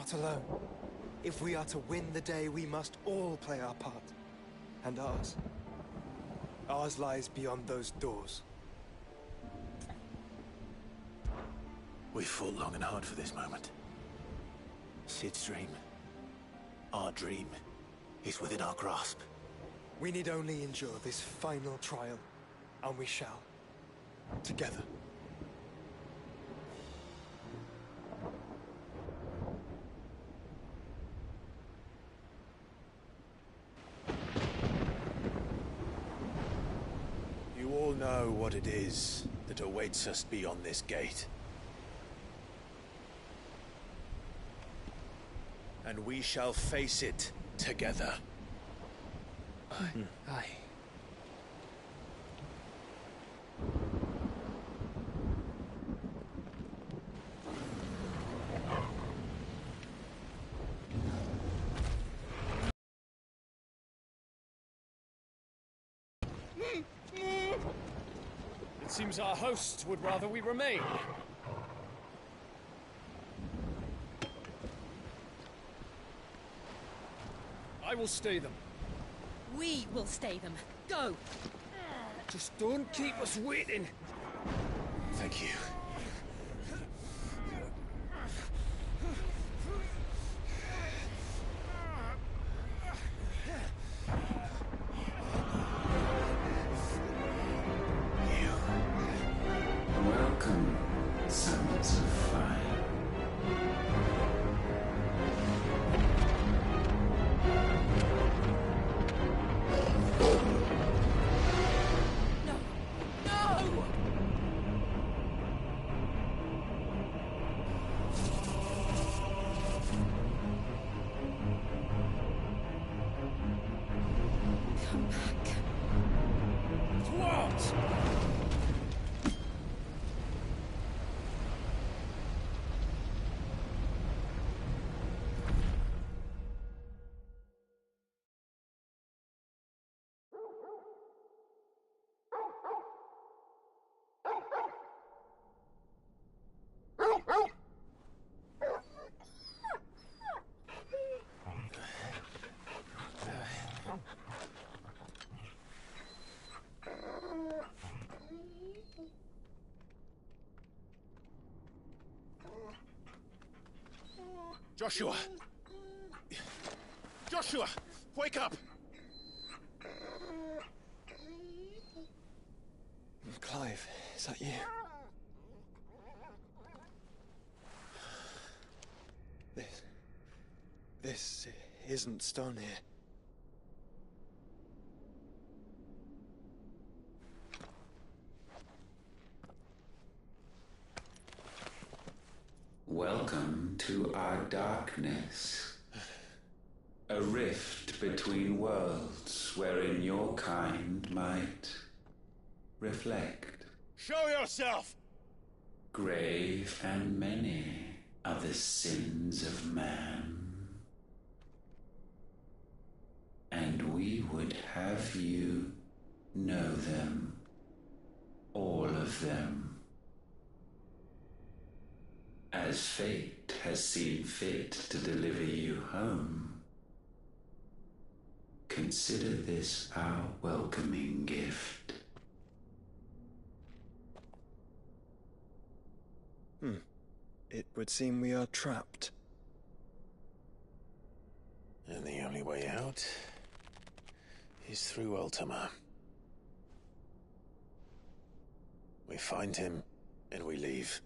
not alone. If we are to win the day, we must all play our part. And ours. Ours lies beyond those doors. We fought long and hard for this moment. Cid's dream, our dream, is within our grasp. We need only endure this final trial, and we shall. Together. You all know what it is that awaits us beyond this gate. And we shall face it together. Aye. It seems our hosts would rather we remain. I will stay them. We will stay them. Go! Just don't keep us waiting. Thank you. Welcome, Sons of Fire. No! No! Come back. What? Joshua! Joshua! Wake up! Clive, is that you? This isn't stone here. Welcome to our darkness. A rift between worlds wherein your kind might reflect. Show yourself! Grave and many are the sins of man. And we would have you know them, all of them. As fate has seen fit to deliver you home, consider this our welcoming gift. It would seem we are trapped. And the only way out is through Ultima. We find him, and we leave.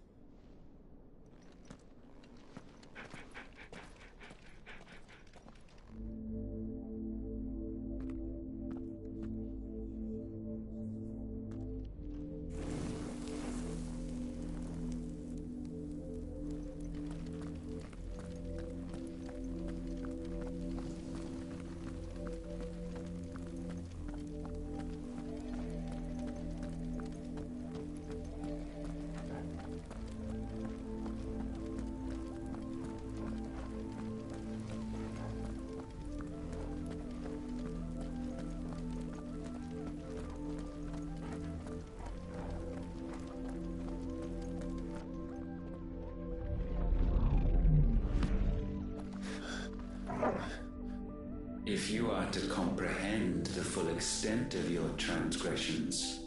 If you are to comprehend the full extent of your transgressions,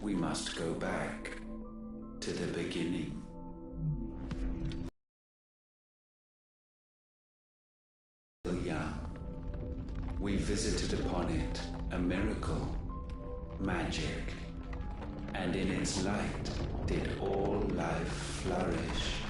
we must go back to the beginning. Young, we visited upon it a miracle, magic, and in its light did all life flourish.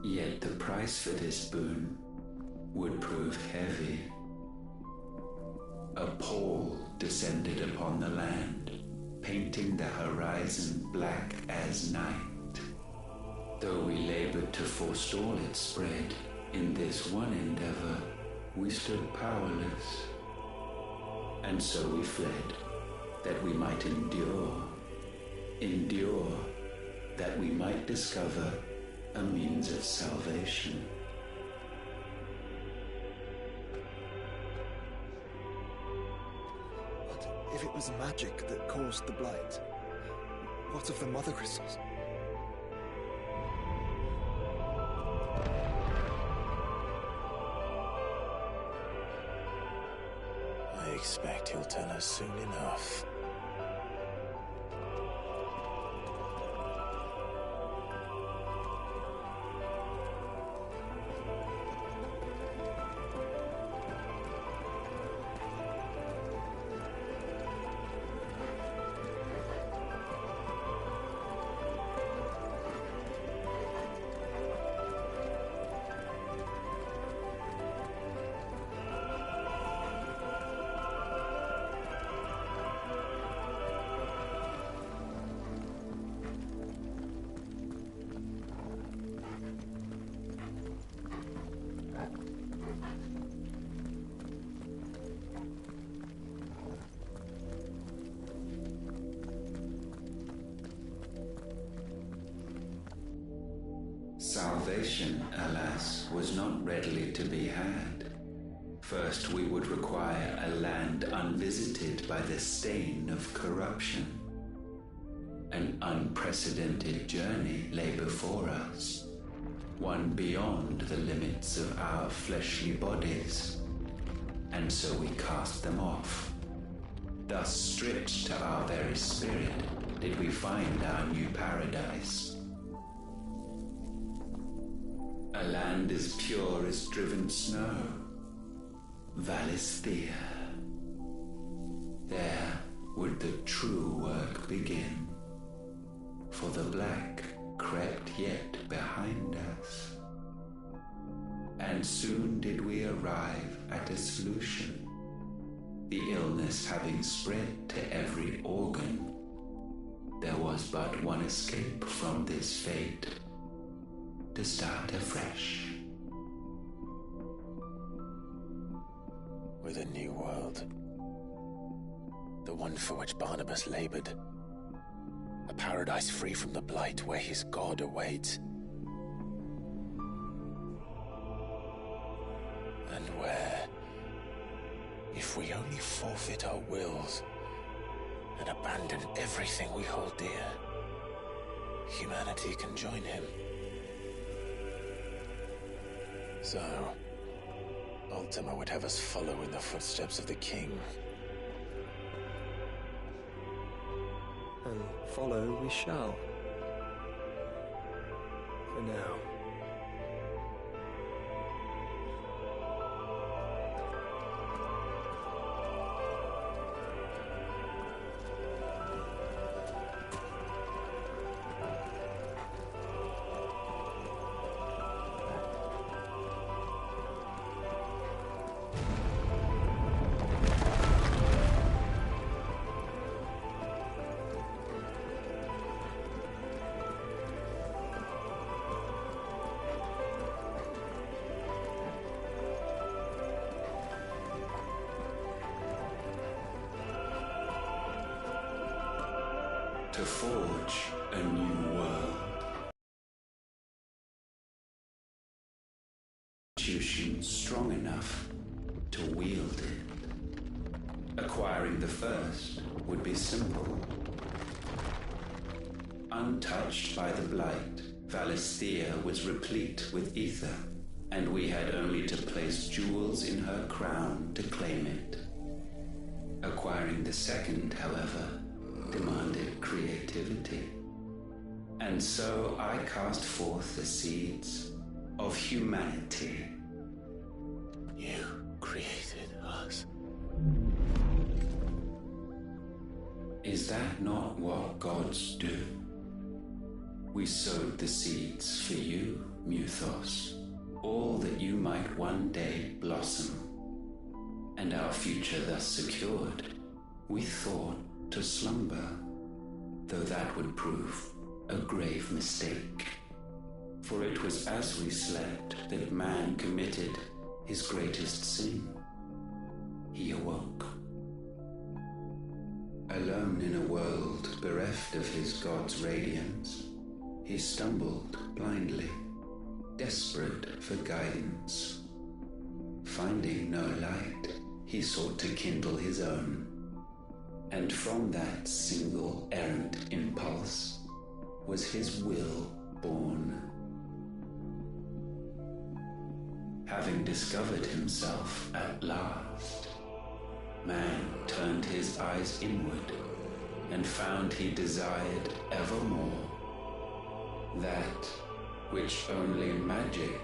Yet the price for this boon would prove heavy. A pall descended upon the land, painting the horizon black as night. Though we labored to forestall its spread, in this one endeavor we stood powerless. And so we fled, that we might endure, that we might discover a means of salvation. What if it was magic that caused the blight? What of the mother crystals? I expect he'll tell us soon enough. Salvation, alas, was not readily to be had. First, we would require a land unvisited by the stain of corruption. An unprecedented journey lay before us, one beyond the limits of our fleshly bodies. And so we cast them off. Thus, stripped to our very spirit, did we find our new paradise. A land as pure as driven snow, Valisthea. There would the true work begin, for the black crept yet behind us. And soon did we arrive at a solution, the illness having spread to every organ. There was but one escape from this fate, to start afresh. With a new world. The one for which Barnabas labored. A paradise free from the blight where his God awaits. And where, if we only forfeit our wills and abandon everything we hold dear, humanity can join him. So, Ultima would have us follow in the footsteps of the king. And follow we shall. For now. To forge a new world. Institution strong enough to wield it. Acquiring the first would be simple. Untouched by the blight, Valisthea was replete with ether, and we had only to place jewels in her crown to claim it. Acquiring the second, however, demanded creativity. And so I cast forth the seeds of humanity. You created us. Is that not what gods do? We sowed the seeds for you, Muthos, all that you might one day blossom. And our future thus secured, we thought to slumber, though that would prove a grave mistake. For it was as we slept that man committed his greatest sin. He awoke. Alone in a world bereft of his god's radiance, he stumbled blindly, desperate for guidance. Finding no light, he sought to kindle his own. And from that single errant impulse was his will born. Having discovered himself at last, man turned his eyes inward and found he desired evermore that which only magic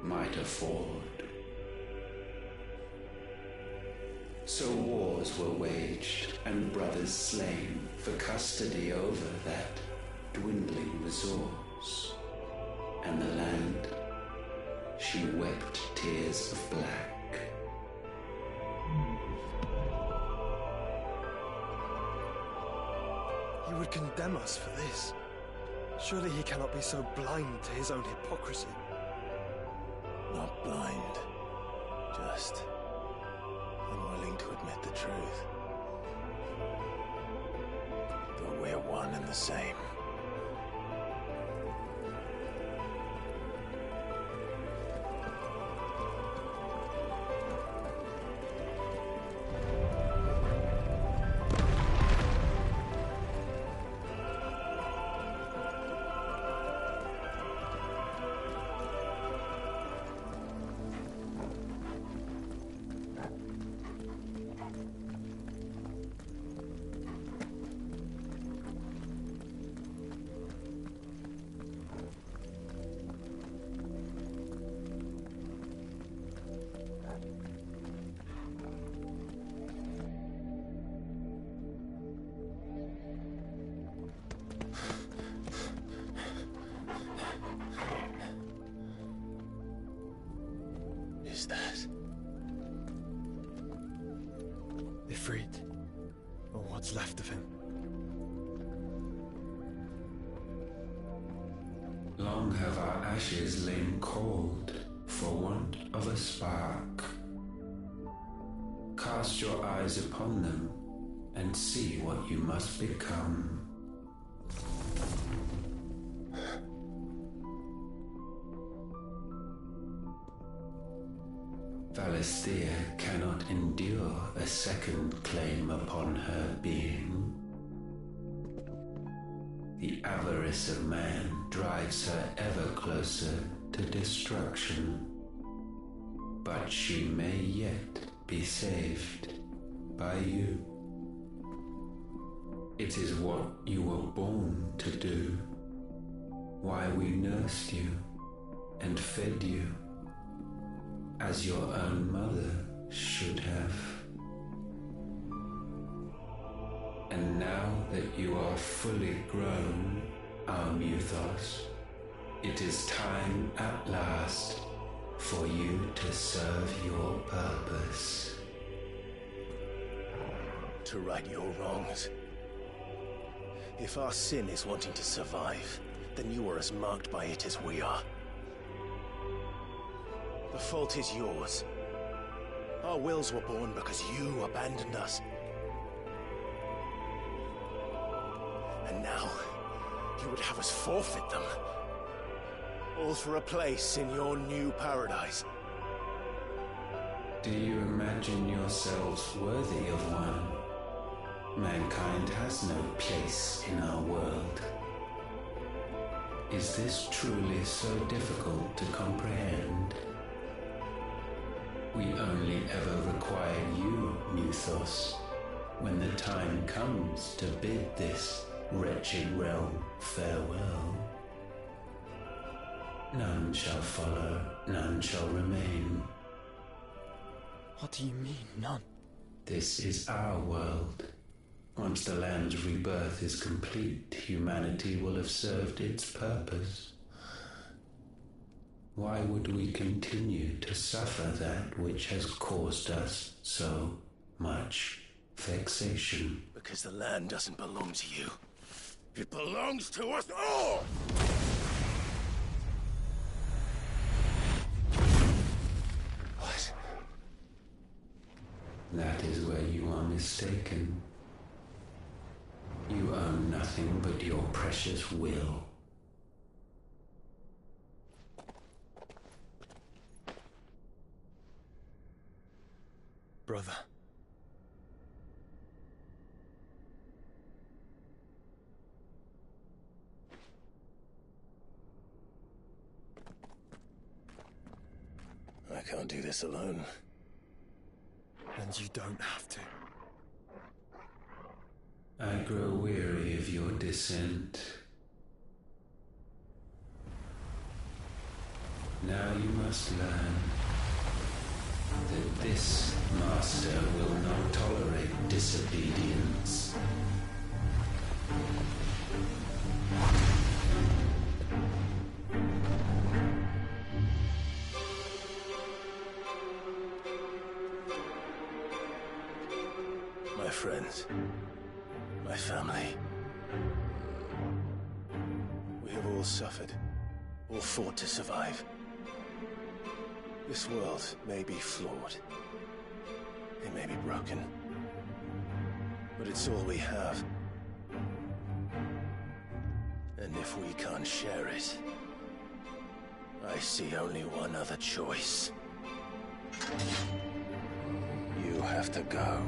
might afford. So wars were waged and brothers slain for custody over that dwindling resource, and the land, she wept tears of black. He would condemn us for this. Surely he cannot be so blind to his own hypocrisy. Not blind, just unwilling to admit the truth. Though we're one and the same. That? Ifrit, or what's left of him. Long have our ashes lain cold for want of a spark. Cast your eyes upon them and see what you must become. Valisthea cannot endure a second claim upon her being. The avarice of man drives her ever closer to destruction. But she may yet be saved by you. It is what you were born to do, why we nursed you and fed you, as your own mother should have. And now that you are fully grown, our Muthos, it is time at last for you to serve your purpose. To right your wrongs. If our sin is wanting to survive, then you are as marked by it as we are. The fault is yours. Our wills were born because you abandoned us. And now, you would have us forfeit them. All for a place in your new paradise. Do you imagine yourselves worthy of one? Mankind has no place in our world. Is this truly so difficult to comprehend? We only ever require you, Muthos, when the time comes to bid this wretched realm farewell. None shall follow, none shall remain. What do you mean, none? This is our world. Once the land's rebirth is complete, humanity will have served its purpose. Why would we continue to suffer that which has caused us so much vexation? Because the land doesn't belong to you. It belongs to us all! What? That is where you are mistaken. You own nothing but your precious will. Brother. I can't do this alone. And you don't have to. I grow weary of your dissent. Now you must learn that this master will not tolerate disobedience. My friends, my family. We have all suffered, all fought to survive. This world may be flawed. It may be broken. But it's all we have. And if we can't share it, I see only one other choice. You have to go.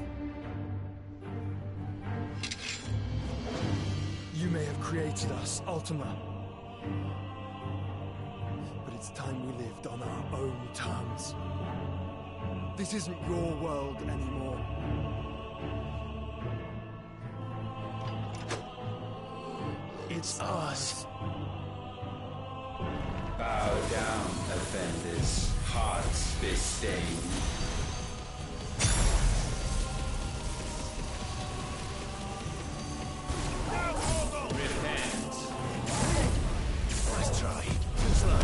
You may have created us, Ultima. But it's time we lived on our own terms. This isn't your world anymore. It's ours. Bow down, offenders, hearts be stained. Nice try. Too slow.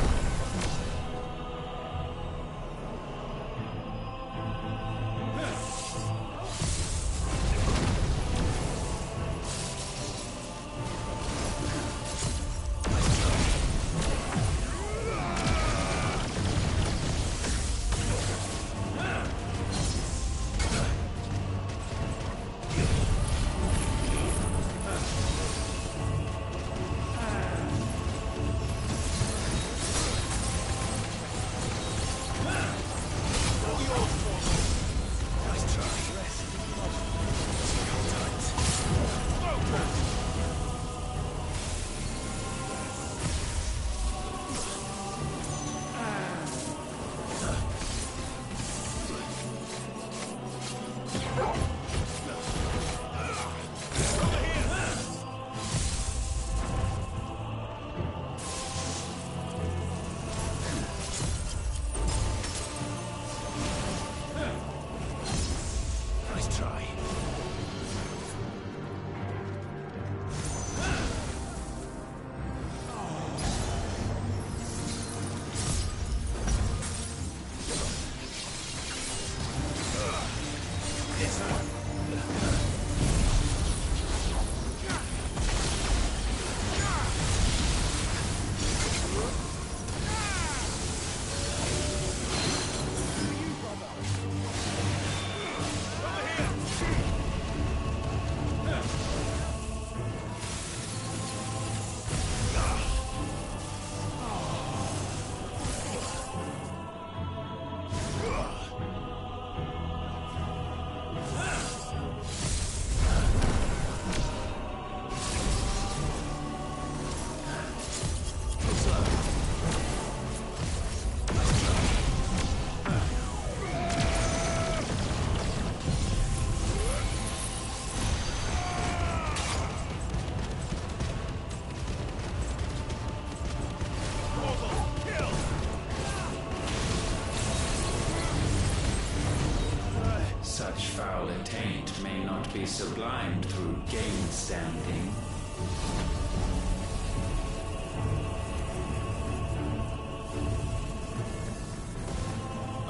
such foul attaint may not be sublimed through game standing.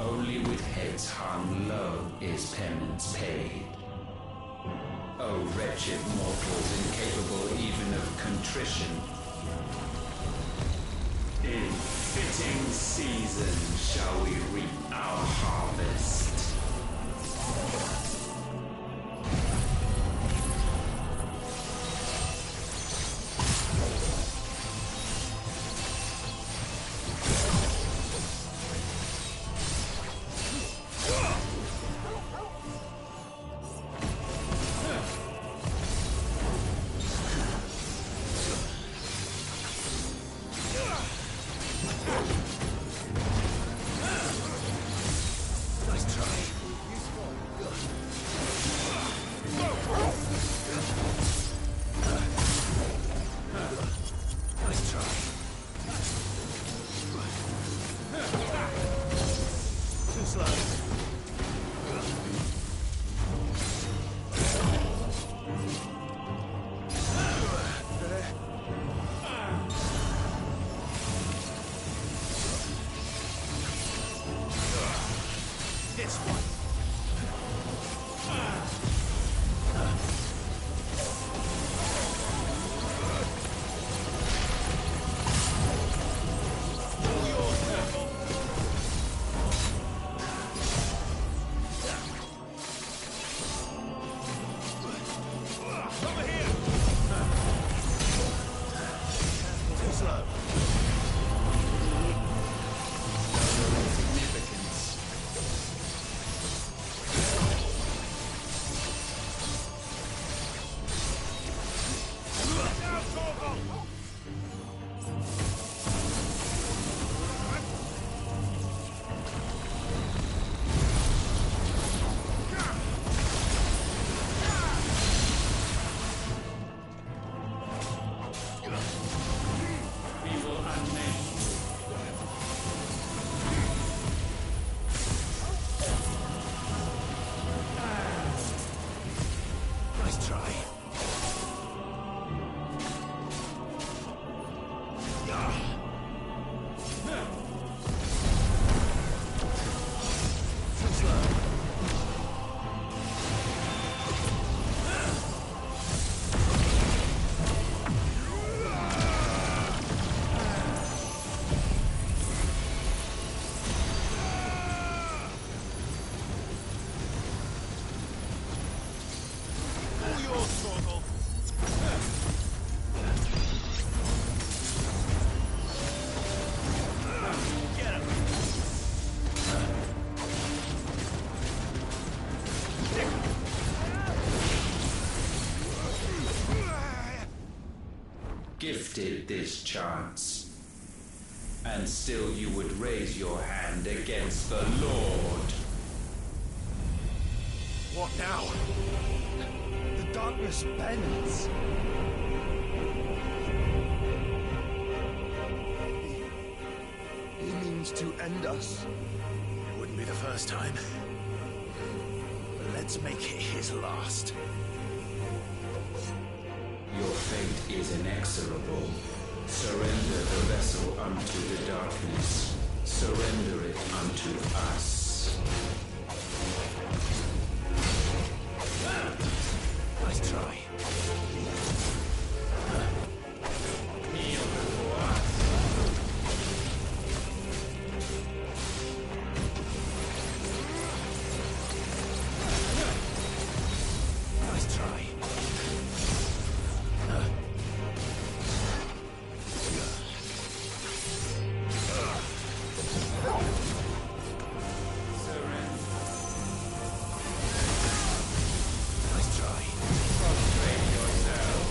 Only with heads hung low is penance paid. O wretched mortals incapable even of contrition. In fitting season shall we reap our harvest. Gifted this chance, and still you would raise your hand against the Lord. What now? The darkness bends. He means to end us. It wouldn't be the first time. But let's make it his last. Your fate is inexorable. Surrender the vessel unto the darkness. Surrender it unto us. Nice try. Nice try. Prostrate yourself.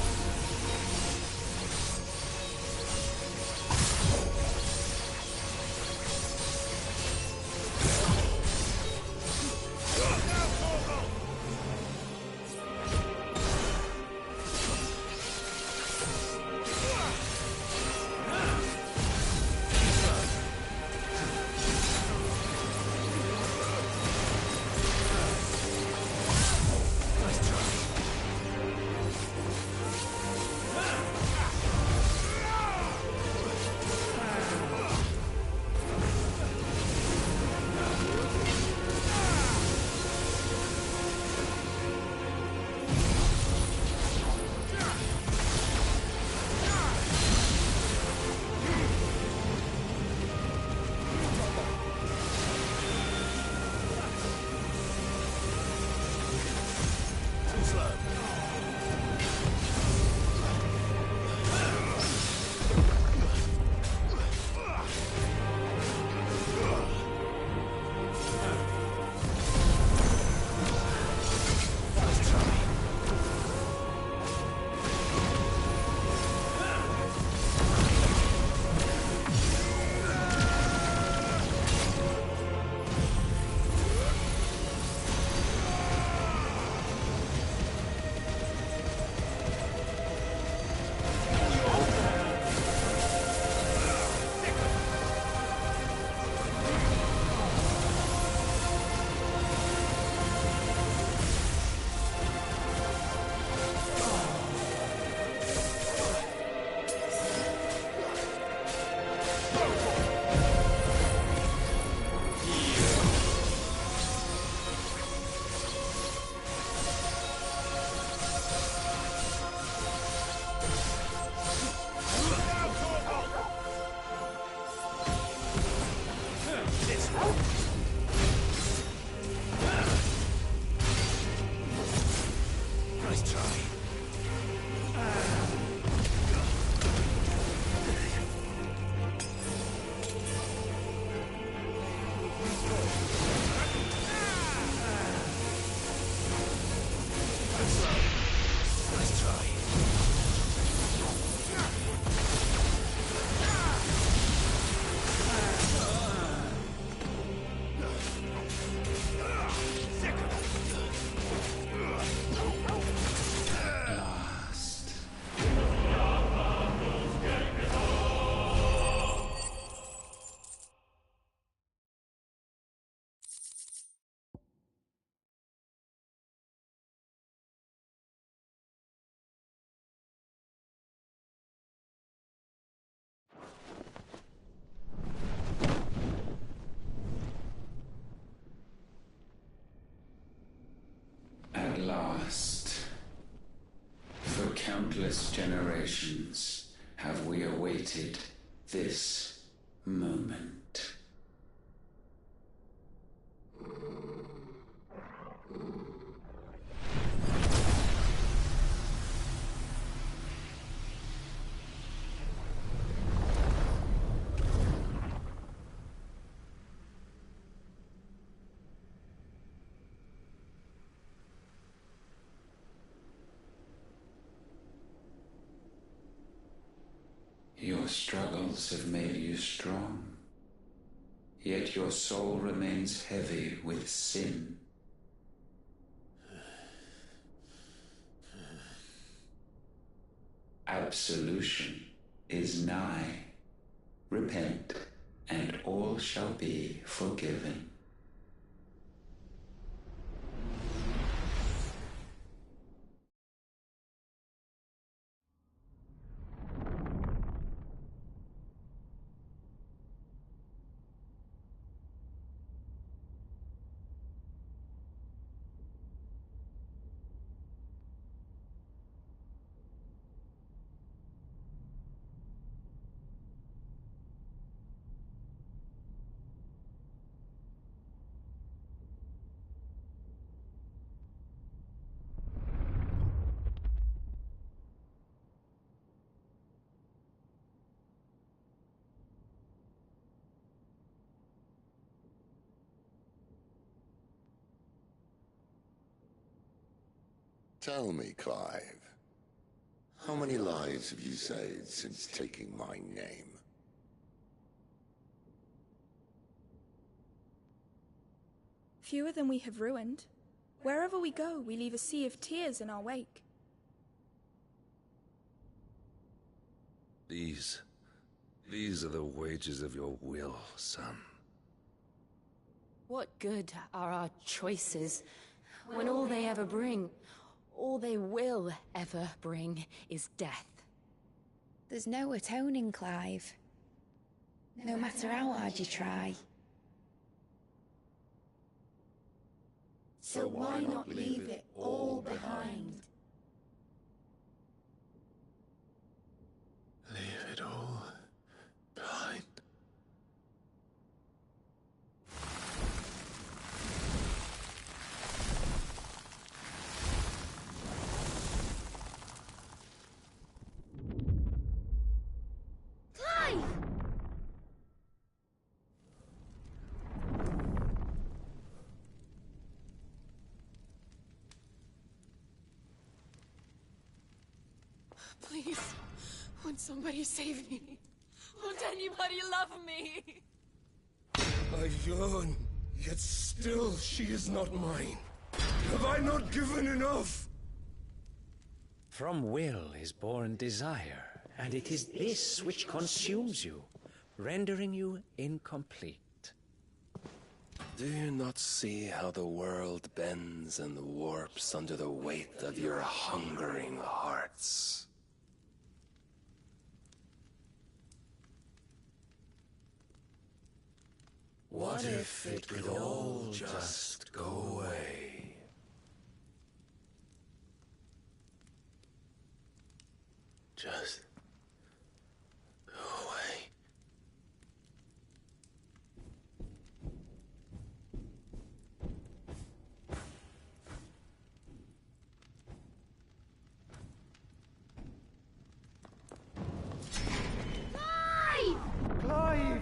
countless generations have we awaited this moment. Your struggles have made you strong, yet your soul remains heavy with sin. Absolution is nigh. Repent, and all shall be forgiven. Tell me, Clive, how many lives have you saved since taking my name? Fewer than we have ruined. Wherever we go, we leave a sea of tears in our wake. These are the wages of your will, son. What good are our choices when all they ever bring, all they will ever bring, is death? There's no atoning, Clive. No matter how hard you try. So why not leave it all behind? Leave it all behind. Please, won't somebody save me? Won't anybody love me? I yearn, yet still she is not mine. Have I not given enough? From will is born desire, and it is this which consumes you, rendering you incomplete. Do you not see how the world bends and warps under the weight of your hungering hearts? What if it could all just go away? Just go away. Clive!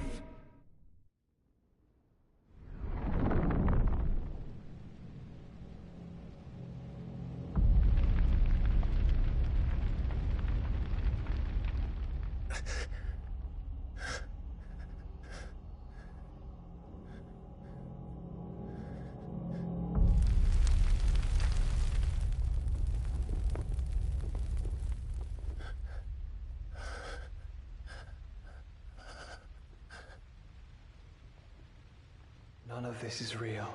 None of this is real.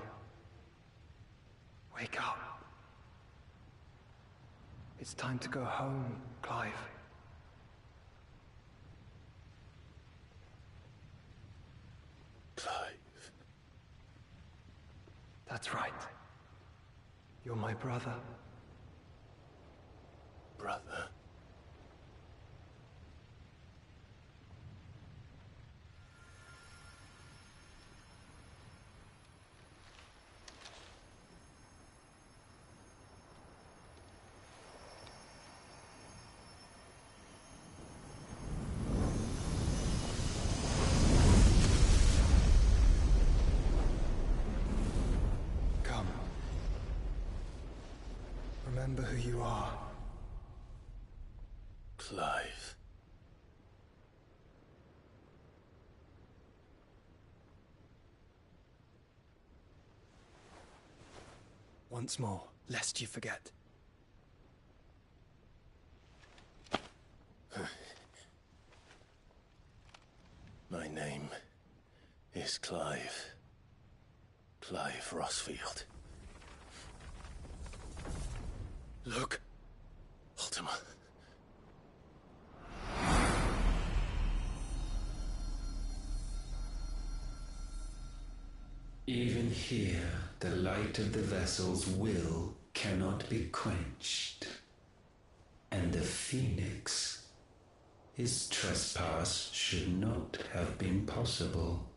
Wake up. It's time to go home, Clive. Clive. That's right. You're my brother. Brother. remember who you are. Clive. Once more, lest you forget. My name is Clive. Clive Rosfield. Look, Ultima. Even here, the light of the vessel's will cannot be quenched. And the Phoenix, his trespass should not have been possible.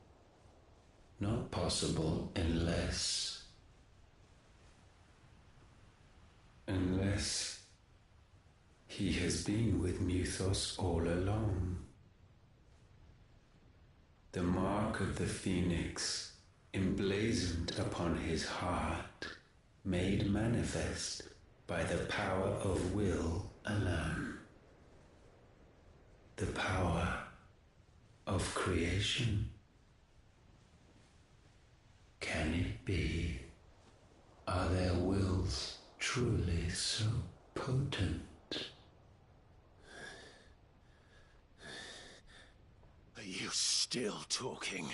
Not possible unless he has been with Mythos all along. The mark of the Phoenix, emblazoned upon his heart, made manifest by the power of will alone. The power of creation. Can it be? Are their wills truly so potent? Are you still talking?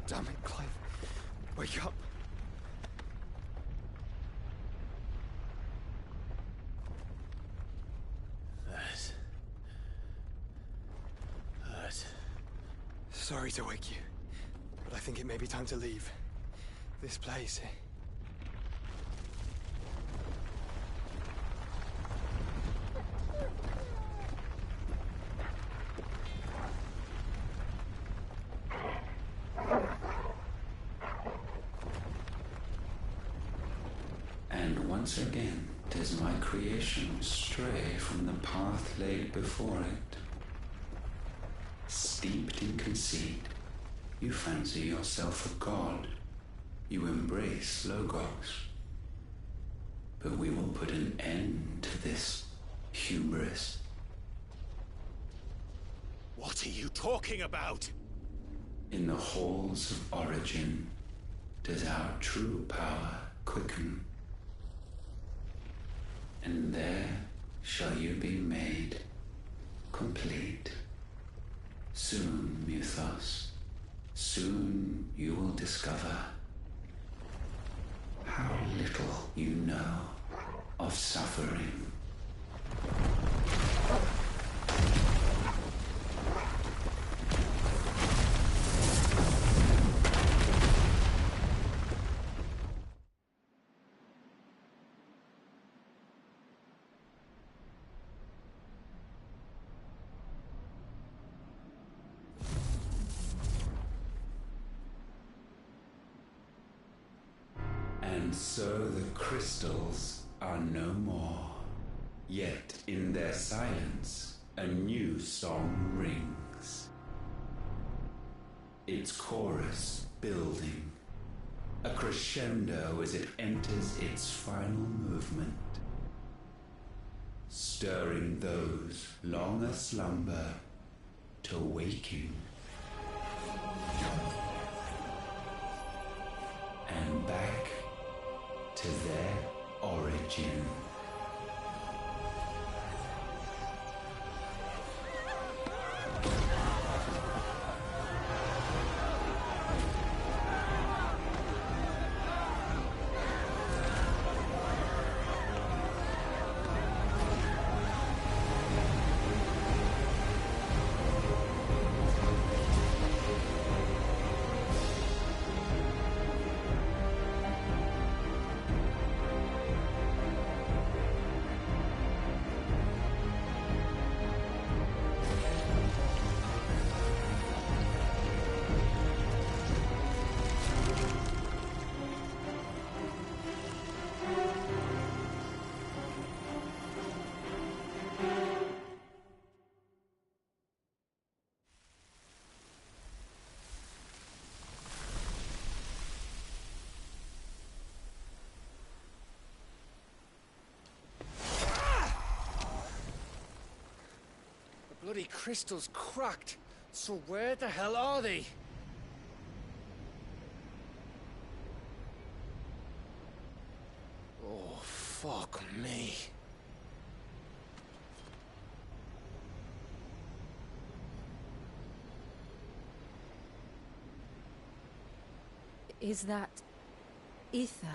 Damn it, Clive. Wake up. That. Sorry to wake you, but I think it may be time to leave. This place. And once again does my creation stray from the path laid before it. Steeped in conceit, you fancy yourself a god. You embrace Logos. But we will put an end to this hubris. What are you talking about? In the halls of origin does our true power quicken. And there shall you be made complete. Soon, Mythos, soon you will discover how little you know of suffering. And so the crystals are no more. Yet in their silence, a new song rings. Its chorus building, a crescendo as it enters its final movement, stirring those long aslumber to waking. And back to their origin. Bloody crystal's cracked. So where the hell are they? Oh, fuck me. Is that ether?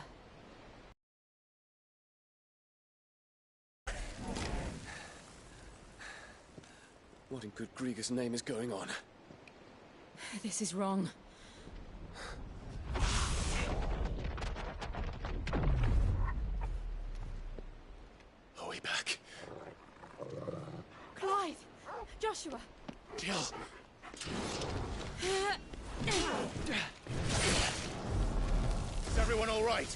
What in good Grieger's name is going on? This is wrong. Are we back? Clive! Joshua! Jill! Is everyone all right?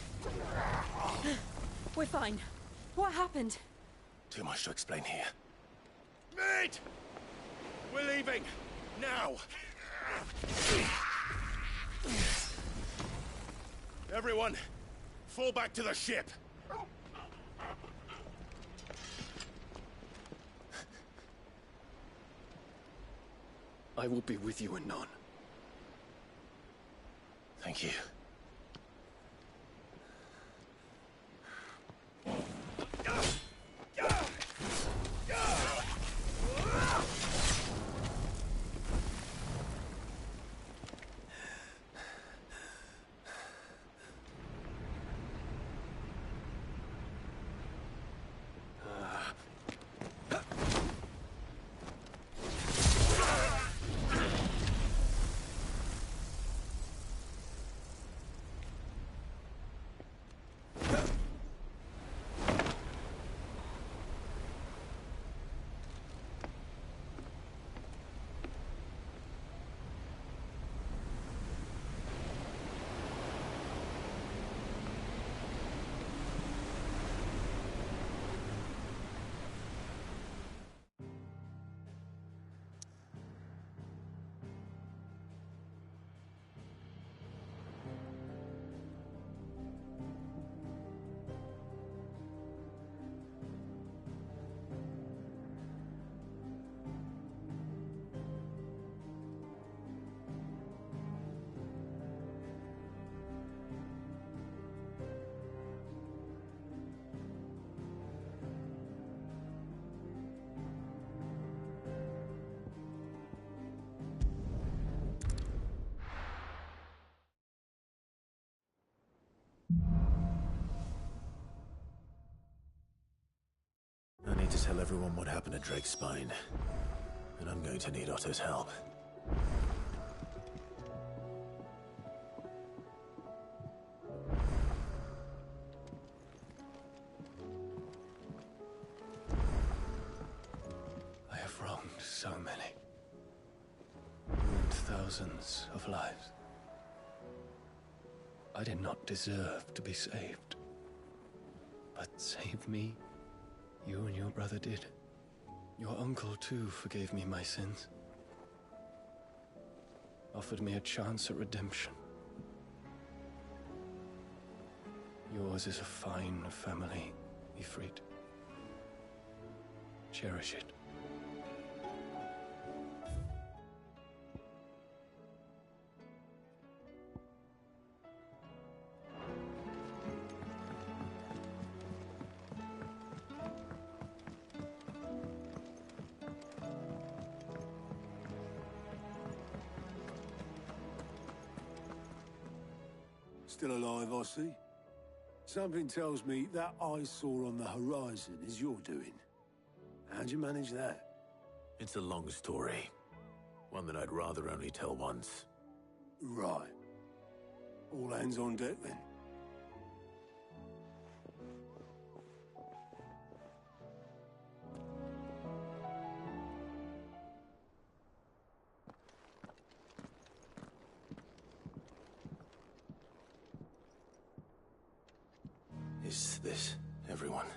We're fine. What happened? Too much to explain here. Mate! We're leaving! Now! Everyone, fall back to the ship! I will be with you anon. Thank you. I need to tell everyone what happened at Drake's Spine. And I'm going to need Otto's help. I have wronged so many. Ruined thousands of lives. I did not deserve to be saved. But save me, you and your brother did. Your uncle, too, forgave me my sins. Offered me a chance at redemption. Yours is a fine family, Ifrit. Cherish it. Still alive, I see. Something tells me that eyesore on the horizon is your doing. How'd you manage that? It's a long story. One that I'd rather only tell once. Right. All hands on deck, then. Is this everyone?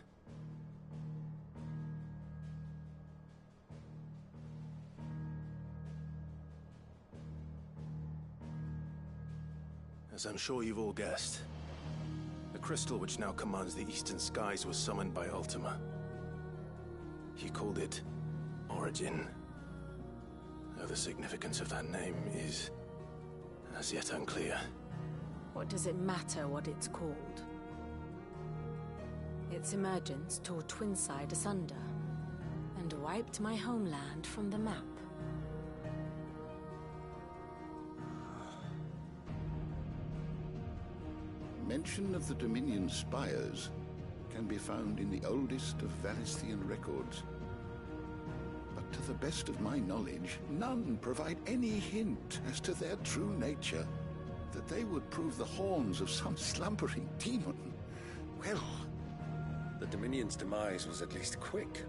As I'm sure you've all guessed, the crystal which now commands the eastern skies was summoned by Ultima. He called it Origin. Though the significance of that name is as yet unclear. What does it matter what it's called? Its emergence tore Twinside asunder, and wiped my homeland from the map. Mention of the Dominion spires can be found in the oldest of Valisthian records. But to the best of my knowledge, none provide any hint as to their true nature. That they would prove the horns of some slumbering demon. Well, the Dominion's demise was at least quick.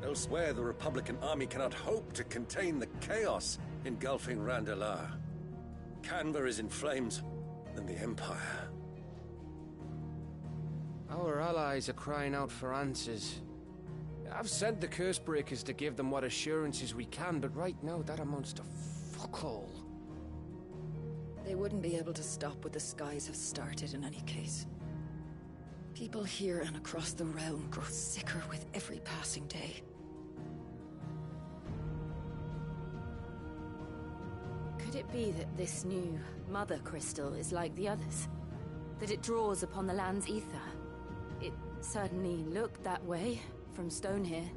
Elsewhere, the Republican army cannot hope to contain the chaos engulfing Randalar. Canva is in flames, and the Empire. Our allies are crying out for answers. I've sent the Cursebreakers to give them what assurances we can, but right now that amounts to fuck all. They wouldn't be able to stop what the skies have started in any case. People here and across the realm grow sicker with every passing day. Could it be that this new Mother Crystal is like the others? That it draws upon the land's ether? It certainly looked that way from stone here.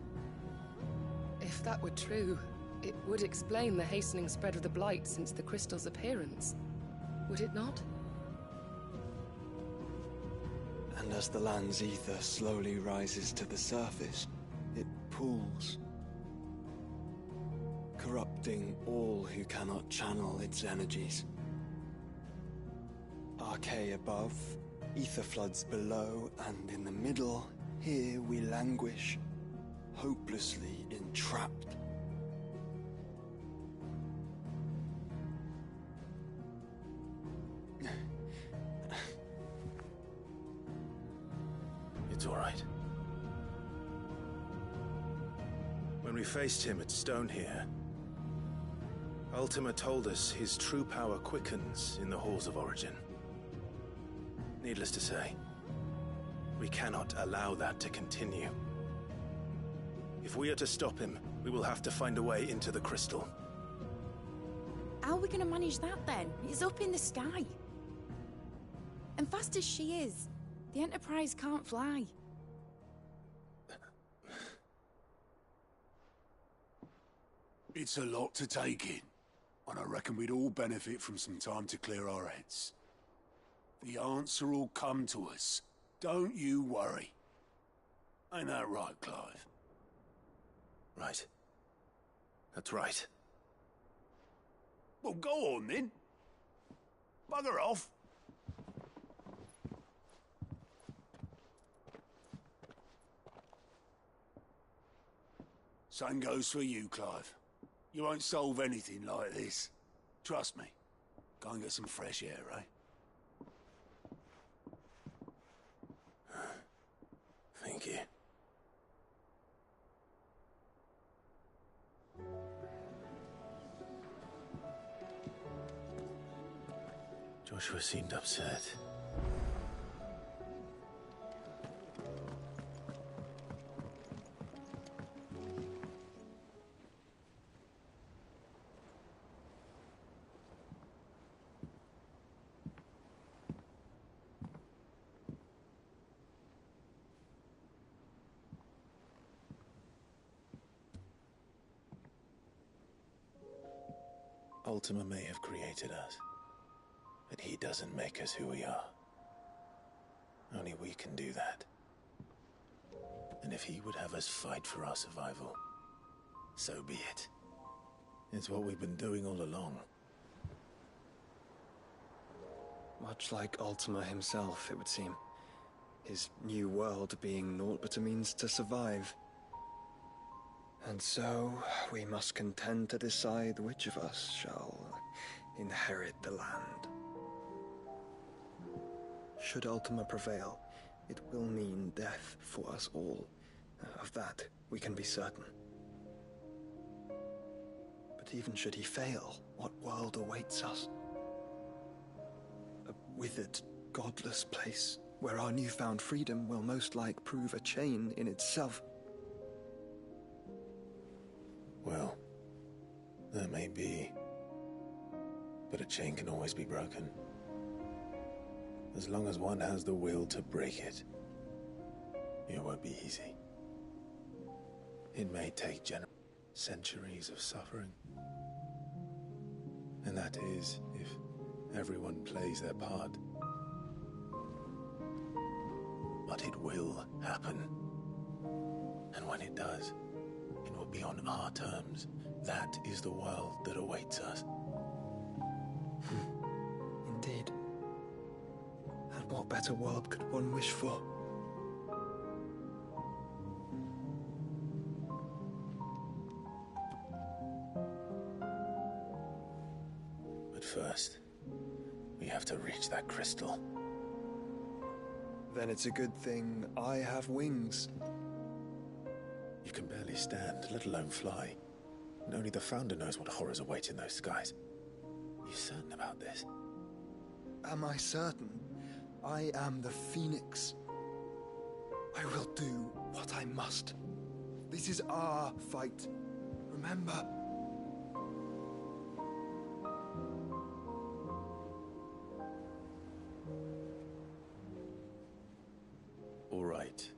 If that were true, it would explain the hastening spread of the Blight since the crystal's appearance. Would it not? And as the land's ether slowly rises to the surface, it pools, corrupting all who cannot channel its energies. Archay above, ether floods below, and in the middle, here we languish, hopelessly entrapped. It's all right. When we faced him at Stone here, Ultima told us his true power quickens in the halls of Origin. Needless to say, we cannot allow that to continue. If we are to stop him, we will have to find a way into the crystal. How are we gonna manage that then? It's up in the sky. And fast as she is, the Enterprise can't fly. It's a lot to take in, and I reckon we'd all benefit from some time to clear our heads. The answer will come to us. Don't you worry. Ain't that right, Clive? Right. That's right. Well, go on then. Bugger off. Same goes for you, Clive. You won't solve anything like this. Trust me. Go and get some fresh air, eh? Joshua seemed upset. Ultima may have created us, but he doesn't make us who we are. Only we can do that. And if he would have us fight for our survival, so be it. It's what we've been doing all along. Much like Ultima himself, it would seem. His new world being naught but a means to survive. And so, we must contend to decide which of us shall inherit the land. Should Ultima prevail, it will mean death for us all. Of that, we can be certain. But even should he fail, what world awaits us? A withered, godless place, where our newfound freedom will most like prove a chain in itself. Well, that may be, but a chain can always be broken. As long as one has the will to break it, it won't be easy. It may take centuries of suffering. And that is, if everyone plays their part. But it will happen. And when it does, it will be on our terms. That is the world that awaits us. Indeed. And what better world could one wish for? But first, we have to reach that crystal. Then it's a good thing I have wings. You can barely stand, let alone fly. And only the Founder knows what horrors await in those skies. Are you certain about this? Am I certain? I am the Phoenix. I will do what I must. This is our fight. Remember? All right.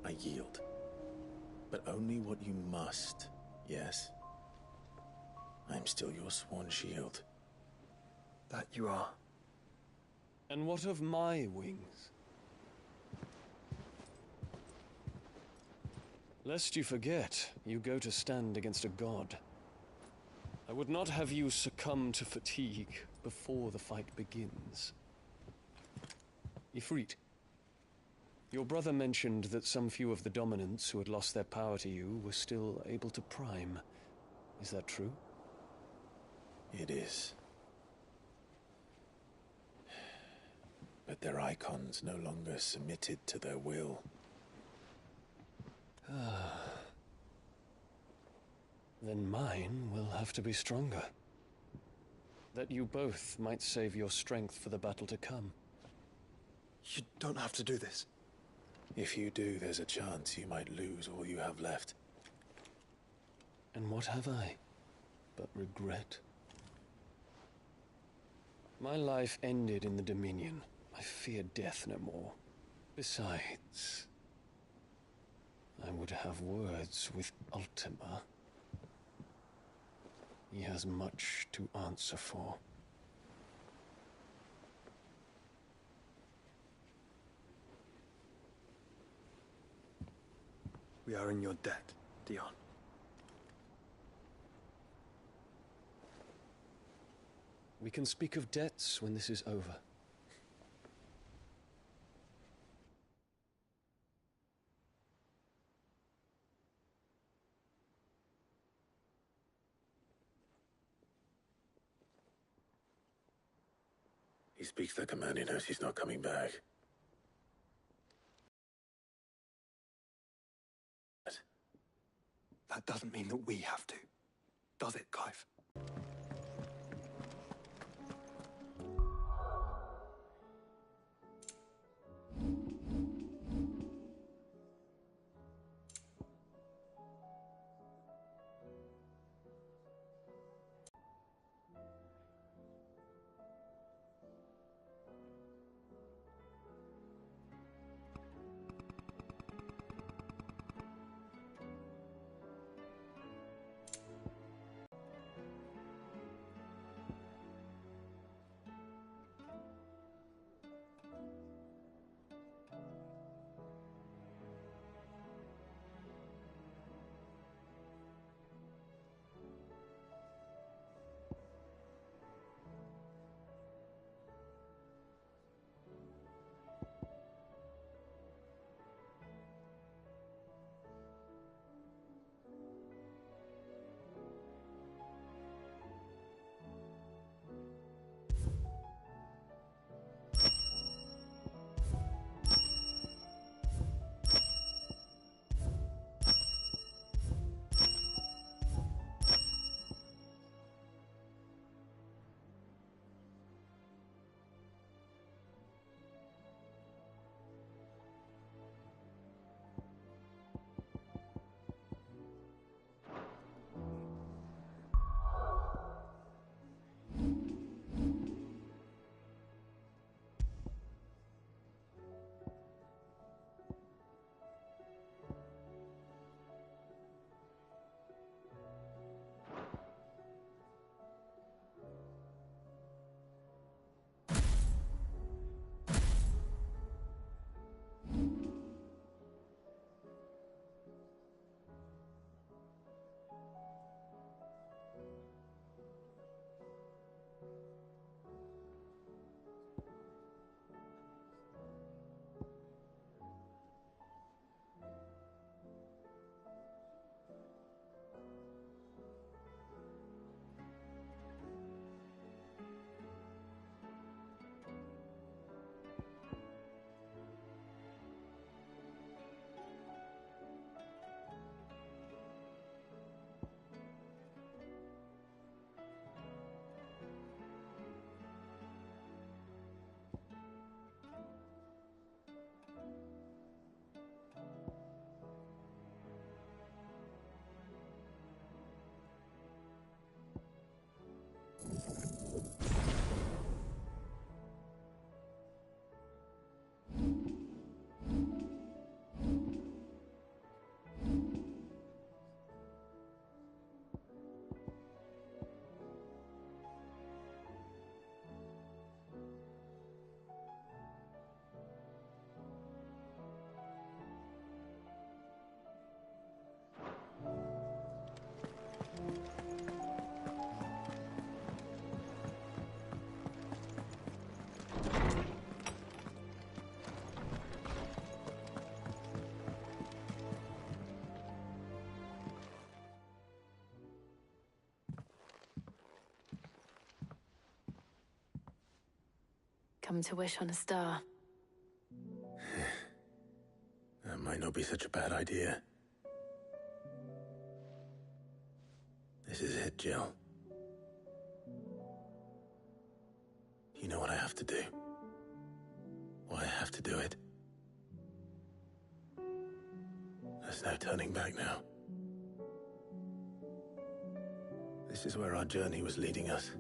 I yield. But only what you must, yes? I'm still your sworn shield. That you are. And what of my wings? Lest you forget, you go to stand against a god. I would not have you succumb to fatigue before the fight begins. Ifrit, your brother mentioned that some few of the dominants who had lost their power to you were still able to prime. Is that true? It is. But their icons no longer submitted to their will. Then mine will have to be stronger. That you both might save your strength for the battle to come. You don't have to do this. If you do, there's a chance you might lose all you have left. And what have I but regret? My life ended in the Dominion. I fear death no more. Besides, I would have words with Ultima. He has much to answer for. We are in your debt, Dion. We can speak of debts when this is over. He speaks the command, he knows he's not coming back. That doesn't mean that we have to, does it, Clive? come to wish on a star. That might not be such a bad idea. This is it, Jill. You know what I have to do. Why I have to do it. There's no turning back now. This is where our journey was leading us.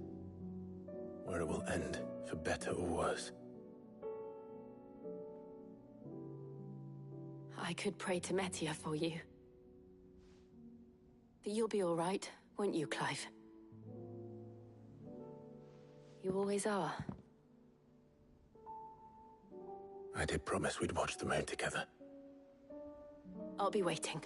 Where it will end, for better or worse. I could pray to Metia for you. But you'll be all right, won't you, Clive? You always are. I did promise we'd watch the moon together. I'll be waiting.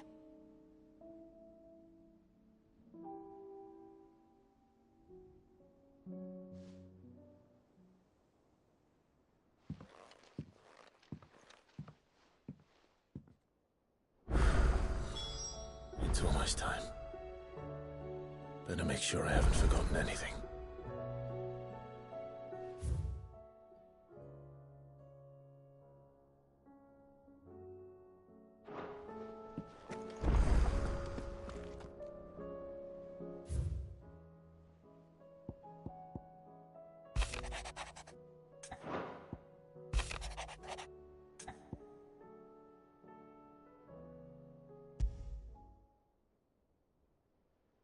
It's almost time. Better make sure I haven't forgotten anything.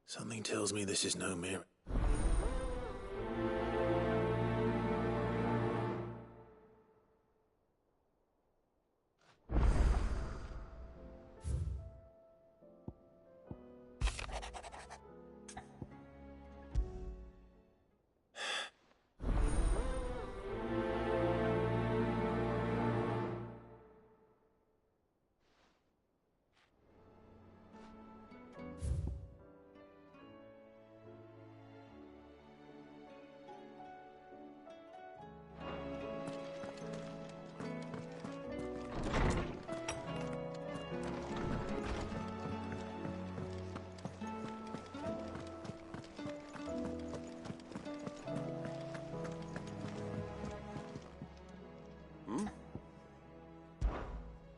Something tells me this is no mere...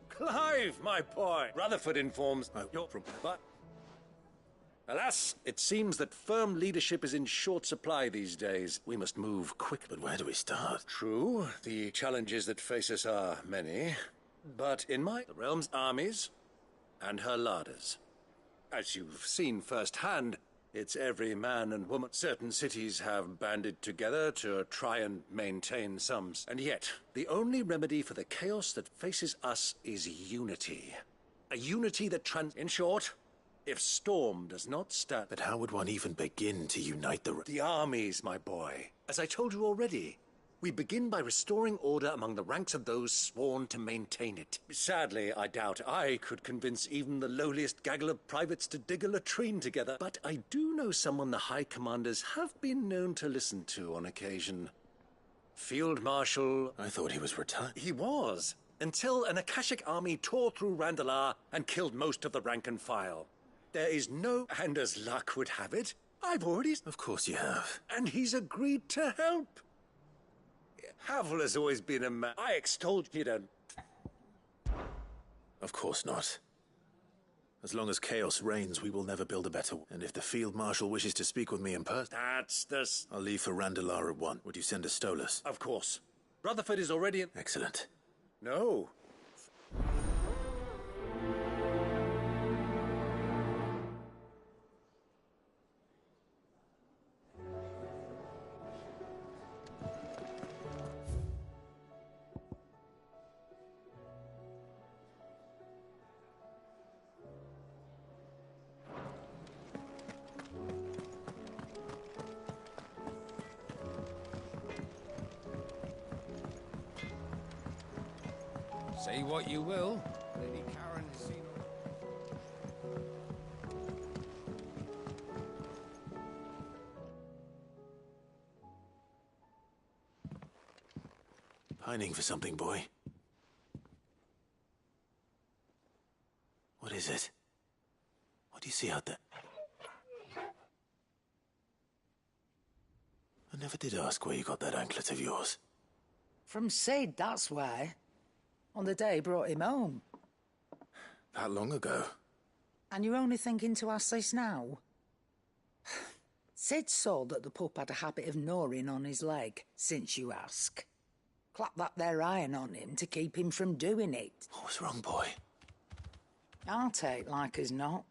Clive, my boy! Rutherford informs you're from... But... Alas, it seems that firm leadership is in short supply these days. We must move quick. But where do we start? True, the challenges that face us are many. But in the realm's armies and her larders. As you've seen firsthand, it's every man and woman. Certain cities have banded together to try and maintain some. And yet, the only remedy for the chaos that faces us is unity. A unity that In short, if Storm does not stand... But how would one even begin to unite the... The armies, my boy. As I told you already, we begin by restoring order among the ranks of those sworn to maintain it. Sadly, I doubt I could convince even the lowliest gaggle of privates to dig a latrine together. But I do know someone the High Commanders have been known to listen to on occasion. Field Marshal... I thought he was retired. He was, until an Akashic army tore through Randalar and killed most of the rank and file. There is no... And as luck would have it, I've already... Of course you have. And he's agreed to help. Havel has always been a man. I extolled you don't. Of course not. As long as chaos reigns, we will never build a better one. And if the Field Marshal wishes to speak with me in person... That's the... I'll leave for Randalar at 1. Would you send a Stolas? Of course. Rutherford is already in... Excellent. No. Say what you will, Lady Karen has seen... Pining for something, boy. What is it? What do you see out there? I never did ask where you got that anklet of yours. From Sid, that's why. On the day he brought him home. That long ago? And you're only thinking to ask this now? Sid saw that the pup had a habit of gnawing on his leg, since you ask. Clap that there iron on him to keep him from doing it. What was wrong, boy? I'll take like as not.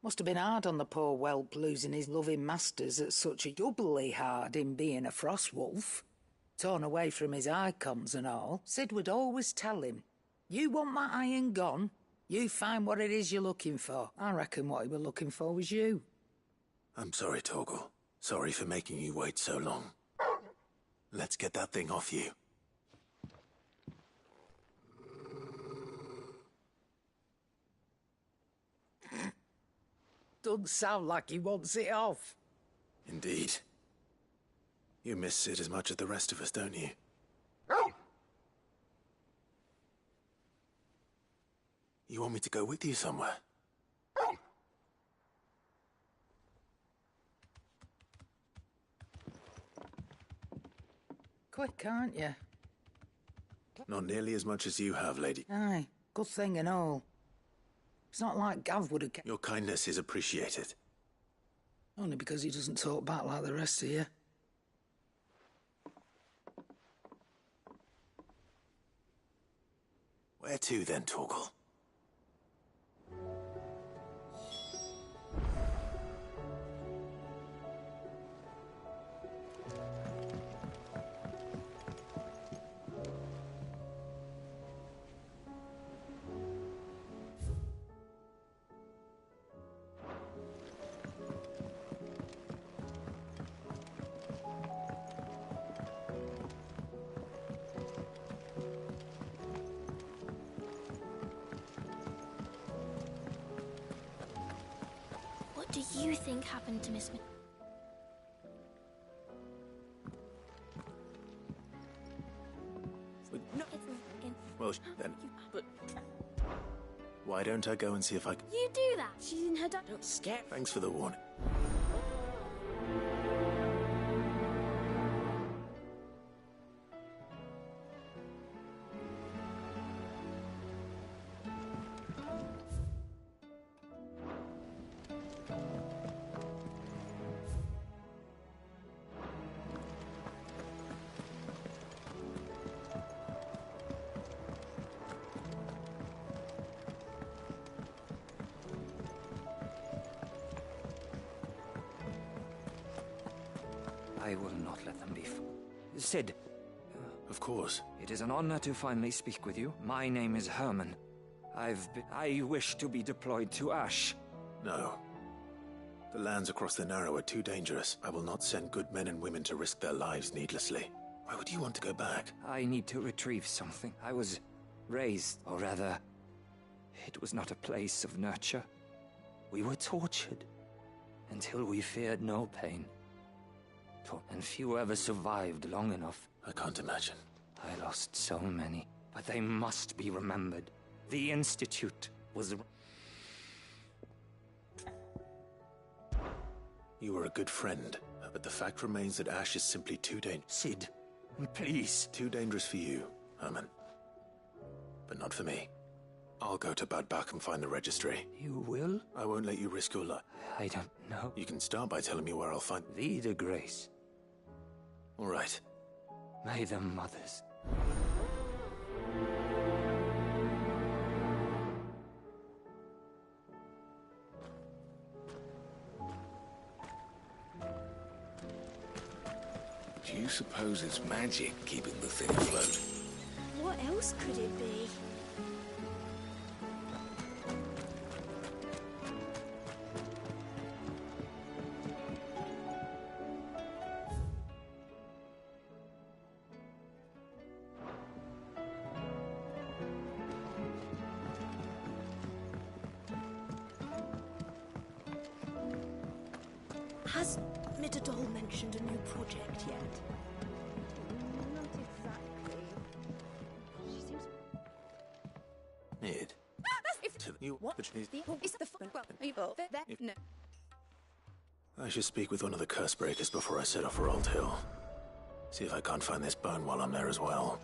Must have been hard on the poor whelp losing his loving masters at such a doubly hard in being a frost wolf. Torn away from his icons and all, Sid would always tell him, you want that iron gone? You find what it is you're looking for. I reckon what he was looking for was you. I'm sorry, Torgal. Sorry for making you wait so long. Let's get that thing off you. Doesn't sound like he wants it off. Indeed. You miss Sid as much as the rest of us, don't you? You want me to go with you somewhere? Quick, aren't you? Not nearly as much as you have, lady. Aye, good thing and all. It's not like Gav would have... Your kindness is appreciated. Only because he doesn't talk back like the rest of you. Where to then, Torgal? What do you think happened to Miss No, it's not. Well, then... But Why don't I go and see if I... you do that. She's in her dad. Don't scare. Thanks for the warning. I will not let them be. Sid. Of course. It is an honor to finally speak with you. My name is Herman. I wish to be deployed to Ash. No. The lands across the Narrow are too dangerous. I will not send good men and women to risk their lives needlessly. Why would you want to go back? I need to retrieve something. I was raised, or rather, it was not a place of nurture. We were tortured until we feared no pain. And few ever survived long enough. I can't imagine. I lost so many, but they must be remembered. The Institute was... You were a good friend, but the fact remains that Ash is simply too dangerous. Sid, please. Too dangerous for you, Herman. But not for me. I'll go to Bad Bach and find the registry. You will? I won't let you risk your life. I don't know. You can start by telling me where I'll find... Vida Grace. All right. May the mothers... Do you suppose it's magic keeping the thing afloat? What else could it be? Has Midadol mentioned a new project yet? Not exactly. She seems... Mid. You... What? Is the people there? No. I should speak with one of the Curse Breakers before I set off for Old Hill. See if I can't find this bone while I'm there as well.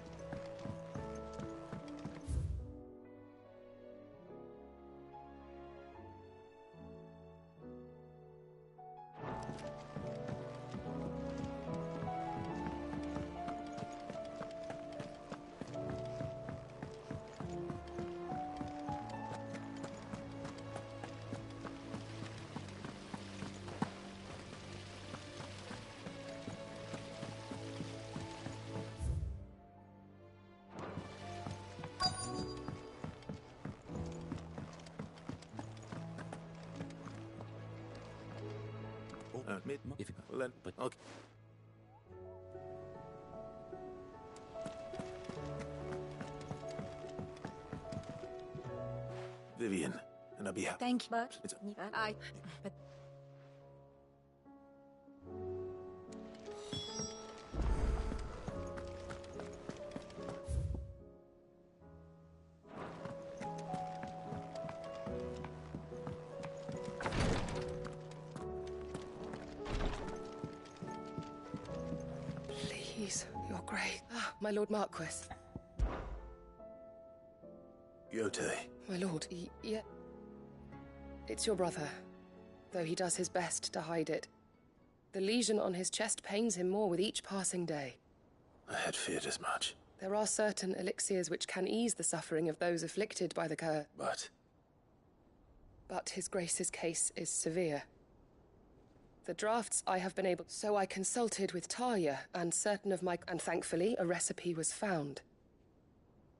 Well then, okay. Vivian, and I'll be happy. Thank you much. But Please, you're great. Ah, my Lord Marquis. Yotei. My lord, yeah. It's your brother, though he does his best to hide it. The lesion on his chest pains him more with each passing day. I had feared as much. There are certain elixirs which can ease the suffering of those afflicted by the curse. But His Grace's case is severe. The drafts I have been able... So I consulted with Talia and certain of my... And thankfully, a recipe was found.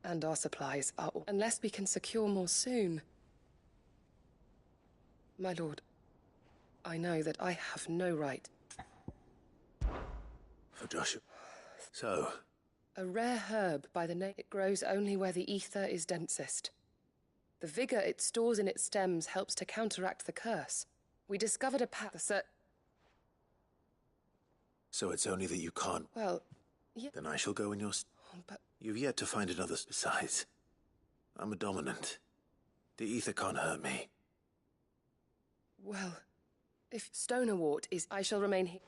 And our supplies are... Unless we can secure more soon. My lord, I know that I have no right. For Joshua. So... A rare herb by the name... It grows only where the ether is densest. The vigor it stores in its stems helps to counteract the curse. We discovered a path... So it's only that you can't... Well, yeah... Then I shall go in your... But... You've yet to find another... Besides, I'm a dominant. The ether can't hurt me. Well, if Stonewort is... I shall remain here.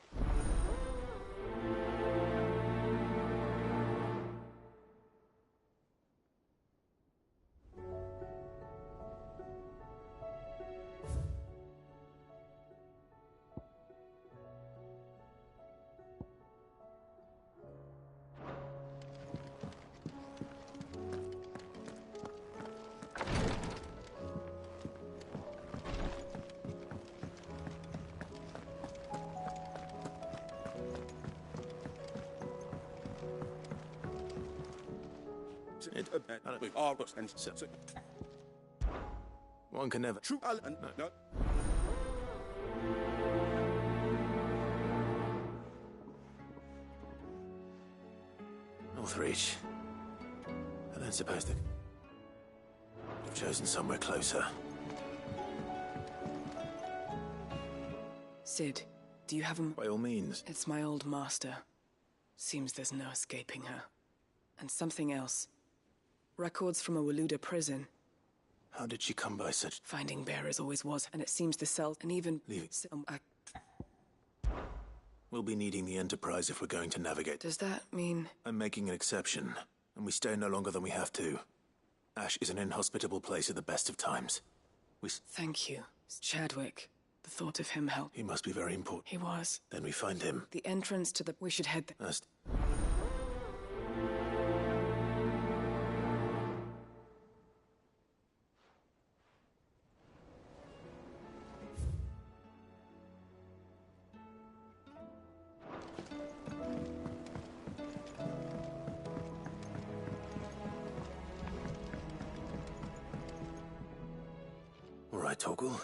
One can never... No. Northreach. I don't suppose they... You've chosen somewhere closer. Sid, do you have a... By all means. It's my old master. Seems there's no escaping her. And something else. Records from a Waluda prison. How did she come by such... Finding bearers always was, and it seems the cells, and even... Leave it. We'll be needing the Enterprise if we're going to navigate. Does that mean... I'm making an exception, and we stay no longer than we have to. Ash is an inhospitable place at the best of times. Thank you. Chadwick. The thought of him helped. He must be very important. He was. Then we find him. The entrance to the... We should head there. First. All right, Torgal.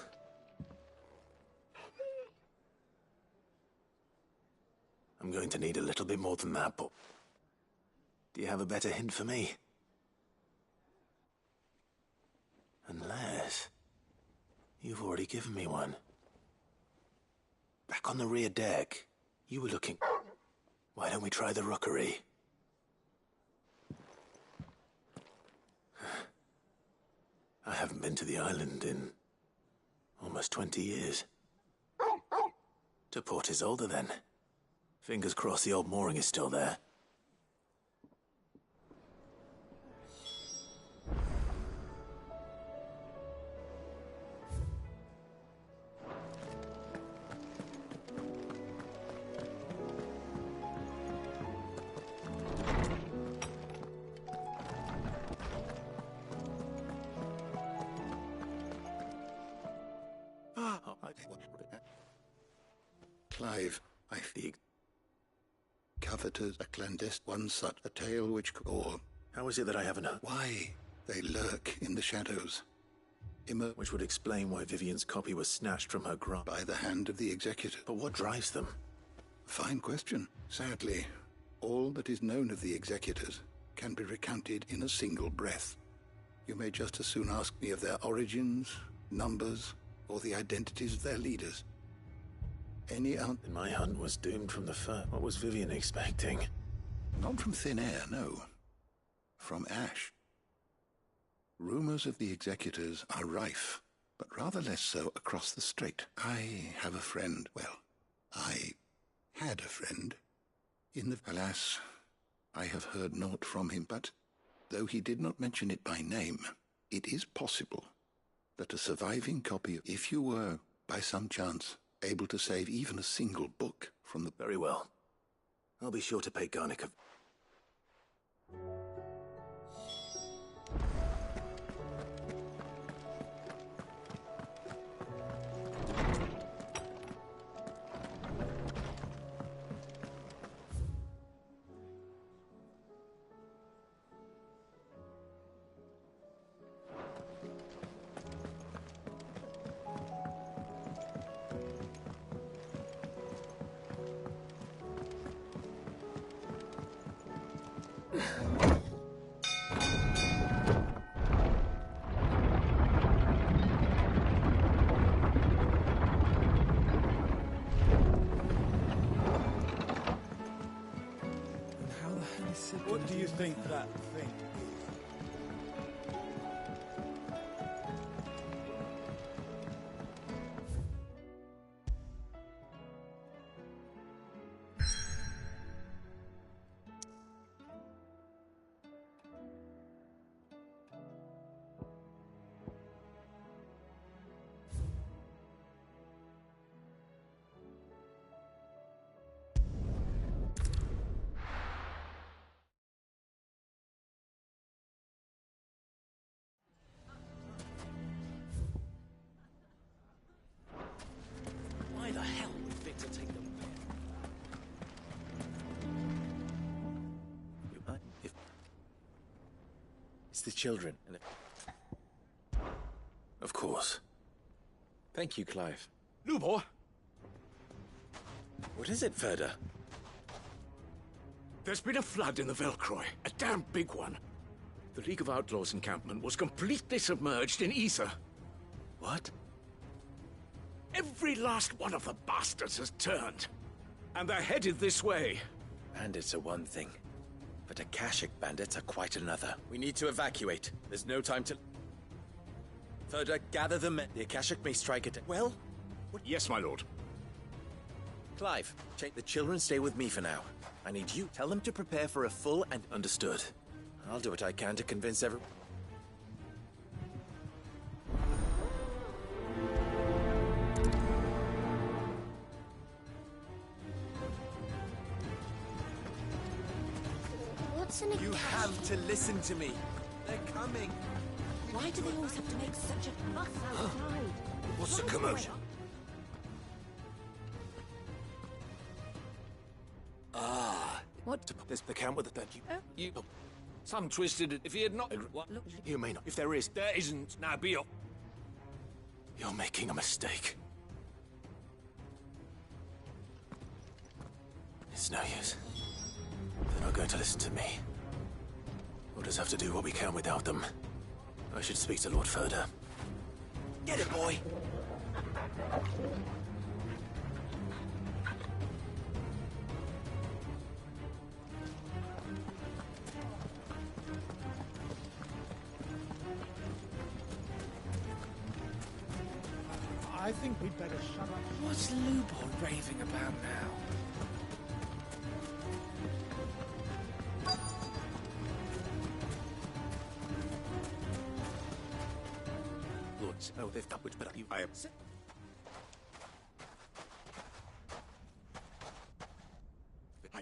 I'm going to need a little bit more than that, but... Do you have a better hint for me? Unless... You've already given me one. Back on the rear deck, you were looking... Why don't we try the rookery? I haven't been to the island in... almost 20 years. To Port Isolde, then. Fingers crossed the old mooring is still there. Clive, I think. Coveters, a clandestine, one such a tale which or How is it that I haven't heard? why they lurk in the shadows, Which would explain why Vivian's copy was snatched from her grasp. by the hand of the executor. But what drives them? Fine question. Sadly, all that is known of the executors can be recounted in a single breath. You may just as soon ask me of their origins, numbers, or the identities of their leaders. Any answer? My hunt was doomed from the first. What was Vivian expecting? Not from thin air, no. From ash. Rumors of the executors are rife, but rather less so across the strait. I have a friend. Well, I had a friend. Alas, I have heard naught from him, but though he did not mention it by name, it is possible that a surviving copy, if you were, by some chance, able to save even a single book from the... Very well. I'll be sure to pay Garnick a... What do you think that thing is? Why the hell would Victor take them? It's the children, and Of course. Thank you, Clive. Lubor! What is it, Ferda? There's been a flood in the Velcroy, a damn big one. The League of Outlaws encampment was completely submerged in ether. What? Every last one of the bastards has turned. And they're headed this way. Bandits are one thing, but Akashic bandits are quite another. We need to evacuate. There's no time to... Ferda, gather the men. The Akashic may strike at... Well? What? Yes, my lord. Clive, the children stay with me for now. I need you. Tell them to prepare for a full and... Understood. I'll do what I can to convince everyone. What's an You have to listen to me. They're coming. Why do they always have to make such a fuss outside? What's the commotion? What? There's the camp with the... You... Some twisted... If he had not... What? You may not. If there is, there isn't. Now be off. You're making a mistake. It's no use. They're not going to listen to me. We'll just have to do what we can without them. I should speak to Lord Ferda. Get it, boy! I think we'd better shut up. What's Lubor raving about now? records. Oh, they've done which, but I am.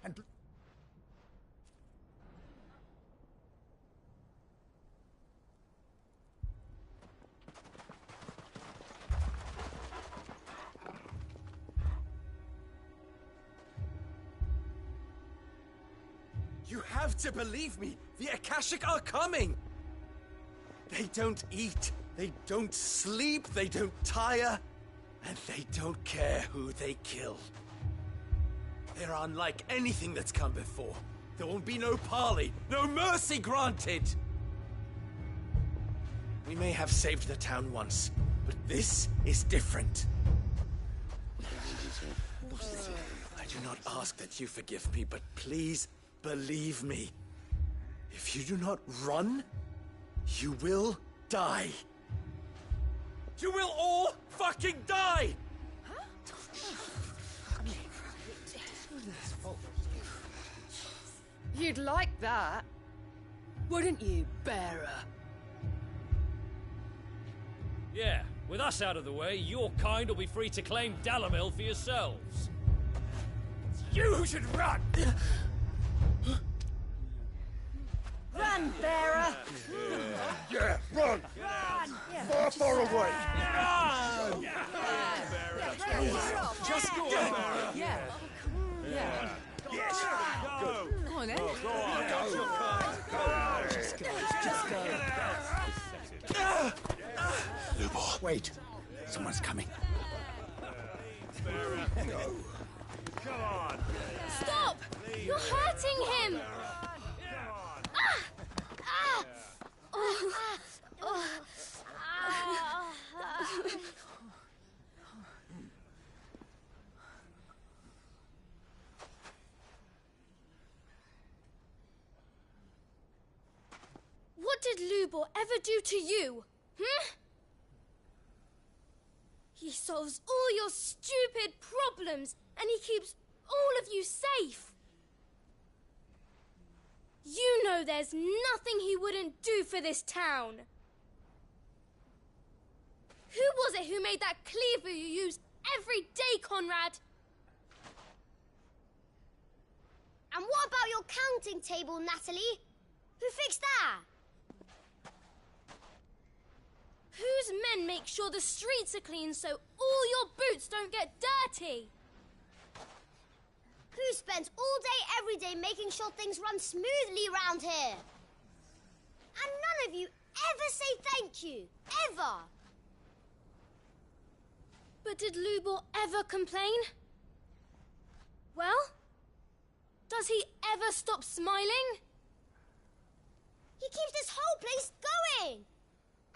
And you have to believe me! The Akashic are coming! They don't eat, they don't sleep, they don't tire, and they don't care who they kill. They're unlike anything that's come before. There won't be no parley, no mercy granted! We may have saved the town once, but this is different. I do not ask that you forgive me, but please believe me. If you do not run, you will die. You will all fucking die! You'd like that, wouldn't you, bearer? Yeah, with us out of the way, your kind will be free to claim Dalamil for yourselves. You should run! Run, bearer! Yeah, run! Run! Far away! Run! Just go, bearer! Yeah. Yeah. Yes! Go! Come on, then. Go on! Just go. Just go. Lubor, wait. Someone's coming. Come on! Stop! You're hurting him! What did Lubor ever do to you? He solves all your stupid problems, and he keeps all of you safe. You know there's nothing he wouldn't do for this town. Who was it who made that cleaver you use every day, Conrad? And what about your counting table, Natalie? Who fixed that? Whose men make sure the streets are clean so all your boots don't get dirty? Who spends all day, every day making sure things run smoothly round here? And none of you ever say thank you. Ever. But did Lubor ever complain? Well, does he ever stop smiling? He keeps this whole place going.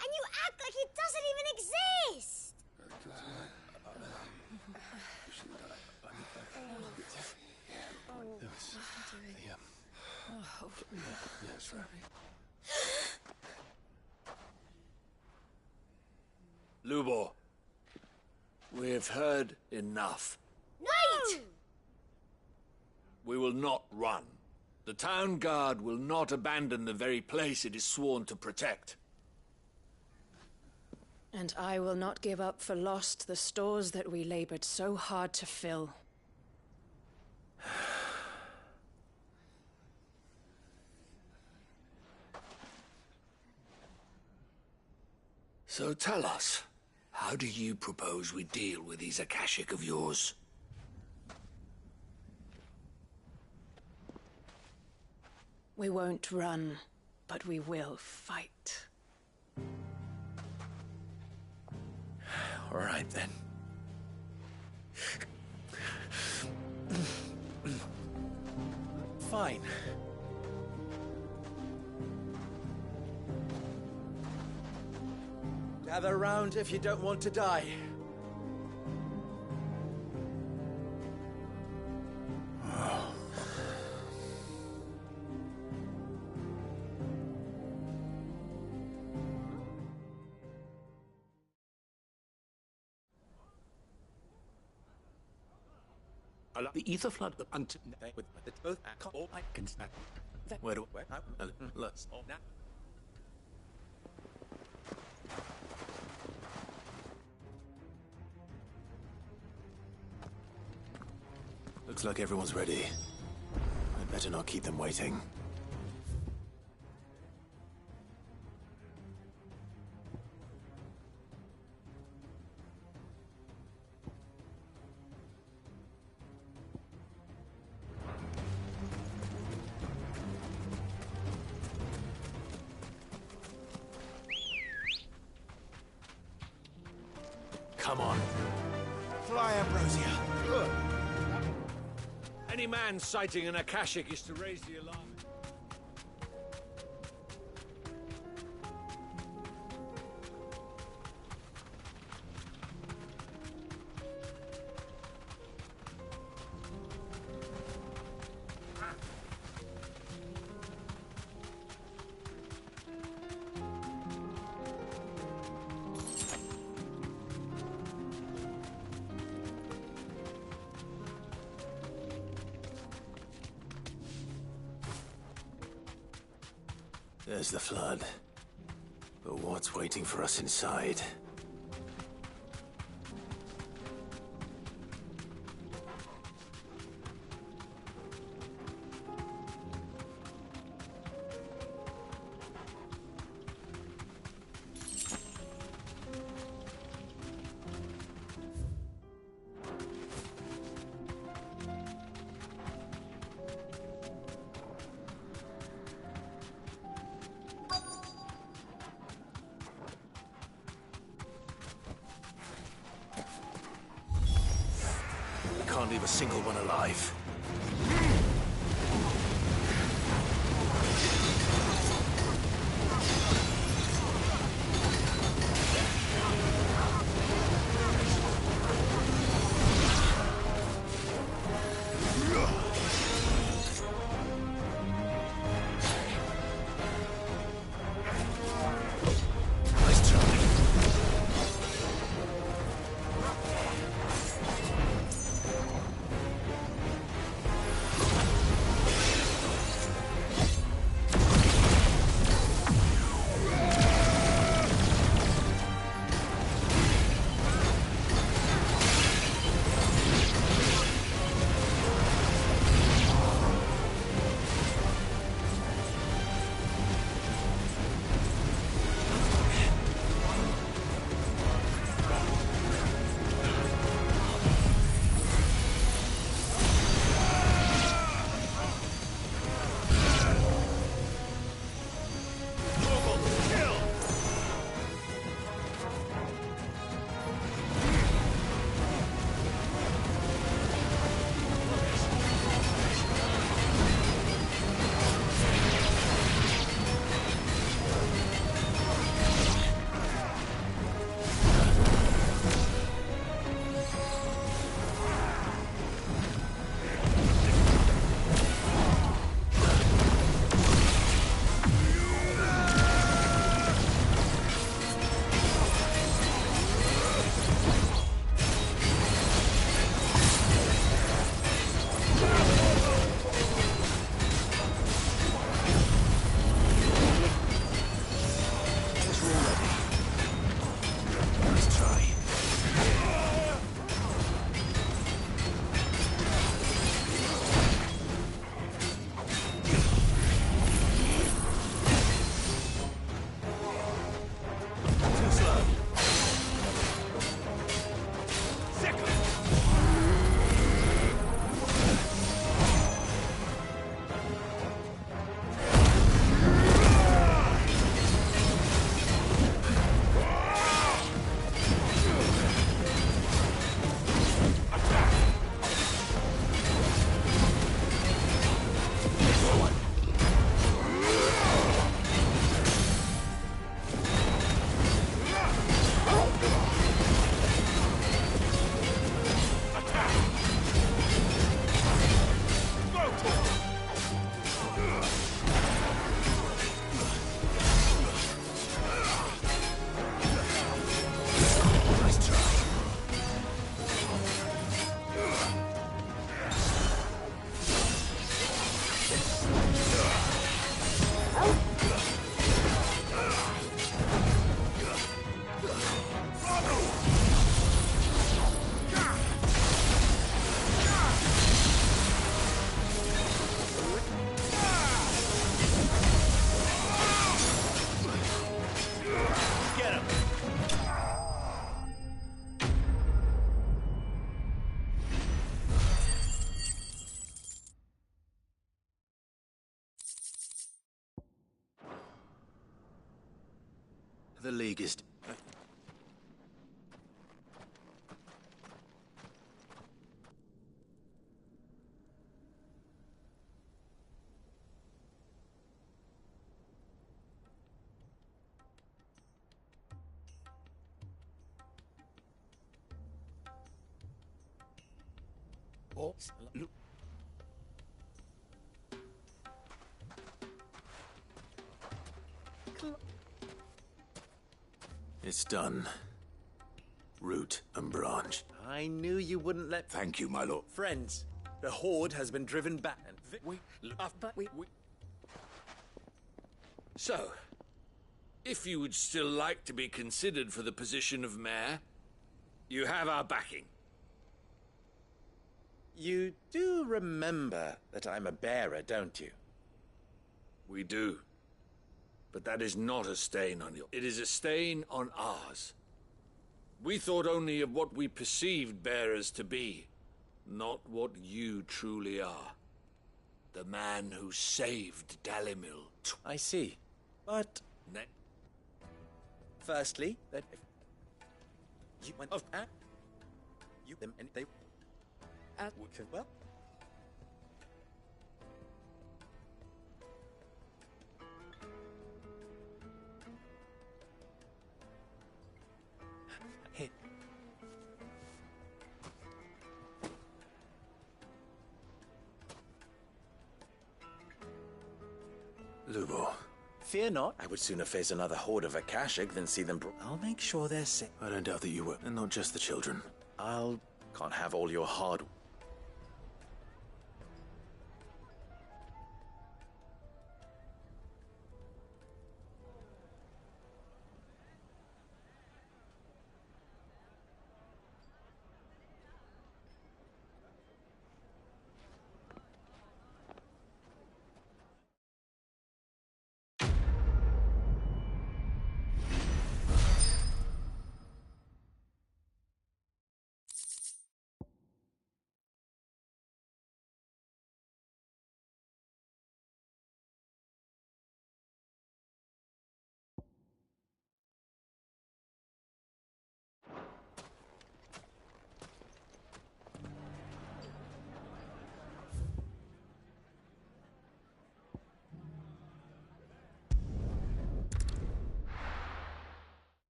And you act like it doesn't even exist. Yes, right. Lubor, we've heard enough. Wait! We will not run. The town guard will not abandon the very place it is sworn to protect. And I will not give up for lost the stores that we labored so hard to fill. So tell us, how do you propose we deal with these Akashic of yours? We won't run, but we will fight. All right, then. Fine. Gather round if you don't want to die. The ether flood until with both all I can snap. Where do let's now. Looks like everyone's ready. I'd better not keep them waiting. Come on. Fly, Ambrosia. Any man sighting an Akashic is to raise the alarm. There's the flood. But what's waiting for us inside? Can't leave a single one alive. The League is... It's done. Root and branch. I knew you wouldn't let... Thank you, my lord. Friends, the Horde has been driven back and... So, if you would still like to be considered for the position of mayor, you have our backing. You do remember that I'm a bearer, don't you? We do. But that is not a stain on you. It is a stain on ours. We thought only of what we perceived bearers to be, not what you truly are. The man who saved Dalimil. I see. But... Firstly, that if you went off at you them and they well. Hey. Lubo. Fear not. I would sooner face another horde of Akashic than see them I'll make sure they're safe. I don't doubt that you will, and not just the children. Can't have all your hard...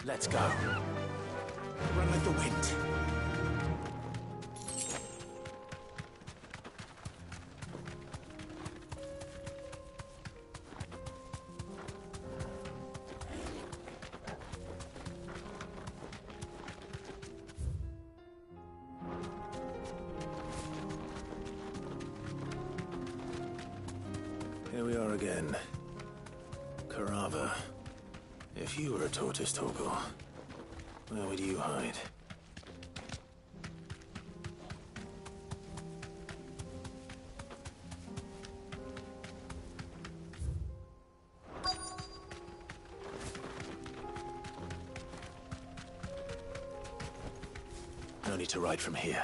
Let's go. Run like the wind. Here we are again. Carava. If you were a tortoise, Torgal, where would you hide? No need to ride from here.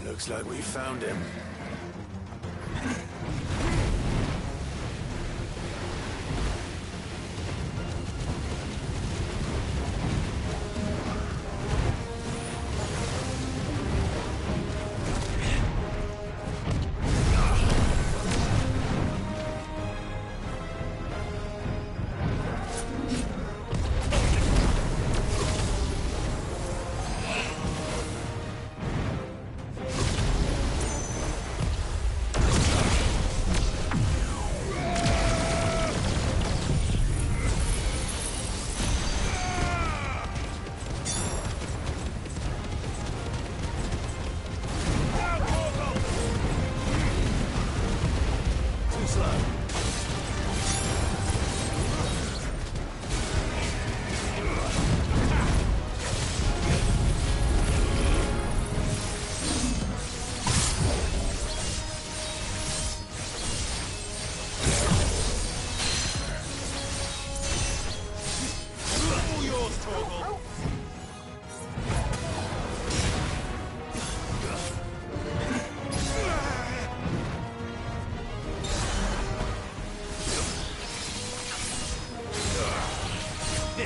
Looks like we found him.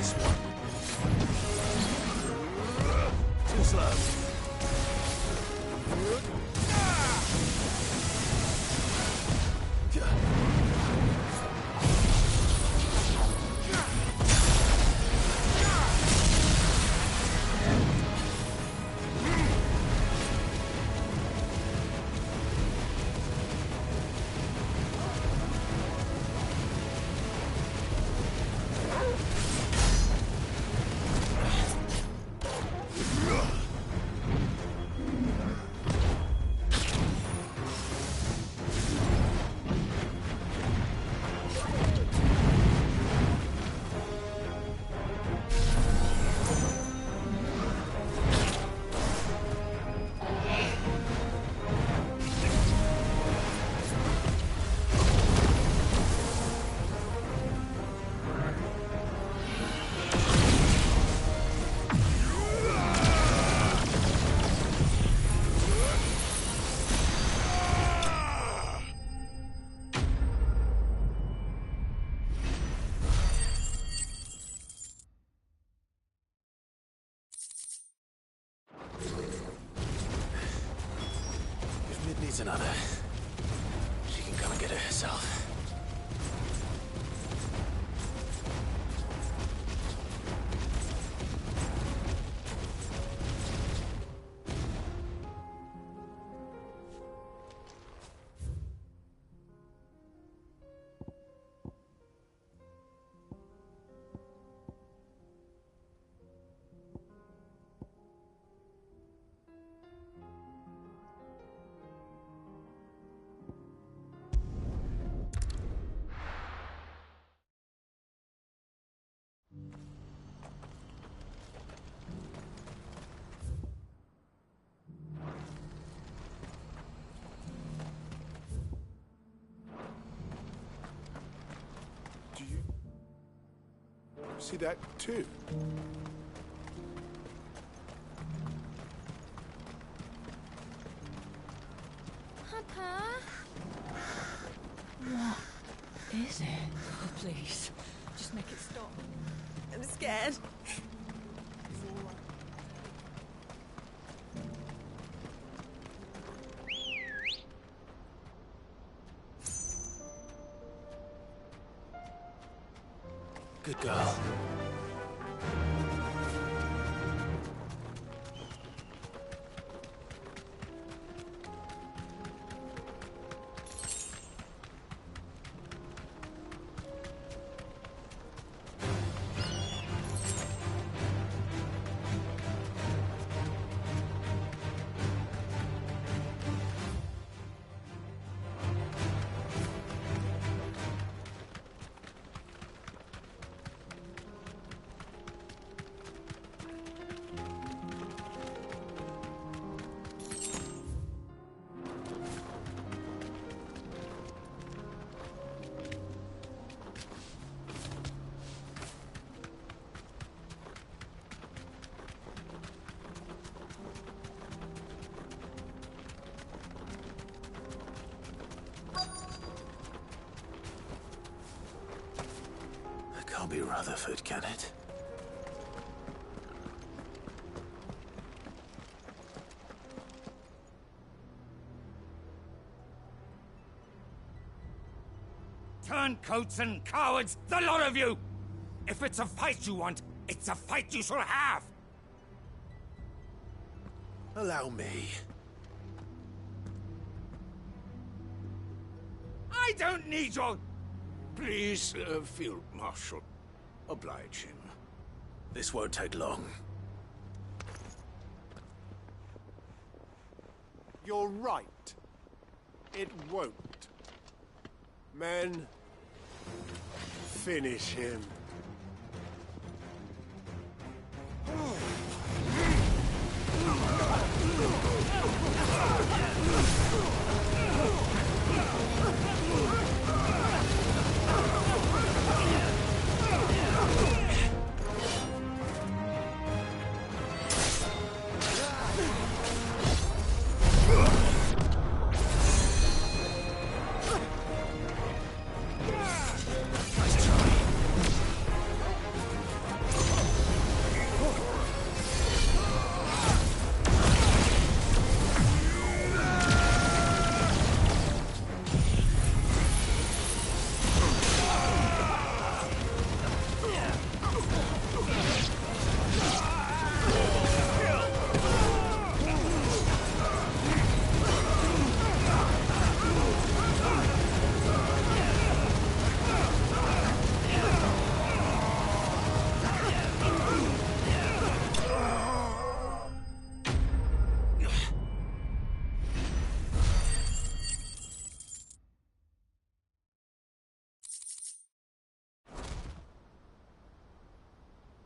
this one. Too slow. Needs another. She can come and get it herself. See that too? Papa? What is it? Oh, please, just make it stop. I'm scared. Good girl. Can't be Rutherford, can it? Turncoats and cowards, the lot of you! If it's a fight you want, it's a fight you shall have! Allow me. I don't need your... Please, Field Marshal, oblige him. This won't take long. You're right. It won't. Men, finish him.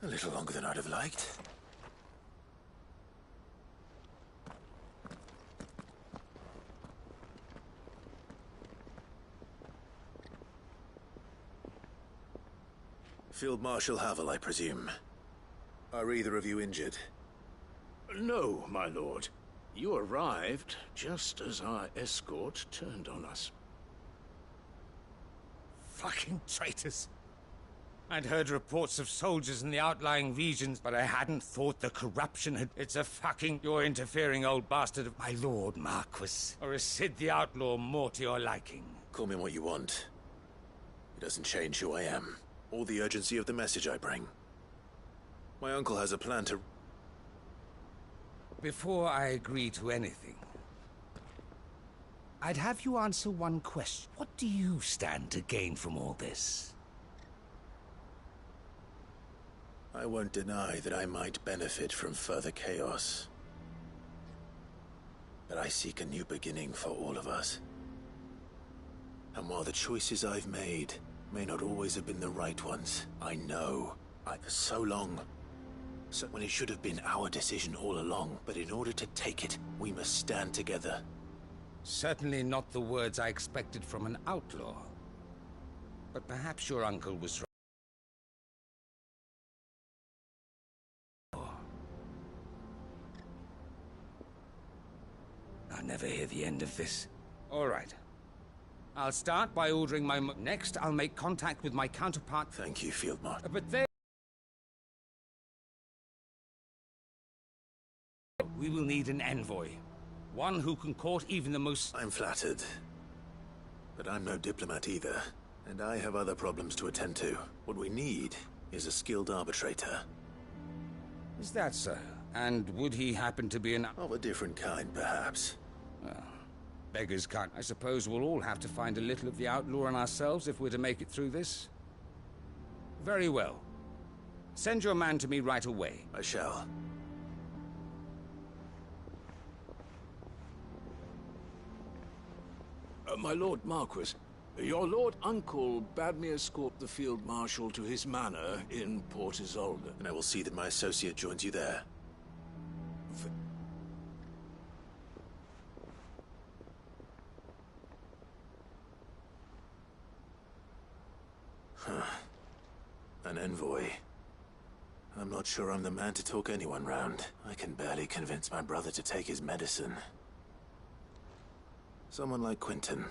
A little longer than I'd have liked. Field Marshal Havel, I presume. Are either of you injured? No, my lord. You arrived just as our escort turned on us. Fucking traitors. I'd heard reports of soldiers in the outlying regions, but I hadn't thought the corruption had... It's a fucking... You're interfering old bastard of my lord, Marquis. Or is Sid the Outlaw more to your liking? Call me what you want. It doesn't change who I am, or the urgency of the message I bring. My uncle has a plan to... Before I agree to anything, I'd have you answer one question. What do you stand to gain from all this? I won't deny that I might benefit from further chaos. But I seek a new beginning for all of us. And while the choices I've made may not always have been the right ones, I know for so long. So when it should have been our decision all along, but in order to take it, we must stand together. Certainly not the words I expected from an outlaw. But perhaps your uncle was right. I'll never hear the end of this. All right. I'll start by ordering my... Next, I'll make contact with my counterpart... Thank you, Field Marshal. But then... We will need an envoy. One who can court even the most... I'm flattered. But I'm no diplomat either. And I have other problems to attend to. What we need is a skilled arbitrator. Is that so? And would he happen to be an... Of a different kind, perhaps. Well, beggars can't. I suppose we'll all have to find a little of the outlaw in ourselves if we're to make it through this. Very well. Send your man to me right away. I shall. My Lord Marquis, your Lord Uncle bade me escort the Field Marshal to his manor in Port Isolde. And I will see that my associate joins you there. An envoy. I'm not sure I'm the man to talk anyone round. I can barely convince my brother to take his medicine. Someone like Quentin.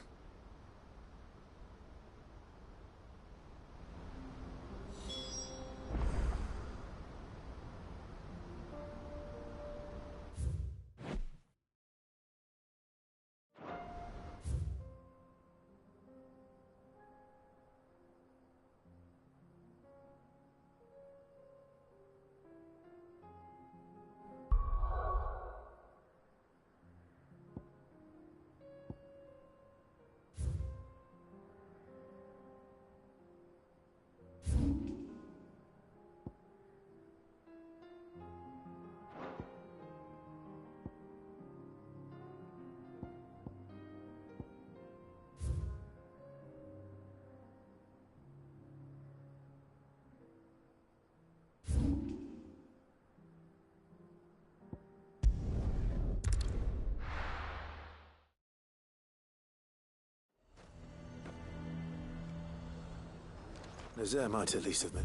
Nazaire might at least have met.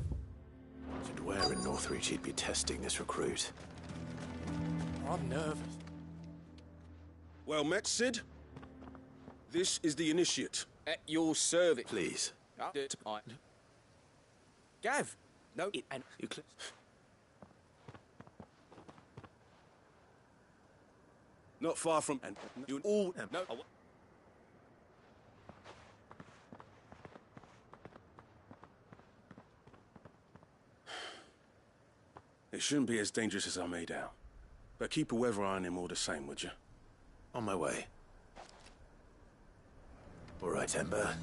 And where in Northreach he'd be testing this recruit. I'm nervous. Well met, Sid. This is the initiate. At your service. Please. Gav! No, and you Not far from... And you all... No. It shouldn't be as dangerous as I made out. But keep a weather eye on him all the same, would you? On my way. All right, Ember.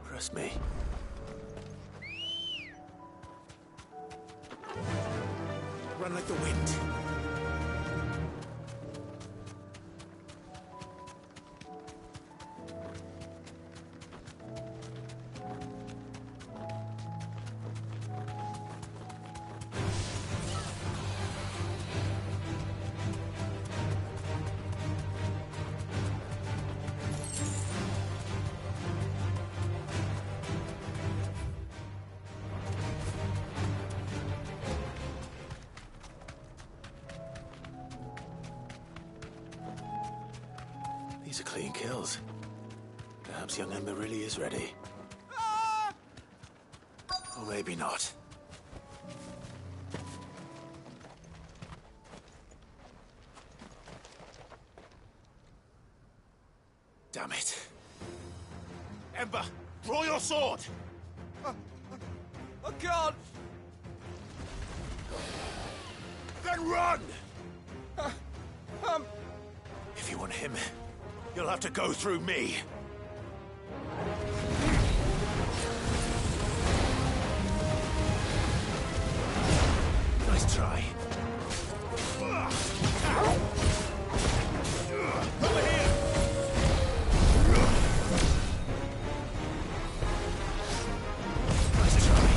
Trust me. Run like the wind. These are clean kills. Perhaps young Ember really is ready. Or maybe not. Damn it. Ember, draw your sword! I can't! Then run! If you want him, you'll have to go through me. Nice try. Over here! Nice try.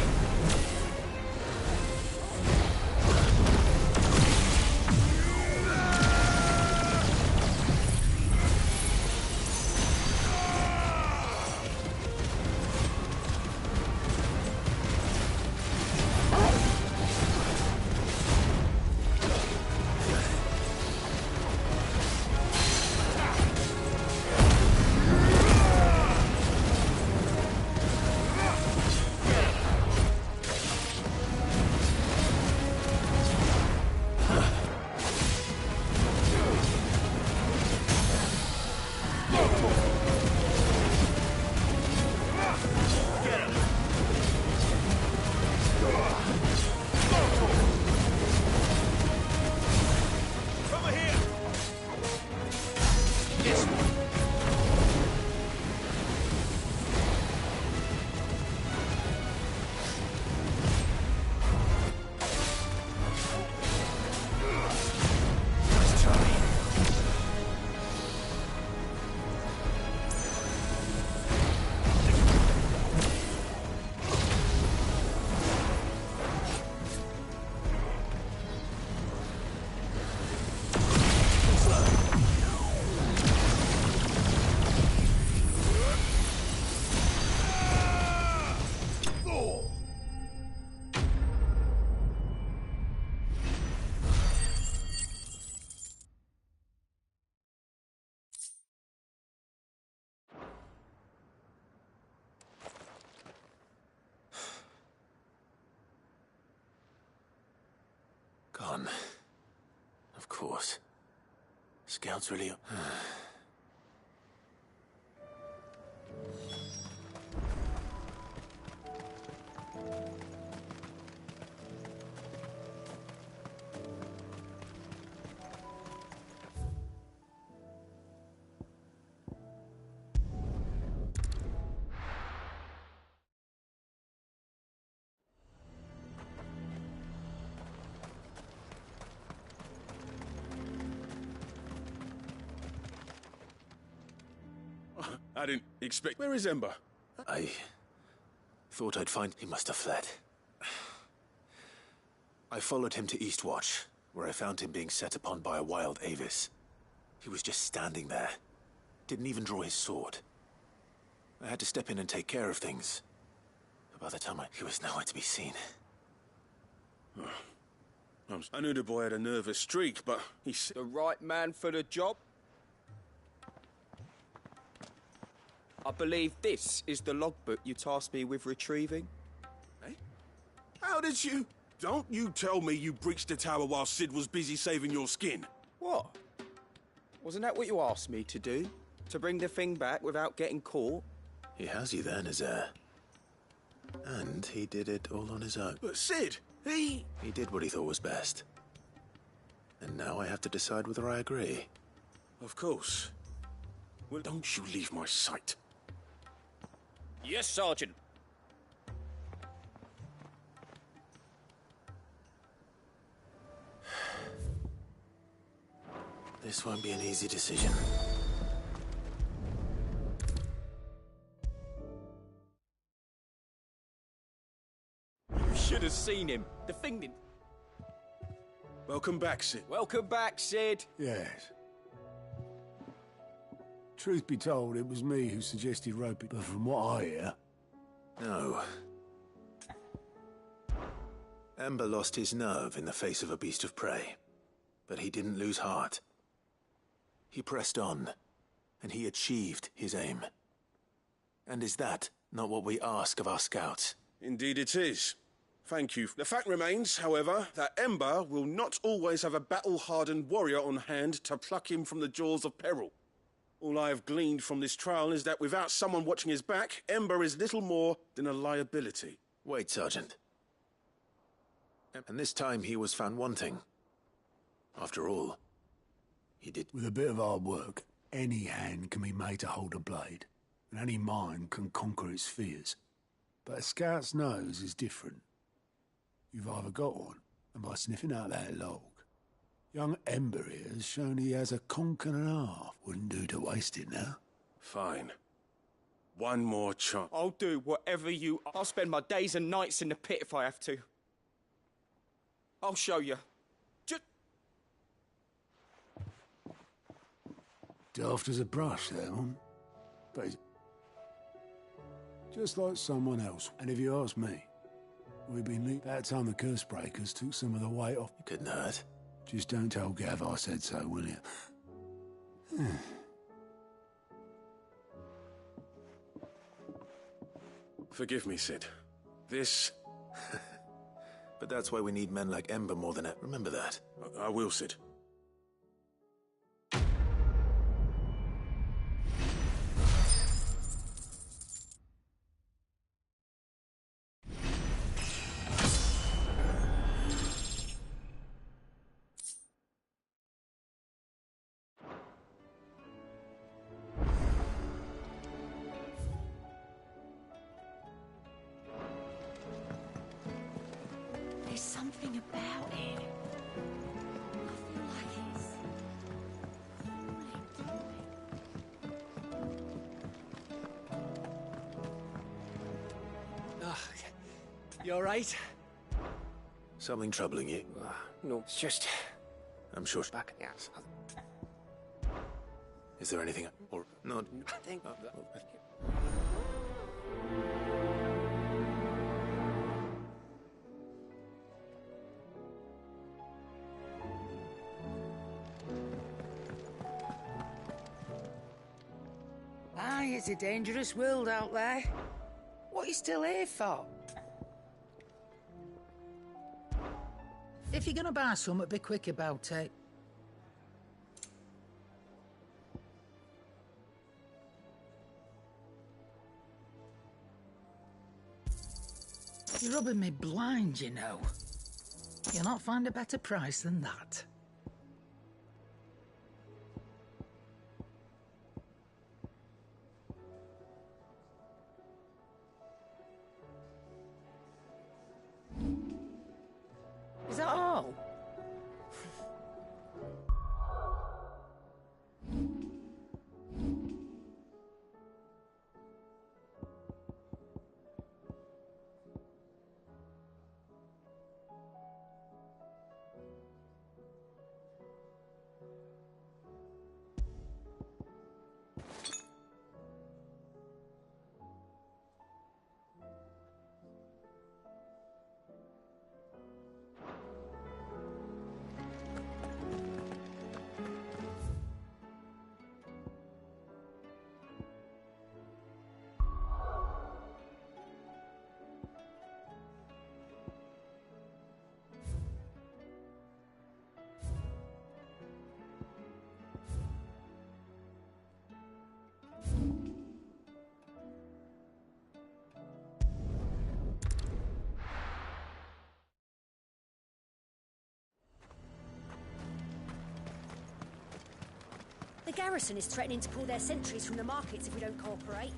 Gone. Of course. Scouts really... I didn't expect... Where is Ember? I thought I'd find... He must have fled. I followed him to Eastwatch, where I found him being set upon by a wild Avis. He was just standing there. Didn't even draw his sword. I had to step in and take care of things. But by the time he was nowhere to be seen. I knew the boy had a nervous streak, but he's... The right man for the job? I believe this is the logbook you tasked me with retrieving. Eh? How did you... Don't you tell me you breached the tower while Sid was busy saving your skin. What? Wasn't that what you asked me to do? To bring the thing back without getting caught? He has you there, Nazair. And he did it all on his own. But Sid, he did what he thought was best. And now I have to decide whether I agree. Of course. Well, don't you leave my sight. Yes, Sergeant. This won't be an easy decision. You should have seen him. The thing did... Welcome back, Sid. Welcome back, Sid. Yes. Truth be told, it was me who suggested roping, but from what I hear... No. Ember lost his nerve in the face of a beast of prey, but he didn't lose heart. He pressed on, and he achieved his aim. And is that not what we ask of our scouts? Indeed it is. Thank you. The fact remains, however, that Ember will not always have a battle-hardened warrior on hand to pluck him from the jaws of peril. All I have gleaned from this trial is that without someone watching his back, Ember is little more than a liability. Wait, Sergeant. And this time he was found wanting. After all, he did... With a bit of hard work, any hand can be made to hold a blade, and any mind can conquer its fears. But a scout's nose is different. You've either got one, and by sniffing out that log, young Ember here has shown he has a conch and a half. Wouldn't do to waste it now. Fine. One more chance. I'll do whatever you... I'll spend my days and nights in the pit if I have to. I'll show you. Daft as a brush, that one. But he's just like someone else. And if you ask me, we've been leaving that time the curse breakers took some of the weight off. You couldn't hurt. Just don't tell Gav I said so, will you? Forgive me, Sid. This... But that's why we need men like Ember more than ever. Remember that. I will, Sid. There's something about it. I feel like it's... You alright? Something troubling you? No, it's just... I'm sure... Back, yes. Is there anything... or... no... I think... Aye, it's a dangerous world out there. What are you still here for? If you're gonna buy something, be quick about it. You're rubbing me blind, you know. You'll not find a better price than that. Is that all? The garrison is threatening to pull their sentries from the markets if we don't cooperate.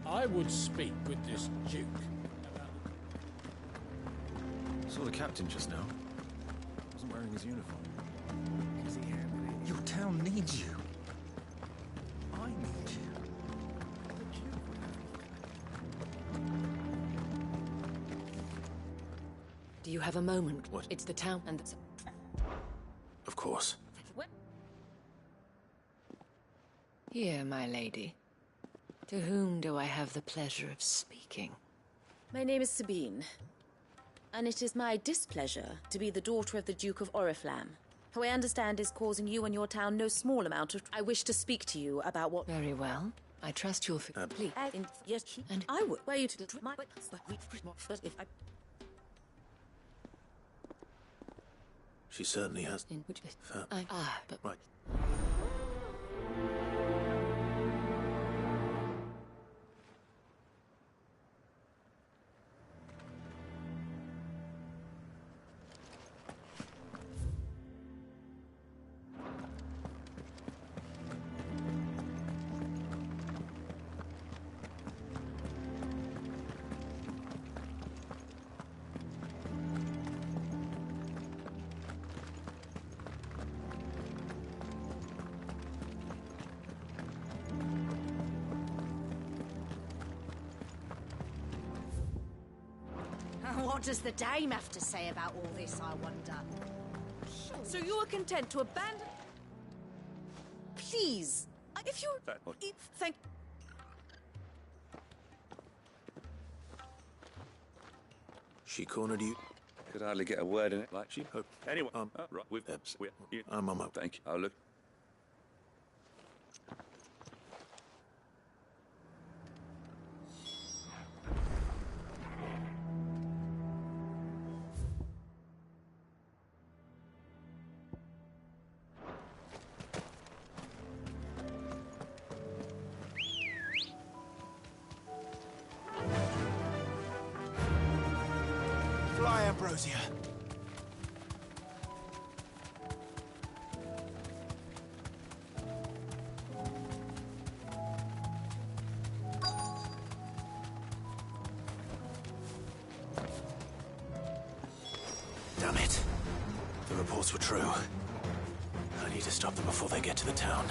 I would speak with this Duke. Saw the captain just now. Wasn't wearing his uniform. Your town needs you. I need you. Do you have a moment? What? It's the town and the... Of course. Here, my lady. To whom do I have the pleasure of speaking? My name is Sabine, and it is my displeasure to be the daughter of the Duke of Oriflamme. who I understand is causing you and your town no small amount of... I wish to speak to you about what... Very well. I trust you'll... Please. Yes, and I would... Were you to... If I... She certainly has... In which... but... Right. What does the dame have to say about all this, I wonder? So you are content to abandon... Please, if you... Thank... She cornered you. Could hardly get a word in it, like she hoped. Anyway, right, we're I'm on my... Thank you. I'll look. Fly, Ambrosia. Damn it. The reports were true. I need to stop them before they get to the town.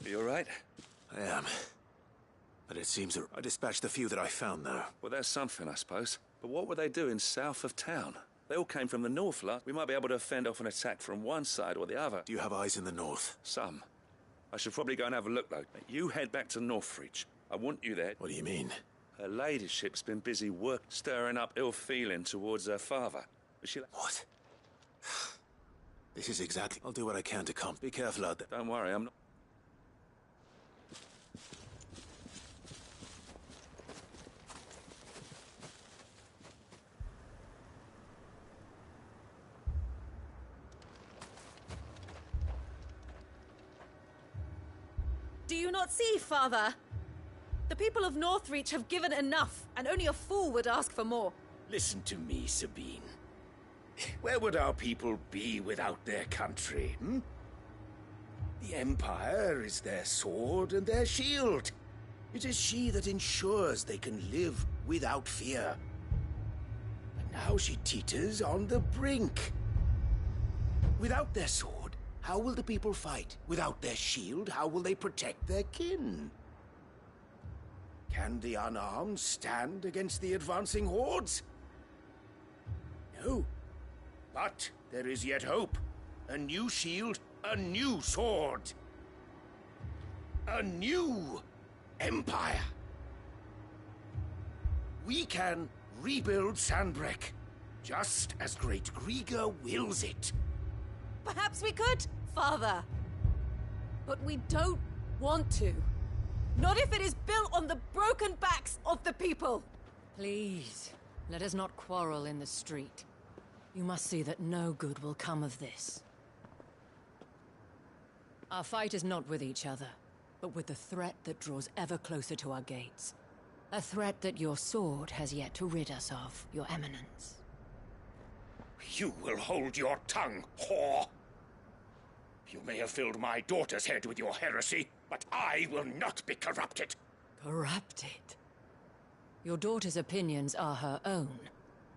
You all right? I am. But it seems that I dispatched the few that I found, though. Well, there's something, I suppose. But what were they doing south of town? They all came from the north, lot. We might be able to fend off an attack from one side or the other. Do you have eyes in the north? Some. I should probably go and have a look, though. You head back to Northreach. I want you there. What do you mean? Her ladyship's been busy stirring up ill feeling towards her father. But she... What? This is exactly... I'll do what I can to come. Be careful out there. Don't worry, I'm not... Do you not see, Father? The people of Northreach have given enough, and only a fool would ask for more. Listen to me, Sabine. Where would our people be without their country, hmm? The Empire is their sword and their shield. It is she that ensures they can live without fear. But now she teeters on the brink. Without their sword, how will the people fight? Without their shield, how will they protect their kin? Can the unarmed stand against the advancing hordes? No. But there is yet hope. A new shield, a new sword. A new empire. We can rebuild Sanbreque, just as Great Griga wills it. Perhaps we could, Father. But we don't want to. Not if it is built on the broken backs of the people. Please, let us not quarrel in the street. You must see that no good will come of this. Our fight is not with each other, but with the threat that draws ever closer to our gates. A threat that your sword has yet to rid us of, Your Eminence. You will hold your tongue, whore! You may have filled my daughter's head with your heresy, but I will not be corrupted. Corrupted? Your daughter's opinions are her own,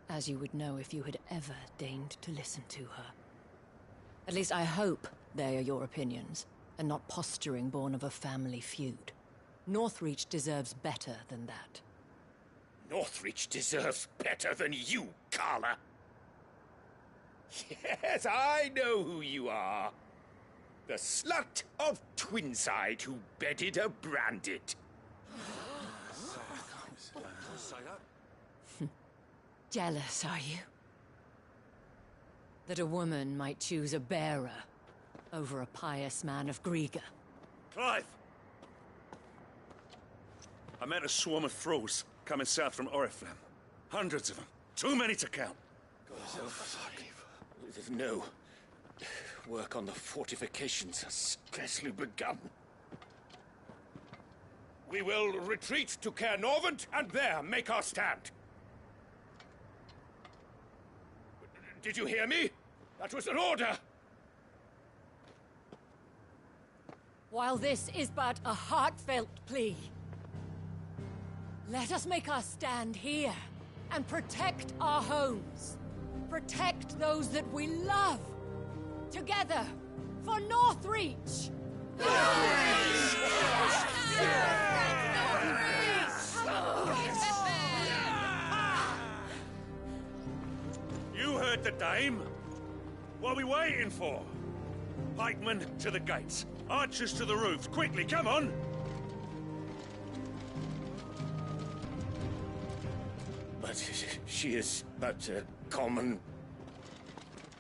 as you would know if you had ever deigned to listen to her. At least I hope they are your opinions, and not posturing born of a family feud. Northreach deserves better than that. Northreach deserves better than you, Carla! Yes, I know who you are. The slut of Twinside who bedded a Branded. Jealous, are you? That a woman might choose a bearer over a pious man of Griga. Clive! I met a swarm of thralls coming south from Oriflamme. Hundreds of them. Too many to count. No. Work on the fortifications has scarcely begun. We will retreat to Caer Norvent and there make our stand. Did you hear me? That was an order! While this is but a heartfelt plea, let us make our stand here and protect our homes. Protect those that we love. Together, for Northreach! You heard the dame. What are we waiting for? Pikemen to the gates. Archers to the roofs. Quickly, come on! But she is but a common...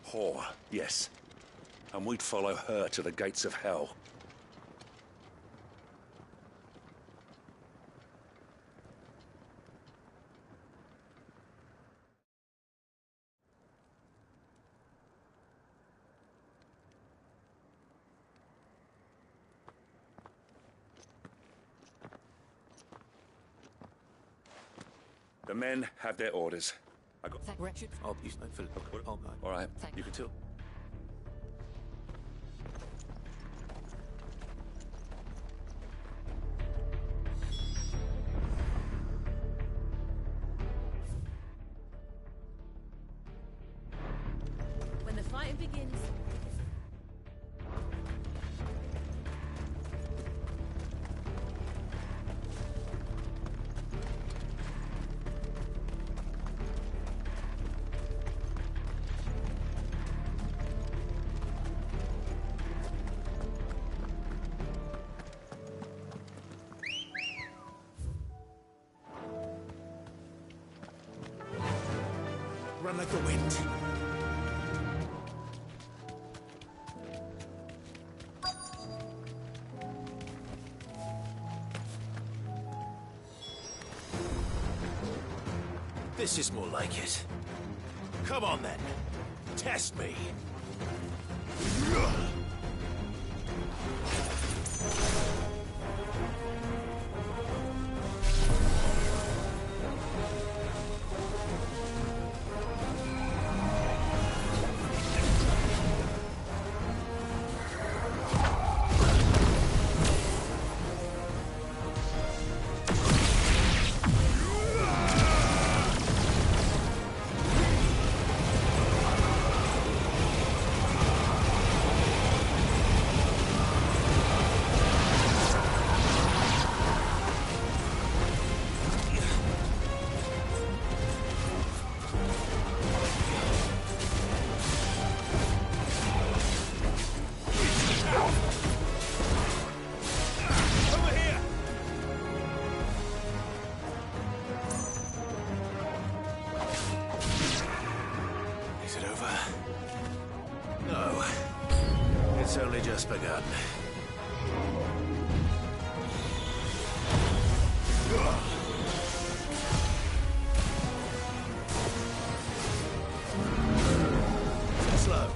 whore, yes. And we'd follow her to the gates of hell. The men have their orders. I got... All right, you can too. When the fighting begins... Run like the wind. This is more like it. Come on then. Test me. No. It's only just begun. Slow.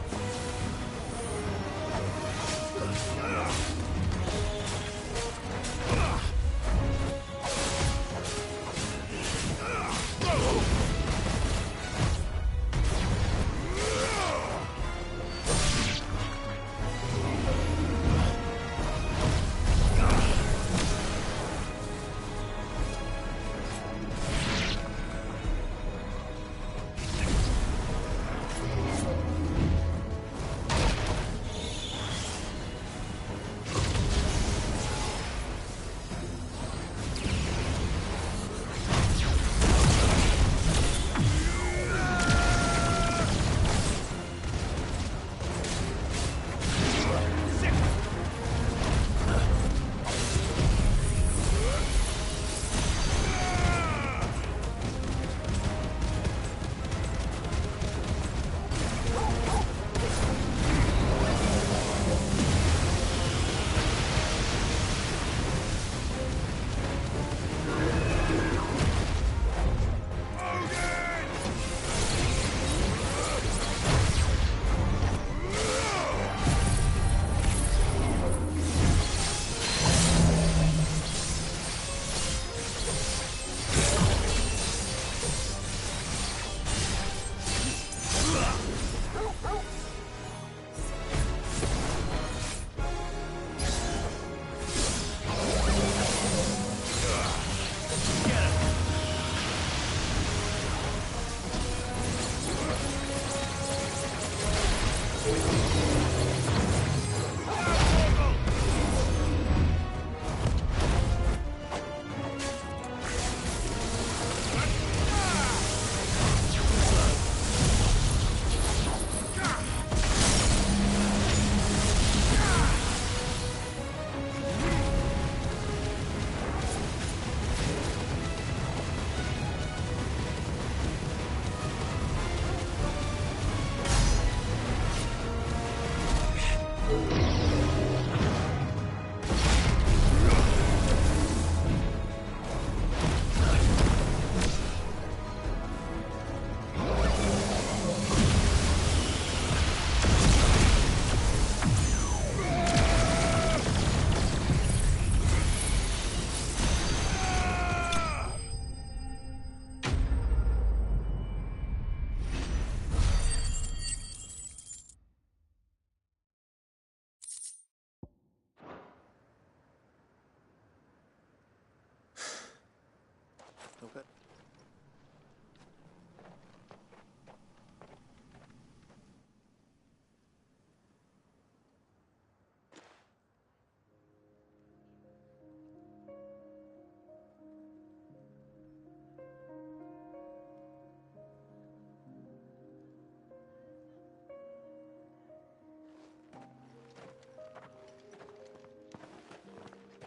Okay.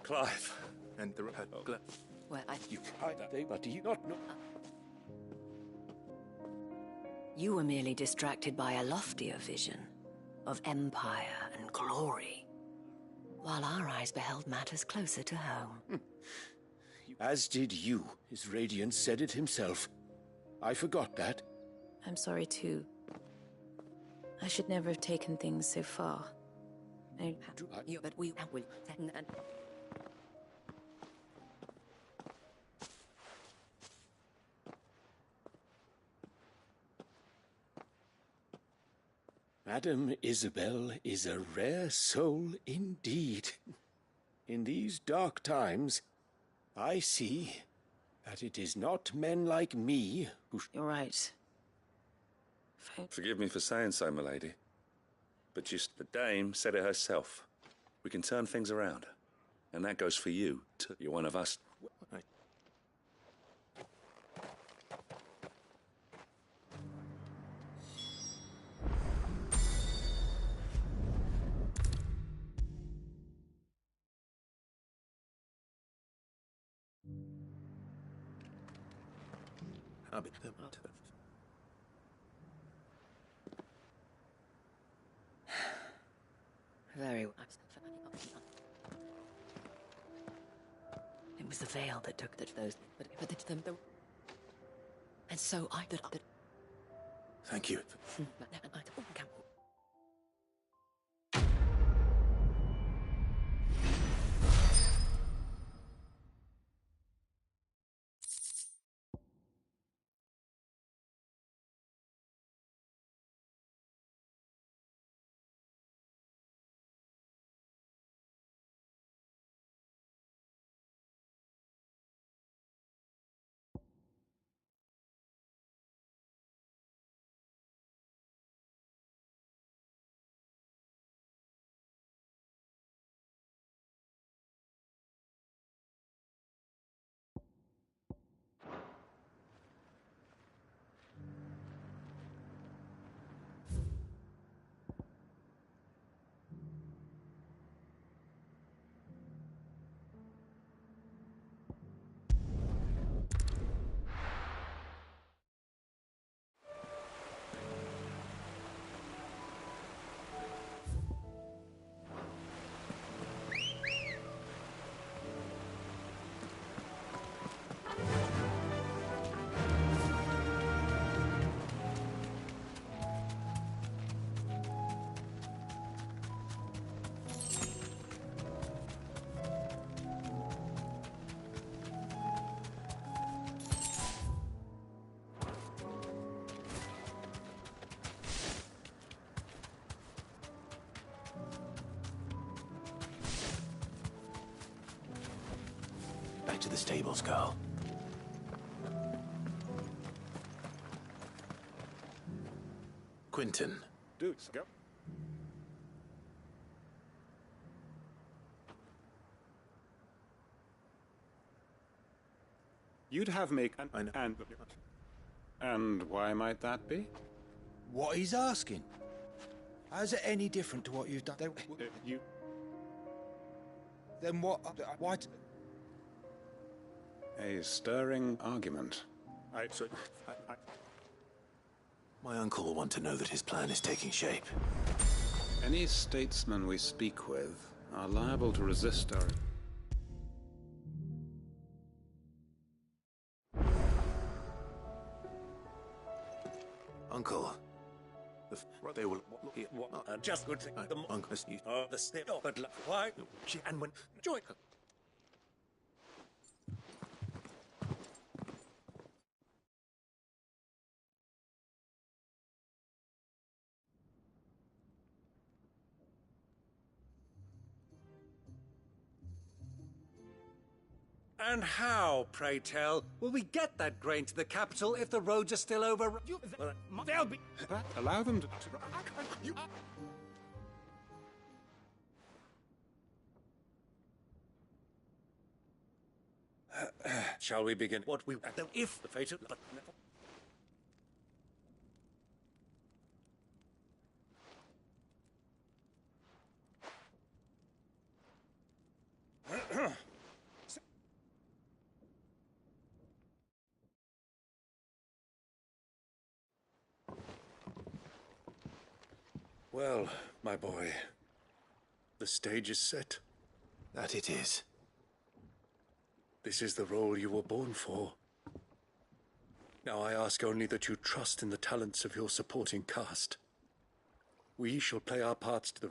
Clive. And the Well, You tried that day, but do you not know? You were merely distracted by a loftier vision of empire and glory, while our eyes beheld matters closer to home. As did you. His Radiance said it himself. I forgot that. I'm sorry too. I should never have taken things so far. But we will. Madame Isabel is a rare soul indeed. In these dark times, I see that it is not men like me who... You're right. Forgive me for saying so, my lady. But just the dame said it herself. We can turn things around. And that goes for you, too. You're one of us. Very well. It was the veil that took those, but them. And so I that. Thank you. Back to the stables, Carl. Quinton. Dudes, go. You'd have me, and why might that be? What he's asking. How's it any different to what you've done? You. Then what? Why? A stirring argument. My uncle will want to know that his plan is taking shape. Any statesmen we speak with are liable to resist our... Uncle, they will... Just good thing. Uncle, The snip, but why? And when... Join... And how, pray tell, will we get that grain to the capital if the roads are still over... They'll be... Allow them to... Shall we begin? What we... If the fatal... Well, my boy, the stage is set. That it is. This is the role you were born for. Now I ask only that you trust in the talents of your supporting cast. We shall play our parts to the...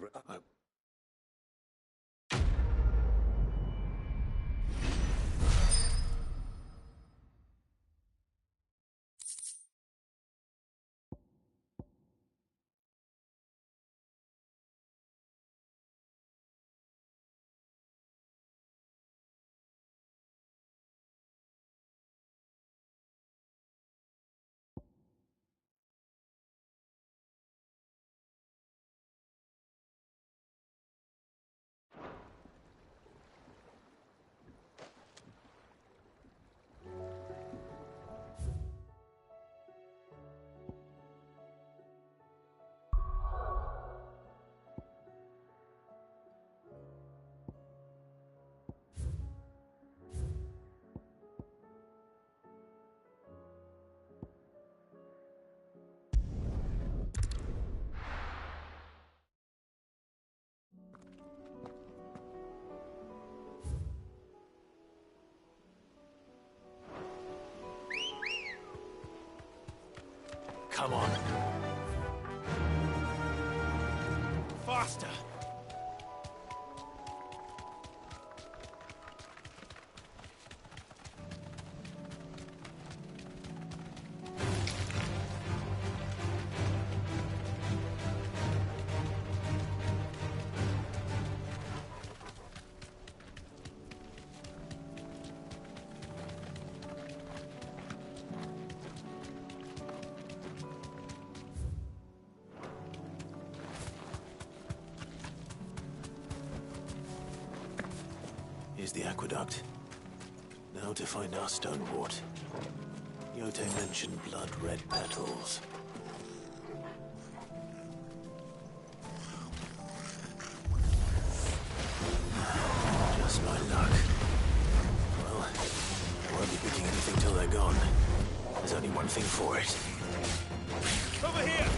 Come on. Faster! Here's the aqueduct. Now to find our stonewort. Yote mentioned blood-red petals. Just my luck. Well, I won't be picking anything till they're gone. There's only one thing for it. Over here!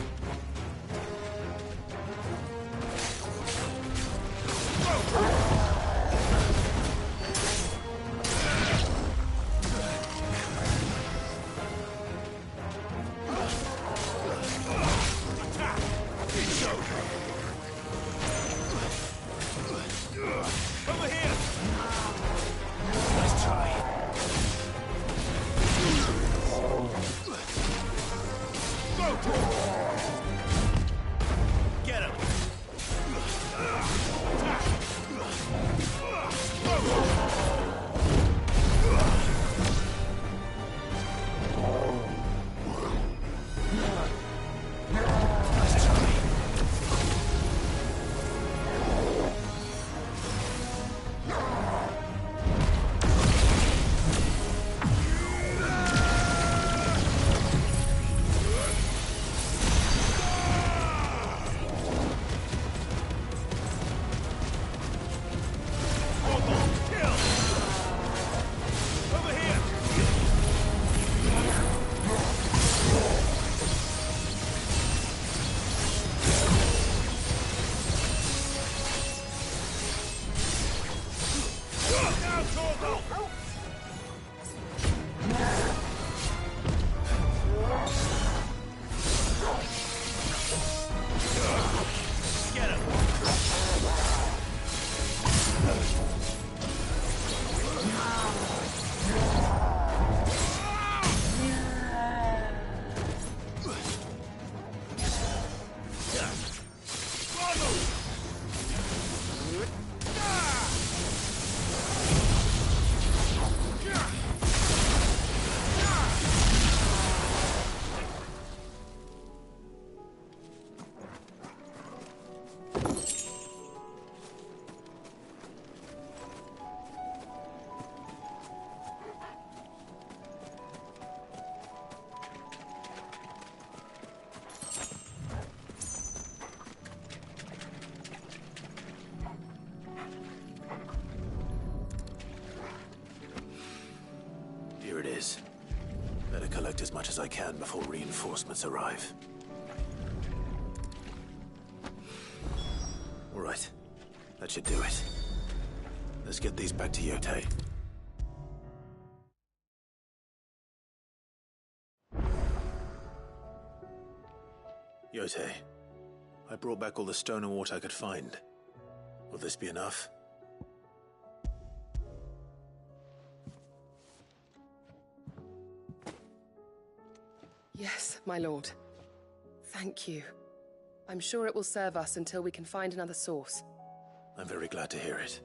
Here it is. Better collect as much as I can before reinforcements arrive. All right. That should do it. Let's get these back to Yote. Yote, I brought back all the stone and water I could find. Will this be enough? Yes, my lord. Thank you. I'm sure it will serve us until we can find another source. I'm very glad to hear it.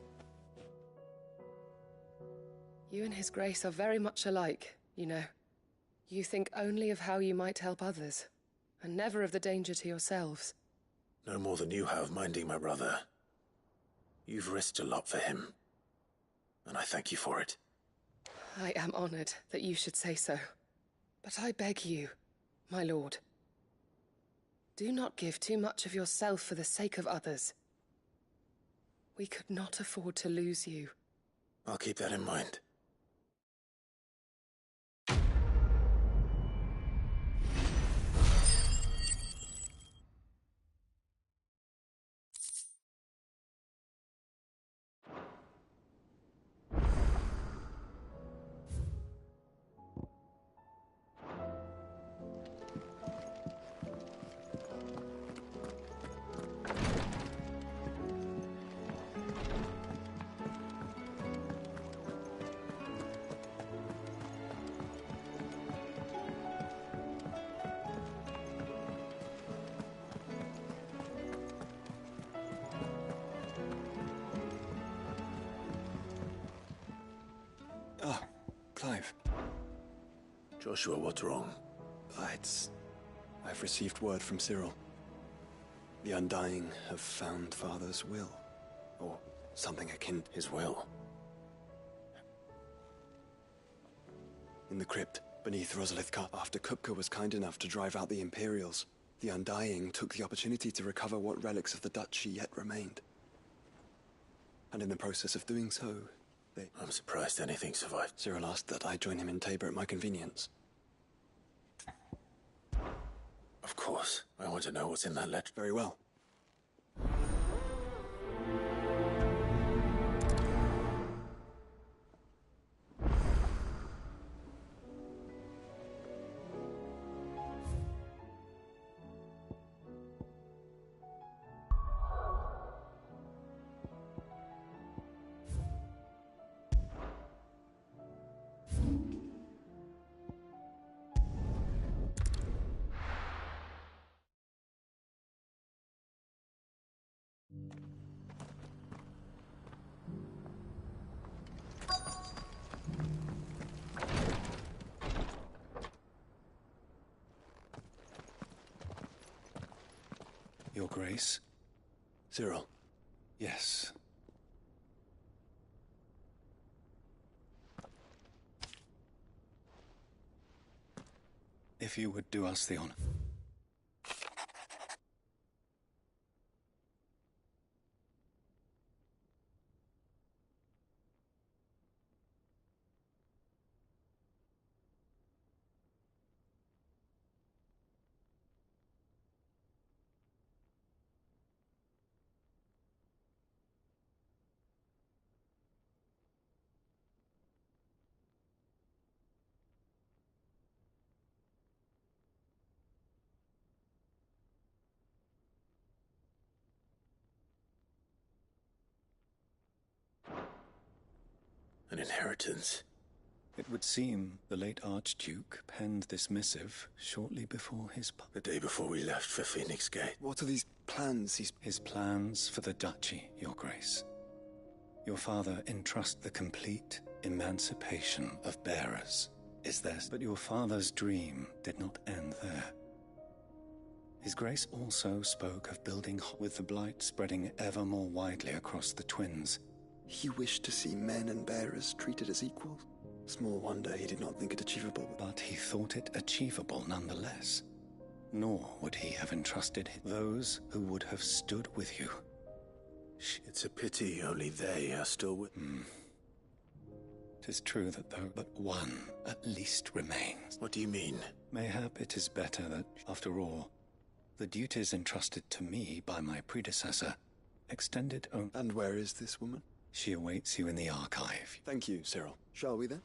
You and His Grace are very much alike, you know. You think only of how you might help others, and never of the danger to yourselves. No more than you have minding my brother. You've risked a lot for him, and I thank you for it. I am honored that you should say so. But I beg you, my lord, do not give too much of yourself for the sake of others. We could not afford to lose you. I'll keep that in mind. Joshua, what's wrong? I've received word from Cyril. The Undying have found Father's will. Or something akin. His will? In the crypt, beneath Rosalith. After Kupka was kind enough to drive out the Imperials, the Undying took the opportunity to recover what relics of the Duchy yet remained. And in the process of doing so, I'm surprised anything survived. Cyril asked that I join him in Tabor at my convenience. Of course. I want to know what's in that letter. Very well. Your Grace? Cyril. Yes. If you would do us the honor. An inheritance. It would seem the late Archduke penned this missive shortly before his... The day before we left for Phoenix Gate. What are these plans His plans for the Duchy, Your Grace. Your father entrust the complete emancipation of bearers is theirs. But your father's dream did not end there. His Grace also spoke of building with the blight spreading ever more widely across the twins. He wished to see men and bearers treated as equals. Small wonder he did not think it achievable. But he thought it achievable nonetheless. Nor would he have entrusted those who would have stood with you. It's a pity only they are still with... 'Tis true that though but one at least remains. What do you mean? Mayhap it is better that, after all, the duties entrusted to me by my predecessor extended only... And where is this woman? She awaits you in the archive. Thank you, Cyril. Shall we then?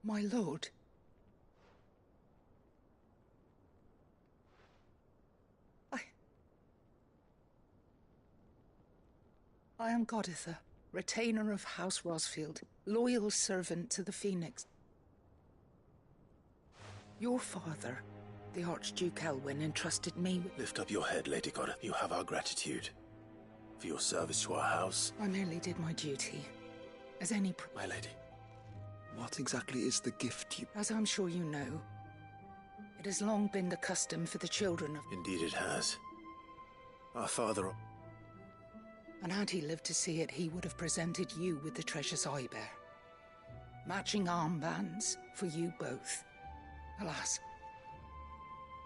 My lord. I am Goditha, retainer of House Rosfield, loyal servant to the Phoenix. Your father, the Archduke Elwyn, entrusted me with... Lift up your head, Lady Goditha. You have our gratitude for your service to our house. I merely did my duty, as any... My lady. What exactly is the gift you... As I'm sure you know, it has long been the custom for the children of... Indeed it has. Our father... And had he lived to see it, he would have presented you with the treasures I bear. Matching armbands for you both. Alas,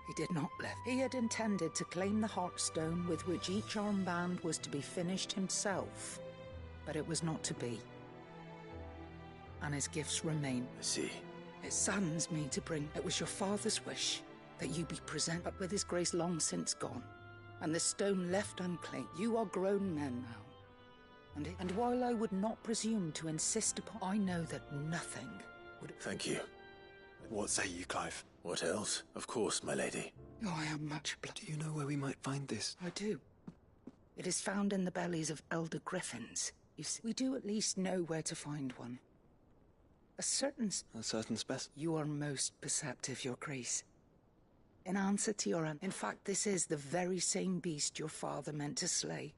he did not live. He had intended to claim the Heartstone with which each armband was to be finished himself, but it was not to be. And his gifts remain. I see. It saddens me to bring... It was your father's wish that you be present, but with his grace long since gone, and the stone left unclaimed. You are grown men now, And while I would not presume to insist upon, I know that nothing would... Thank you. What say you, Clive? What else? Of course, my lady. Oh, I am much blood. Do you know where we might find this? I do. It is found in the bellies of elder griffins. You see, we do at least know where to find one. A certain spec? You are most perceptive, Your Grace. In answer to your... In fact, this is the very same beast your father meant to slay.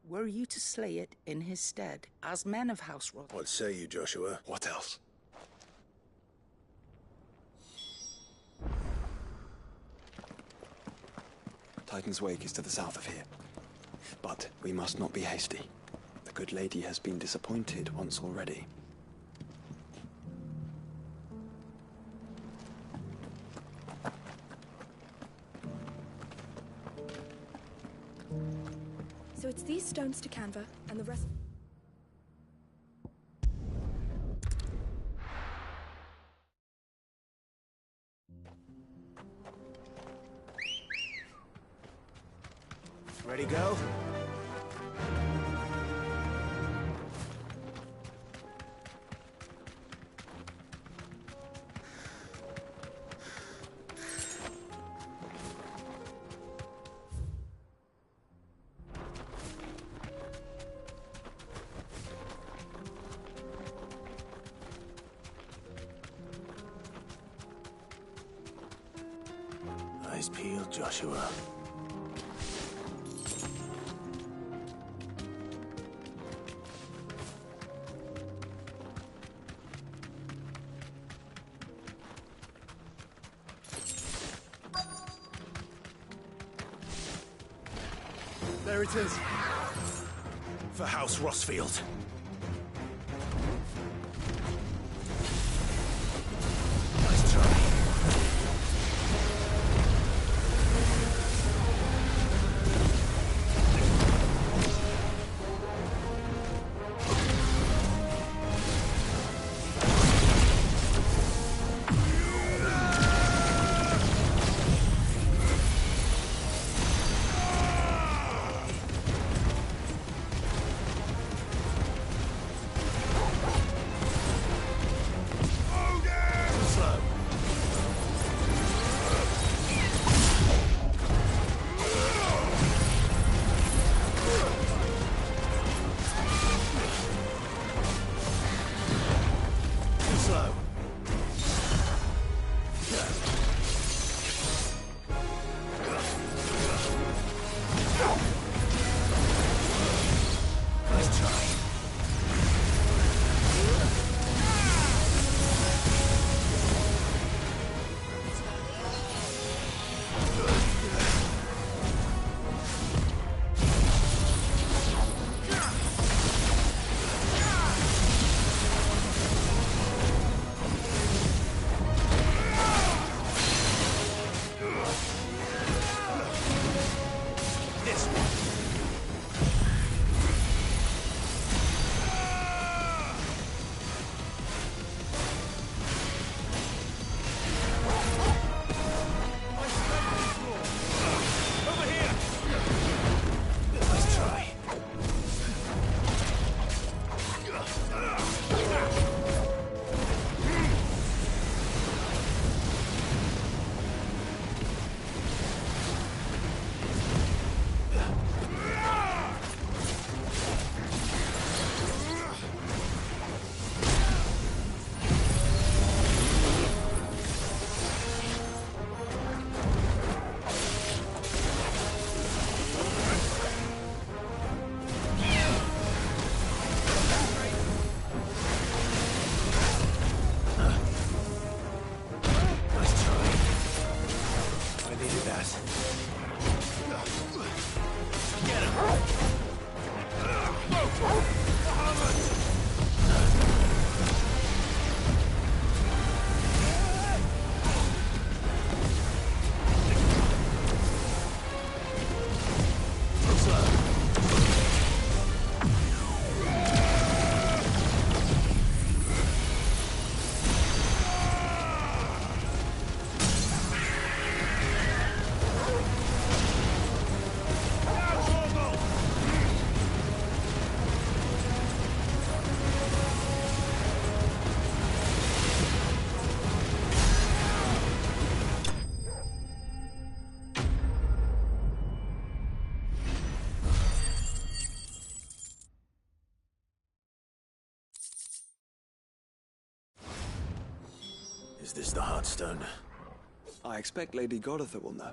Were you to slay it in his stead, as men of House Roth... What say you, Joshua? What else? Titan's Wake is to the south of here. But we must not be hasty. The good lady has been disappointed once already. So it's these stones to Canva, and the rest... Ready, go? Eyes peeled, Joshua. There it is. For House Rossfield. Nice try. Is this the Heartstone? I expect Lady Goditha will know.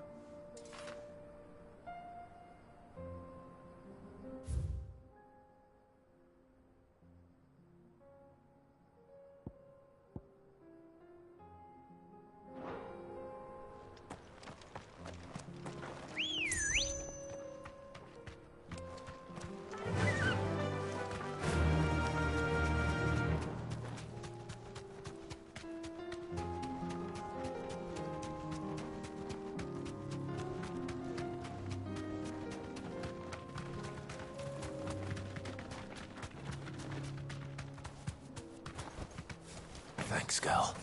Thanks, girl.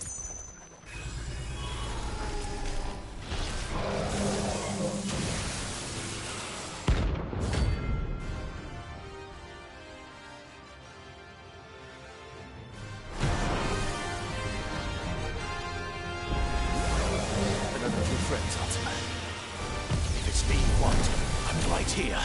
Another of your friends, Ultima. If it's me you want, I'm right here.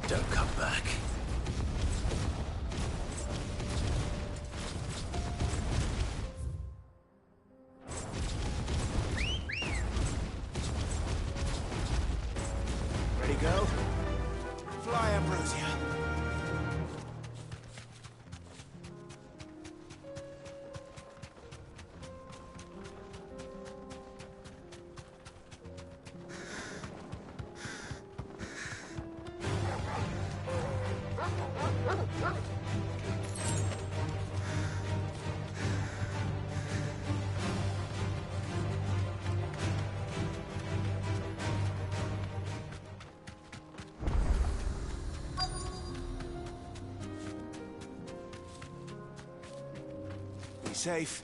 Don't come back. Ready, go? Fly, Ambrosia. Be safe.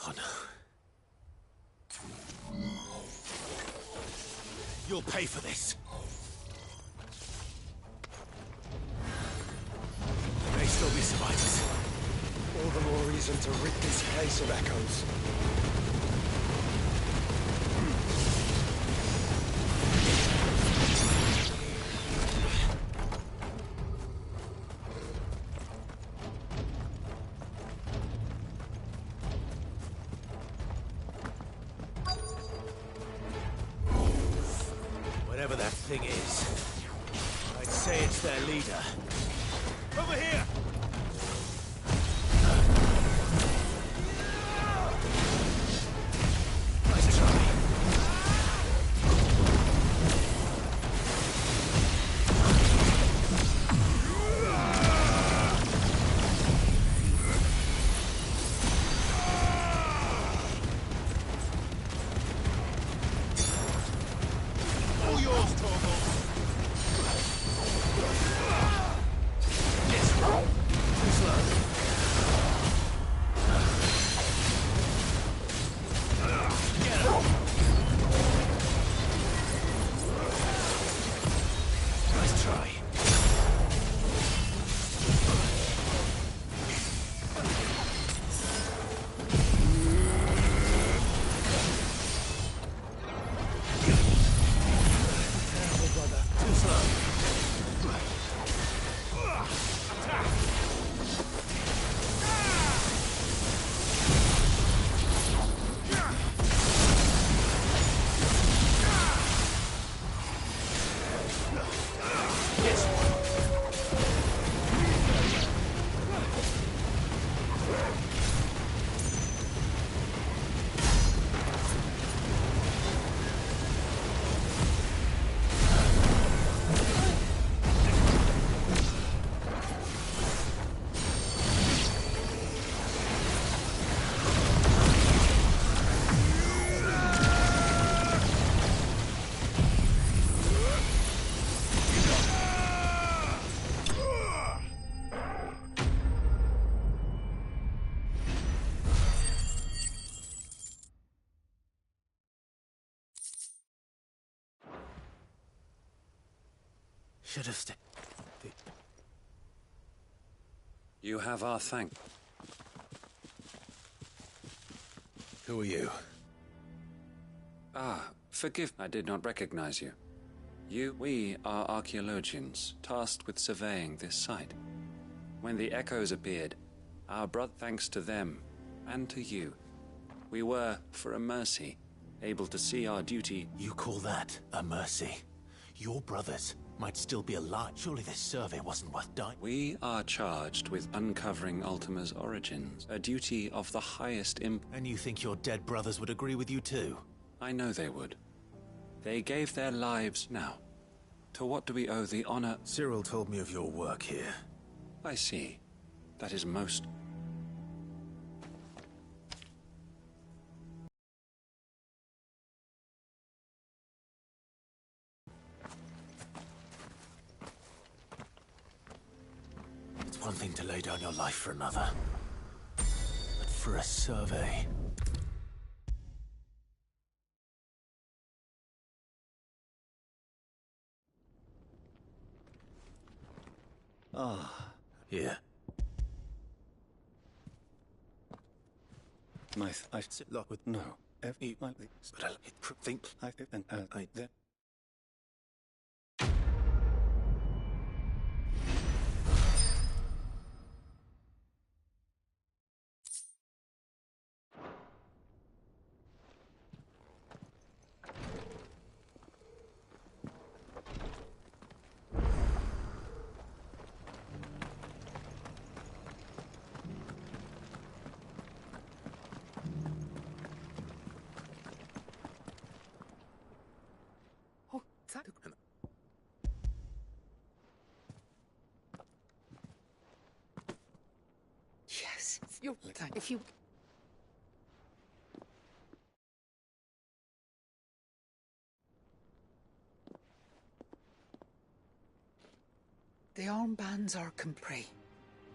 Oh no. You'll pay for this. There may still be survivors. All the more reason to rid this place of echoes. Whatever that thing is, I'd say it's their leader. Over here! Nice try. All yours, Torvald. Yes. Too slow. Get him. Nice try. Careful, brother. Too slow. Attack! Yes. Should have stayed. You have our thanks. Who are you? Ah, forgive, I did not recognize you. We are archaeologians, tasked with surveying this site. When the echoes appeared, our brother, thanks to them, and to you, we were, for a mercy, able to see our duty. You call that a mercy? Your brothers might still be alive. Surely this survey wasn't worth dying. We are charged with uncovering Ultima's origins, a duty of the highest And you think your dead brothers would agree with you too? I know they would. They gave their lives now. To what do we owe the honor? Cyril told me of your work here. I see. That is most... It's one thing to lay down your life for another, but for a survey... Ah. Here. I sit locked with no. But I think there. Yes, you're if you. The armbands are complete.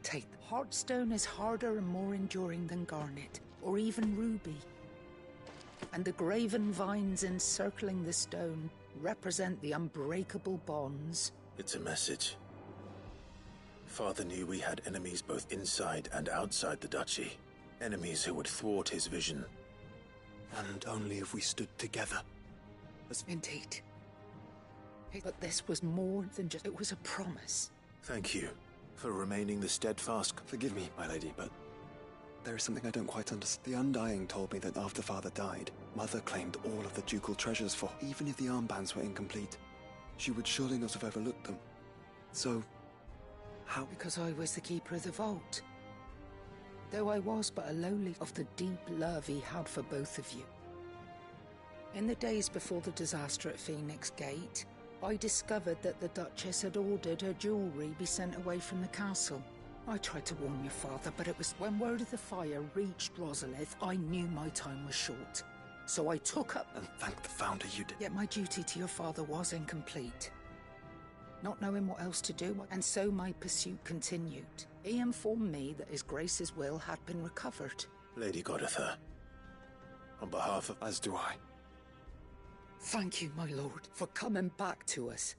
Take them. Heartstone is harder and more enduring than garnet, or even ruby. And the graven vines encircling the stone represent the unbreakable bonds. It's a message. Father knew we had enemies both inside and outside the duchy. Enemies who would thwart his vision. And only if we stood together. Indeed. But this was more than just... It was a promise. Thank you for remaining the steadfast... Forgive me, my lady, but there is something I don't quite understand. The Undying told me that after Father died, Mother claimed all of the ducal treasures for... Even if the armbands were incomplete, she would surely not have overlooked them. So... How? Because I was the keeper of the vault. Though I was but a lowly of the deep love he had for both of you. In the days before the disaster at Phoenix Gate, I discovered that the Duchess had ordered her jewellery be sent away from the castle. I tried to warn your father, but it was when word of the fire reached Rosalith, I knew my time was short. So I took up... And thank the Founder you did. Yet my duty to your father was incomplete. Not knowing what else to do, and so my pursuit continued. He informed me that His Grace's will had been recovered. Lady Goditha, on behalf of... As do I. Thank you, my lord, for coming back to us.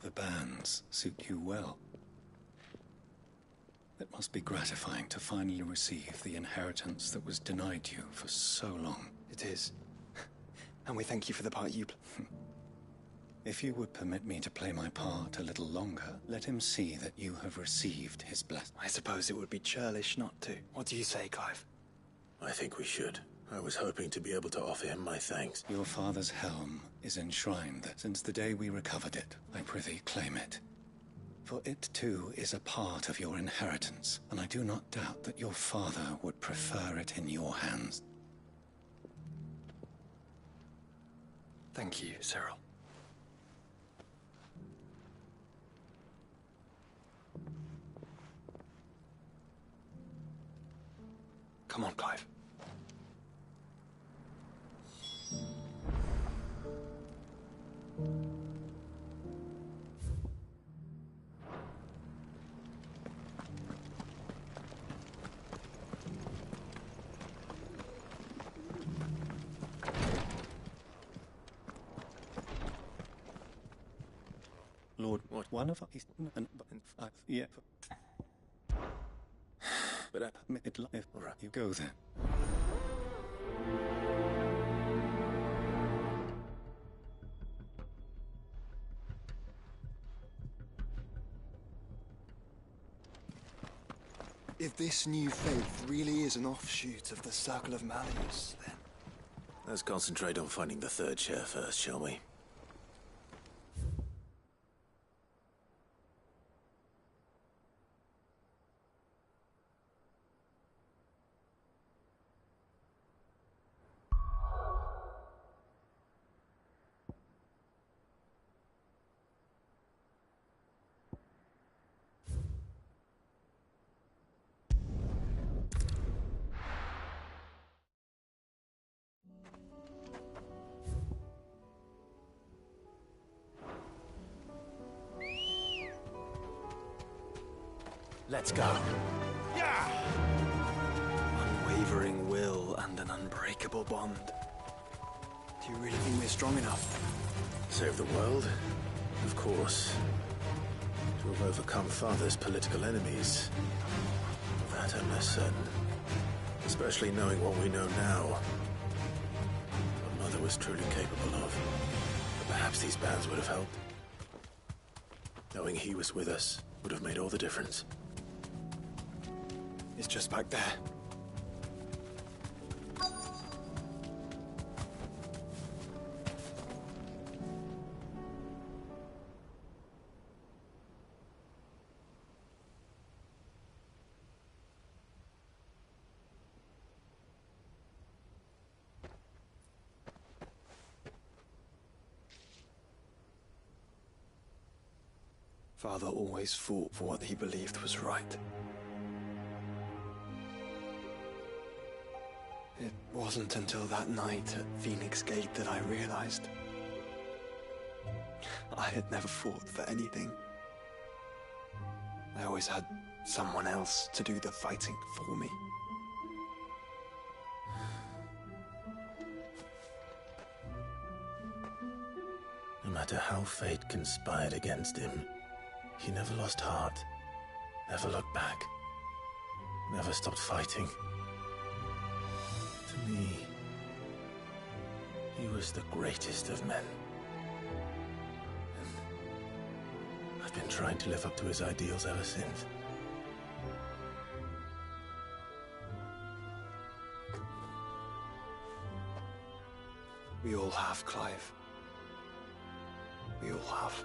The bands suit you well. It must be gratifying to finally receive the inheritance that was denied you for so long. It is. And we thank you for the part you play. If you would permit me to play my part a little longer, let him see that you have received his blessing. I suppose it would be churlish not to. What do you say, Clive? I think we should. I was hoping to be able to offer him my thanks. Your father's helm is enshrined there. Since the day we recovered it, I prithee claim it. For it too is a part of your inheritance, and I do not doubt that your father would prefer it in your hands. Thank you, Cyril. Come on, Clive. Lord, what? One of us? Yeah. But all right, you go then. If this new faith really is an offshoot of the Circle of Malleus, then... Let's concentrate on finding the third chair first, shall we? Let's go. Unwavering will and an unbreakable bond. Do you really think we're strong enough? Save the world? Of course. To have overcome Father's political enemies. That I'm less certain. Especially knowing what we know now. What Mother was truly capable of. But perhaps these bands would have helped. Knowing he was with us would have made all the difference. It's just back there. Father always fought for what he believed was right. It wasn't until that night at Phoenix Gate that I realized I had never fought for anything. I always had someone else to do the fighting for me. No matter how fate conspired against him, he never lost heart, never looked back, never stopped fighting. To me, he was the greatest of men. And I've been trying to live up to his ideals ever since. We all have, Clive. We all have.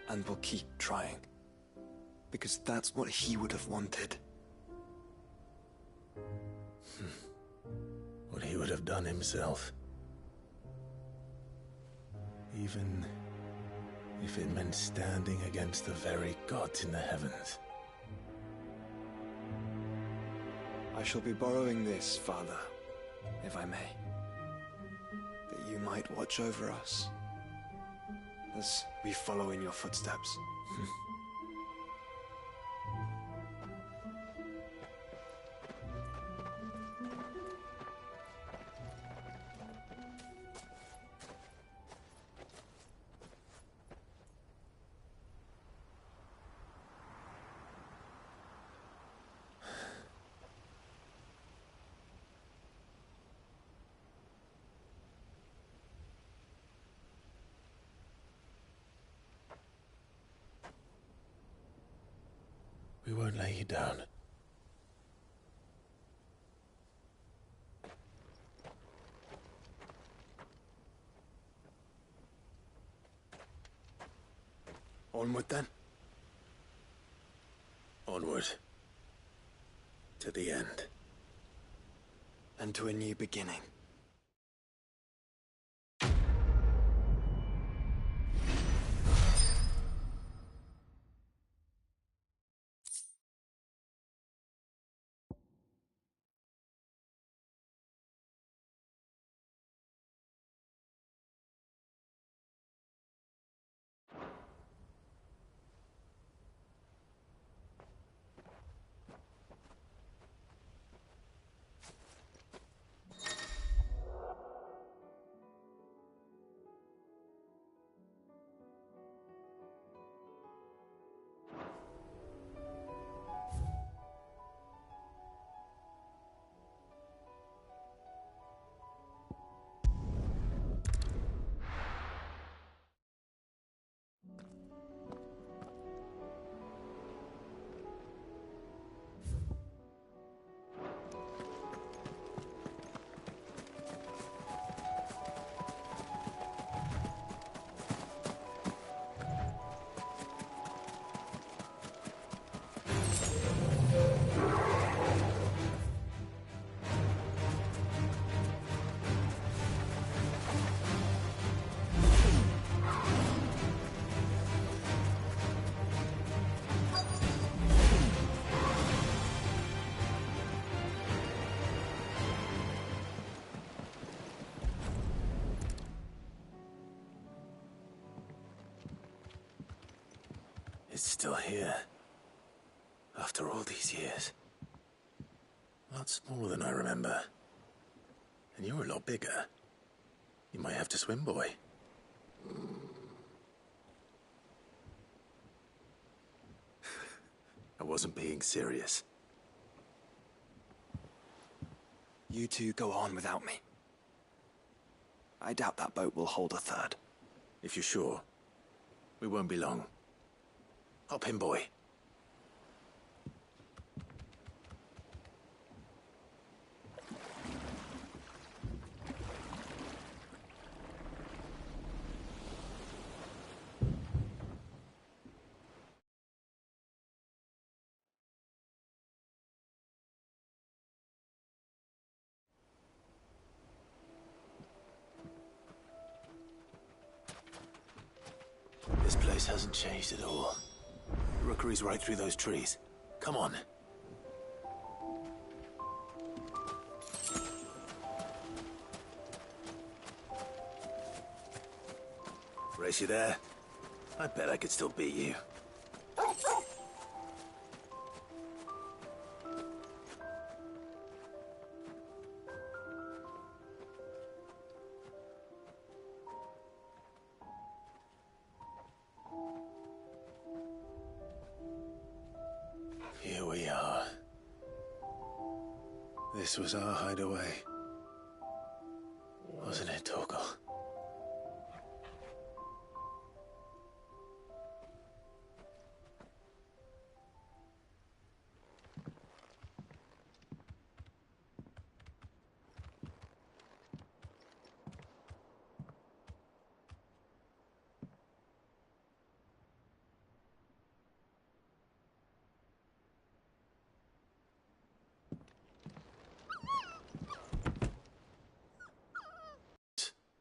And we'll keep trying. Because that's what he would have wanted. What he would have done himself. Even if it meant standing against the very gods in the heavens. I shall be borrowing this, Father, if I may. That you might watch over us. As we follow in your footsteps. We won't lay you down. Onward then. Onward. To the end. And to a new beginning. It's still here. After all these years. A lot smaller than I remember. And you're a lot bigger. You might have to swim, boy. I wasn't being serious. You two go on without me. I doubt that boat will hold a third. If you're sure, we won't be long. Hop in, boy. This place hasn't changed at all. The rookery's right through those trees. Come on. Race you there? I bet I could still beat you. Here we are. This was our hideaway. Wasn't it, Torgal?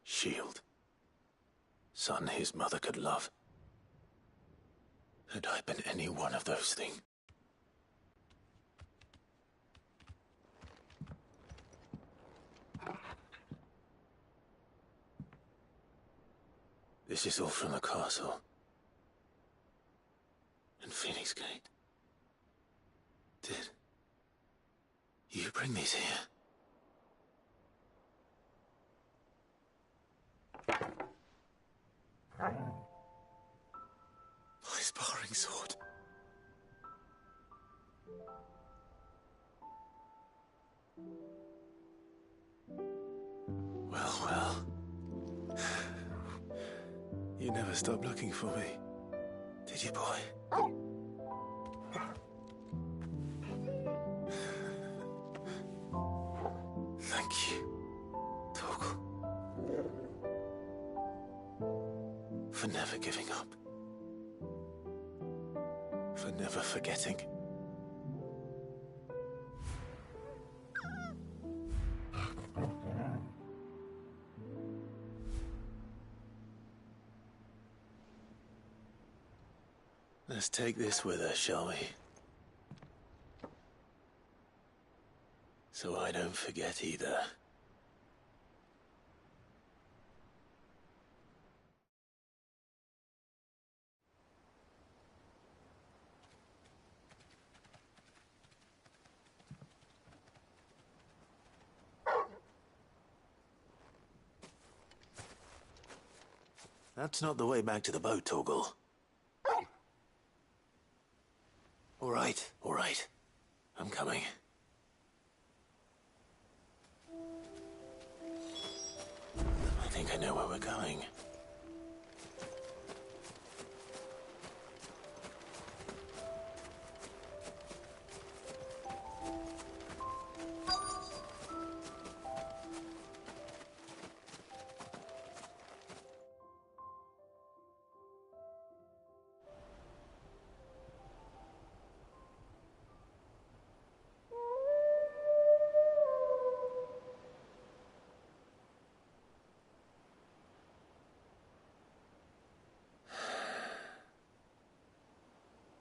Shield. Son his mother could love. Had I been any one of those things? This is all from the castle. And Phoenix Gate. Did you bring these here? My sparring sword. Well. You never stopped looking for me, did you, boy? Thank you, Torgal. For never giving up. For never forgetting. Let's take this with us, shall we? So I don't forget either. That's not the way back to the boat, Torgal. All right. I'm coming. I think I know where we're going.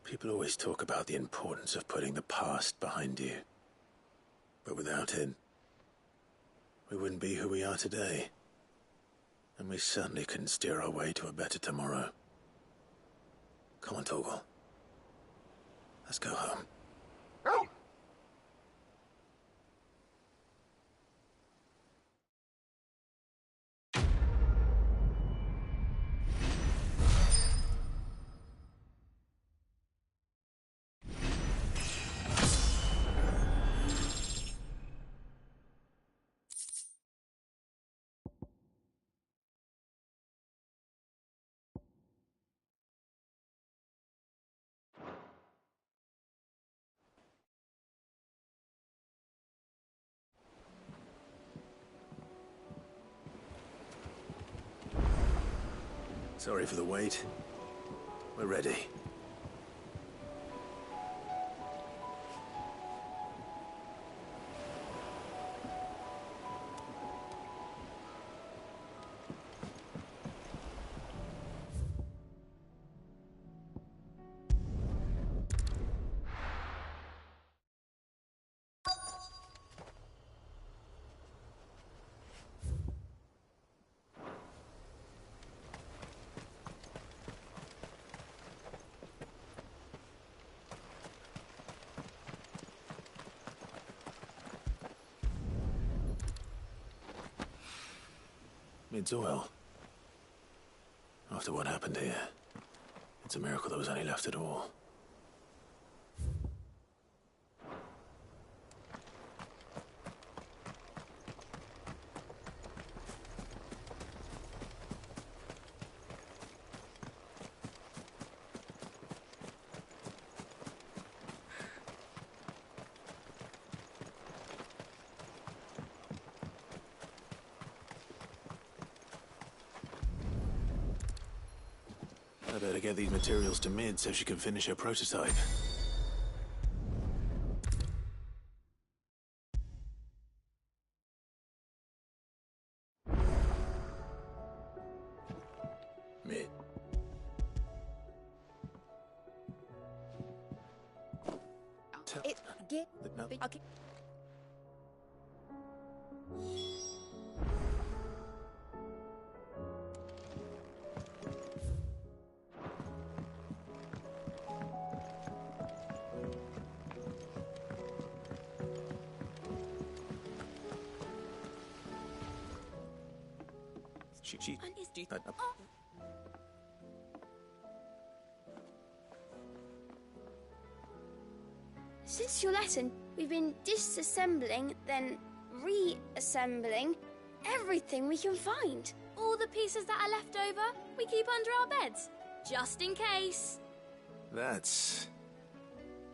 People always talk about the importance of putting the past behind you. But without it, we wouldn't be who we are today. And we certainly couldn't steer our way to a better tomorrow. Come on, Torgal. Let's go home. Sorry for the wait. We're ready. Mid's well. After what happened here, it's a miracle there was any left at all. I better get these materials to Mid so she can finish her prototype. Mid. Okay. Since your lesson, we've been disassembling, then reassembling everything we can find. All the pieces that are left over, we keep under our beds, just in case. That's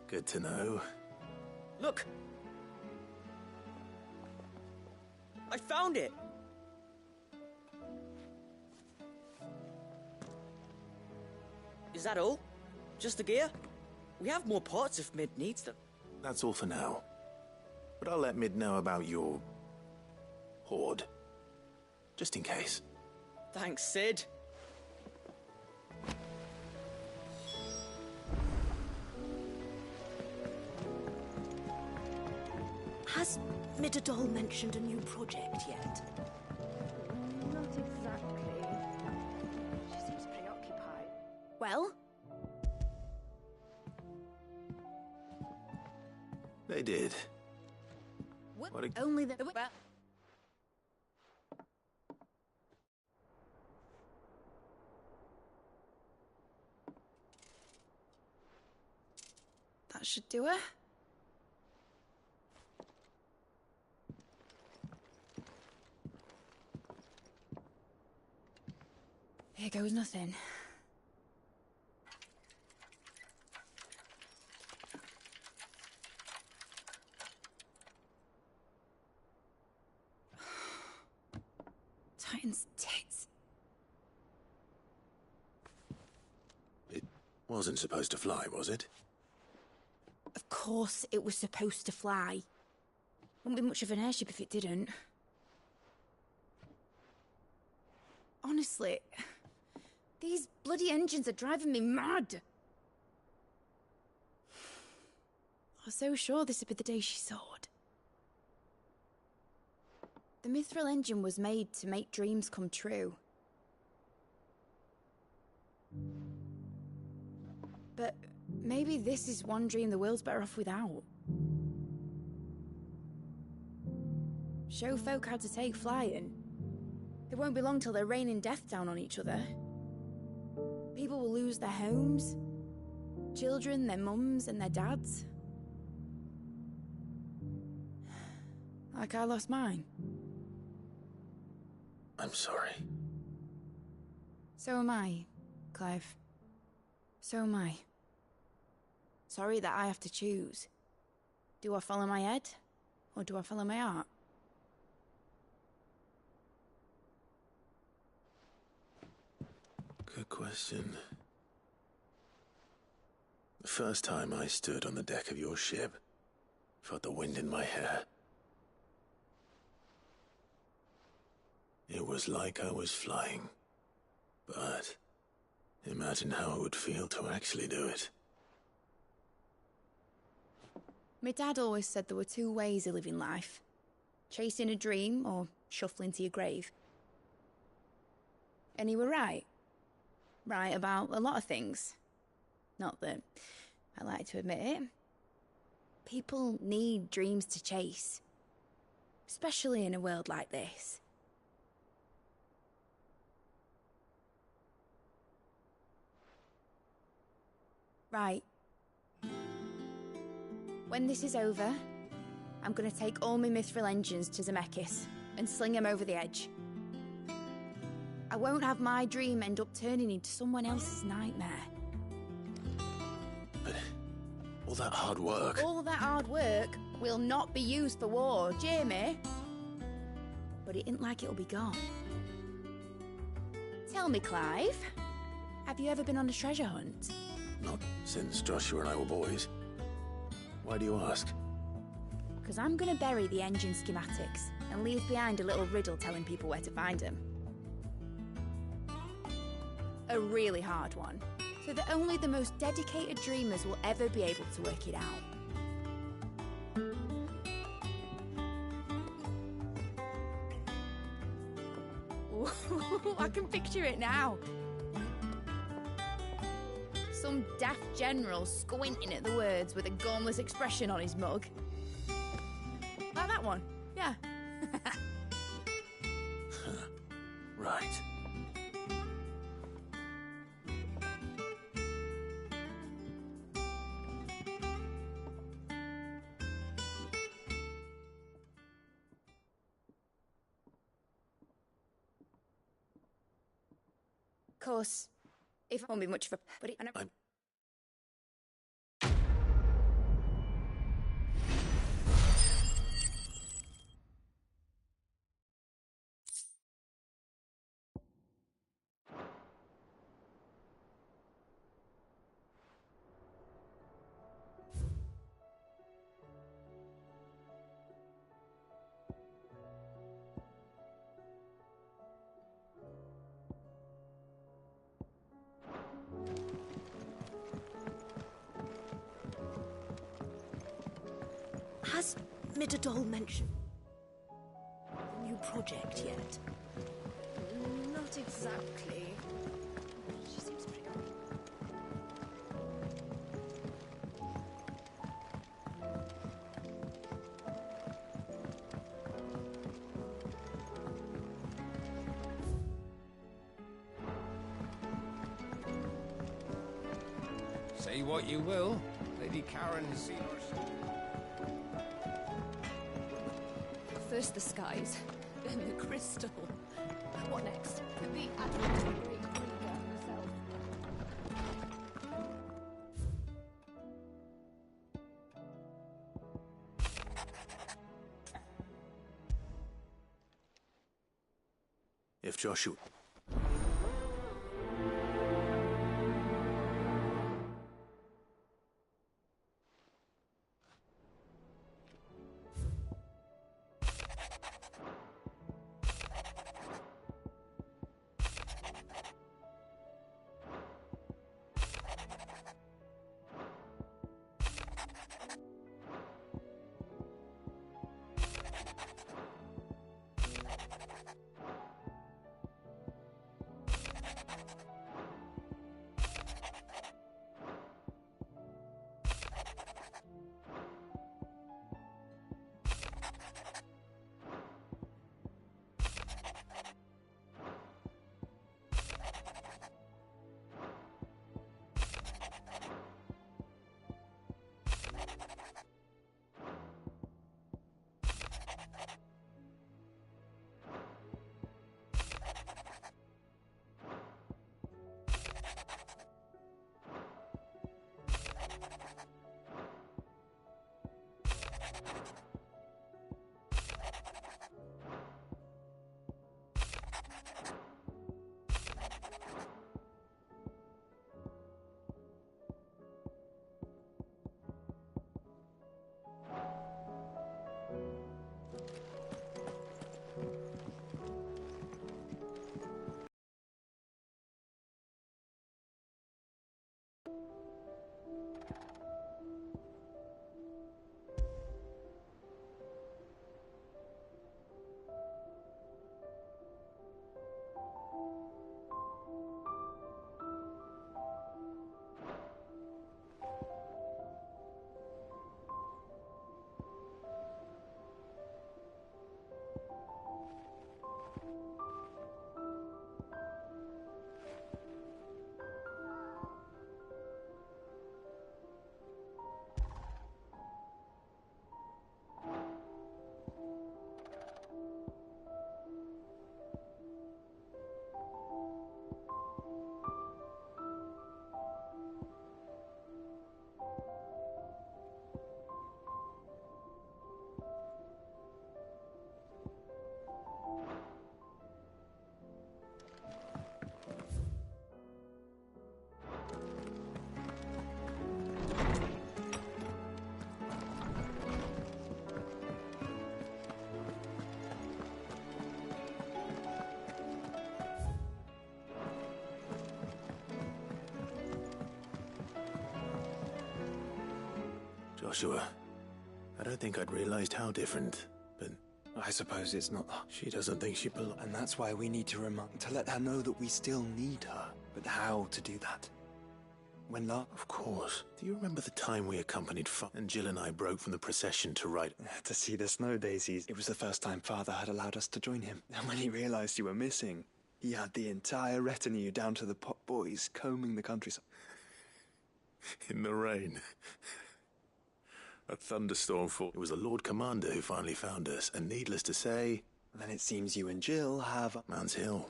good to know. Look! I found it! Is that all? Just the gear? We have more parts if Mid needs them. That's all for now. But I'll let Mid know about your hoard. Just in case. Thanks, Sid. Has Midadol mentioned a new project yet? Not exactly. She seems preoccupied. Well? They did. What? What a... Only the... That should do it. Here goes nothing. Titan's tits. It wasn't supposed to fly, was it? Of course it was supposed to fly. Wouldn't be much of an airship if it didn't. Honestly, these bloody engines are driving me mad. I was so sure this would be the day she soared. The Mithril engine was made to make dreams come true. But maybe this is one dream the world's better off without. Show folk how to take flying. It won't be long till they're raining death down on each other. People will lose their homes. Children, their mums and their dads. Like I lost mine. I'm sorry. So am I, Clive. So am I. Sorry that I have to choose. Do I follow my head, or do I follow my heart? Good question. The first time I stood on the deck of your ship, felt the wind in my hair. It was like I was flying. But imagine how it would feel to actually do it. My dad always said there were two ways of living life. Chasing a dream or shuffling to your grave. And he were right. Right about a lot of things. Not that I like to admit it. People need dreams to chase. Especially in a world like this. Right. When this is over, I'm gonna take all my mithril engines to Zemeckis and sling them over the edge. I won't have my dream end up turning into someone else's nightmare. But all that hard work... All that hard work will not be used for war, Jamie. But it ain't like it'll be gone. Tell me, Clive, have you ever been on a treasure hunt? Not since Joshua and I were boys. Why do you ask? Because I'm gonna bury the engine schematics and leave behind a little riddle telling people where to find them. A really hard one, so that only the most dedicated dreamers will ever be able to work it out. Ooh, I can picture it now. Some daft general squinting at the words with a gormless expression on his mug. Like that one, yeah. Right. Of course, if it won't be much of a... But it... Has Midadol mentioned the new project yet? Not exactly. She seems pretty... Say what you will, Lady Karen has seen her. First the skies, then the crystal. What next? The advent of the great Krieger herself. If Joshua... Joshua, I don't think I'd realized how different, but I suppose it's not. She doesn't think she belongs. And that's why we need to let her know that we still need her. But how to do that? When love? Of course. Do you remember the time we accompanied and Jill and I broke from the procession to ride... To see the snow daisies. It was the first time Father had allowed us to join him. And when he realized you were missing, he had the entire retinue down to the pot boys combing the countryside. In the rain. A thunderstorm fall. It was the Lord Commander who finally found us, and needless to say... Then it seems you and Jill have... Mount's Hill.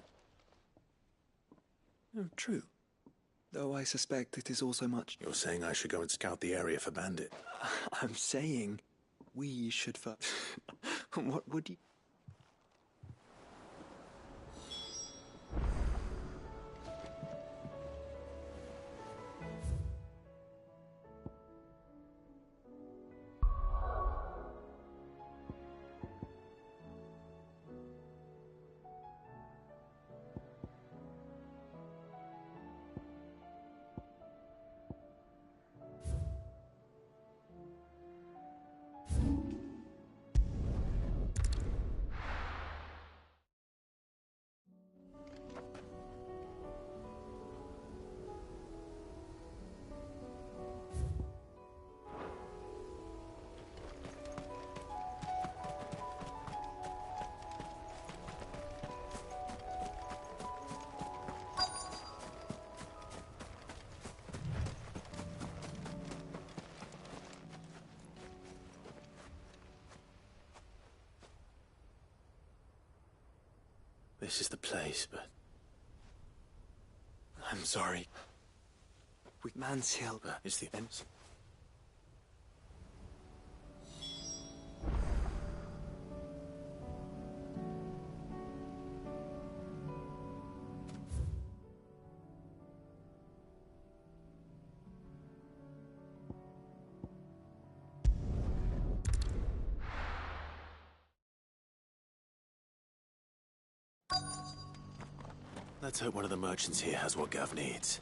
Oh, true. Though I suspect it is also much... You're saying I should go and scout the area for bandit? I'm saying we should What would you... This is the place, but... I'm sorry. Mount's Hill is the end. Let's hope one of the merchants here has what Gav needs.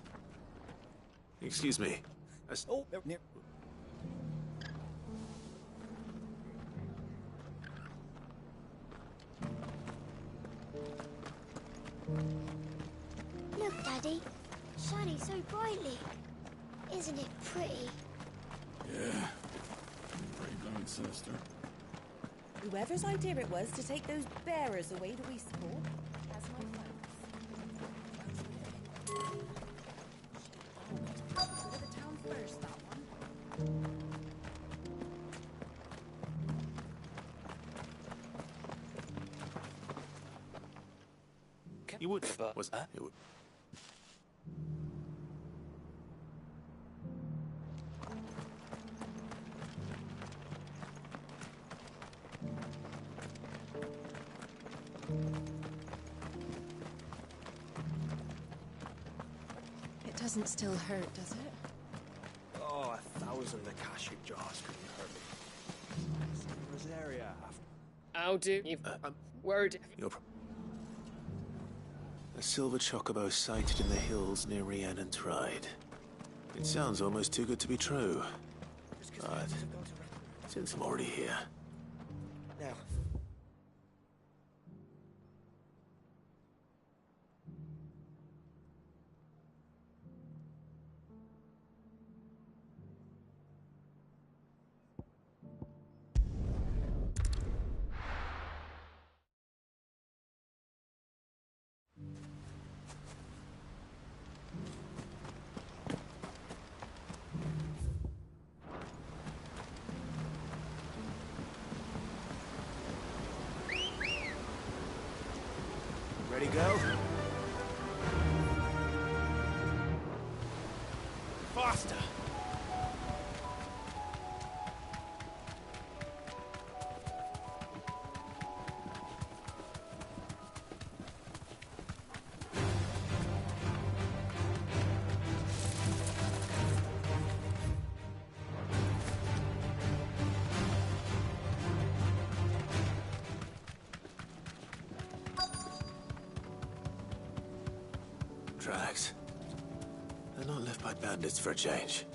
Excuse me. Oh, near. Look, Daddy. Shining so brightly. Isn't it pretty? Yeah. Brave ancestor. Whoever's idea it was to take those bearers away to Eastport has my thanks. Go to the town first, that one. You would, was that? It would. It doesn't still hurt, does it? Oh, 1,000 Akashic jars couldn't hurt me. Rosaria. I'll do. Word. A silver chocobo sighted in the hills near Rhiannon Tride. It sounds almost too good to be true. But since I'm already here... Now. Ready, go? Faster! Tracks. They're not left by bandits for a change.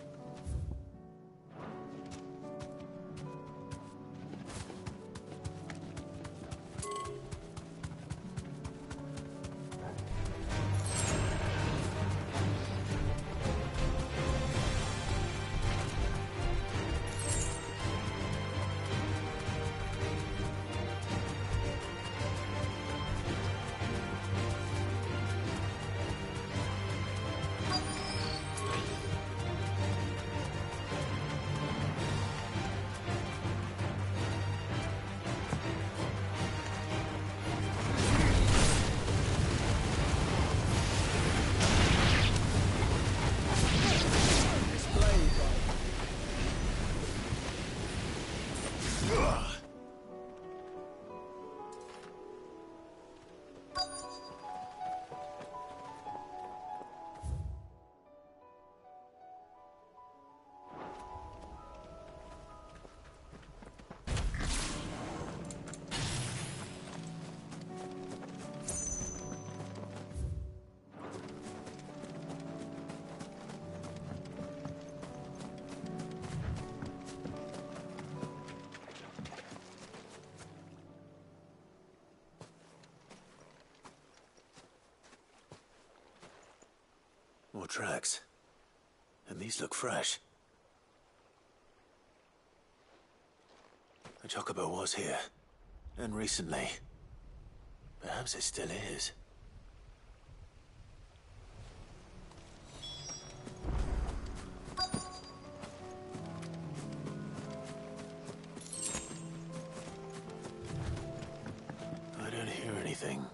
More tracks. And these look fresh. The Chocobo was here. And recently. Perhaps it still is. I don't hear anything.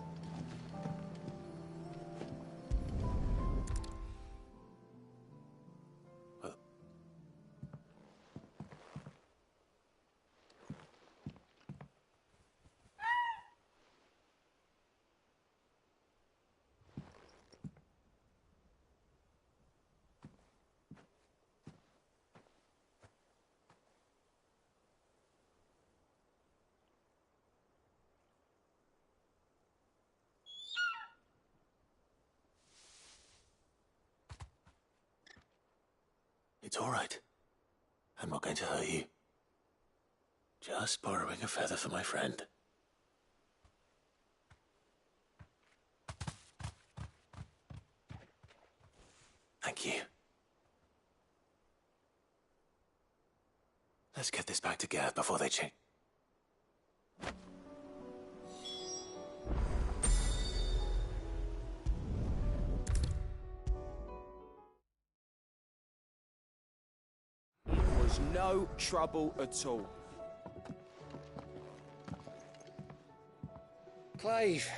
It's all right. I'm not going to hurt you. Just borrowing a feather for my friend. Thank you. Let's get this back to Gareth before they change. No trouble at all. Clive,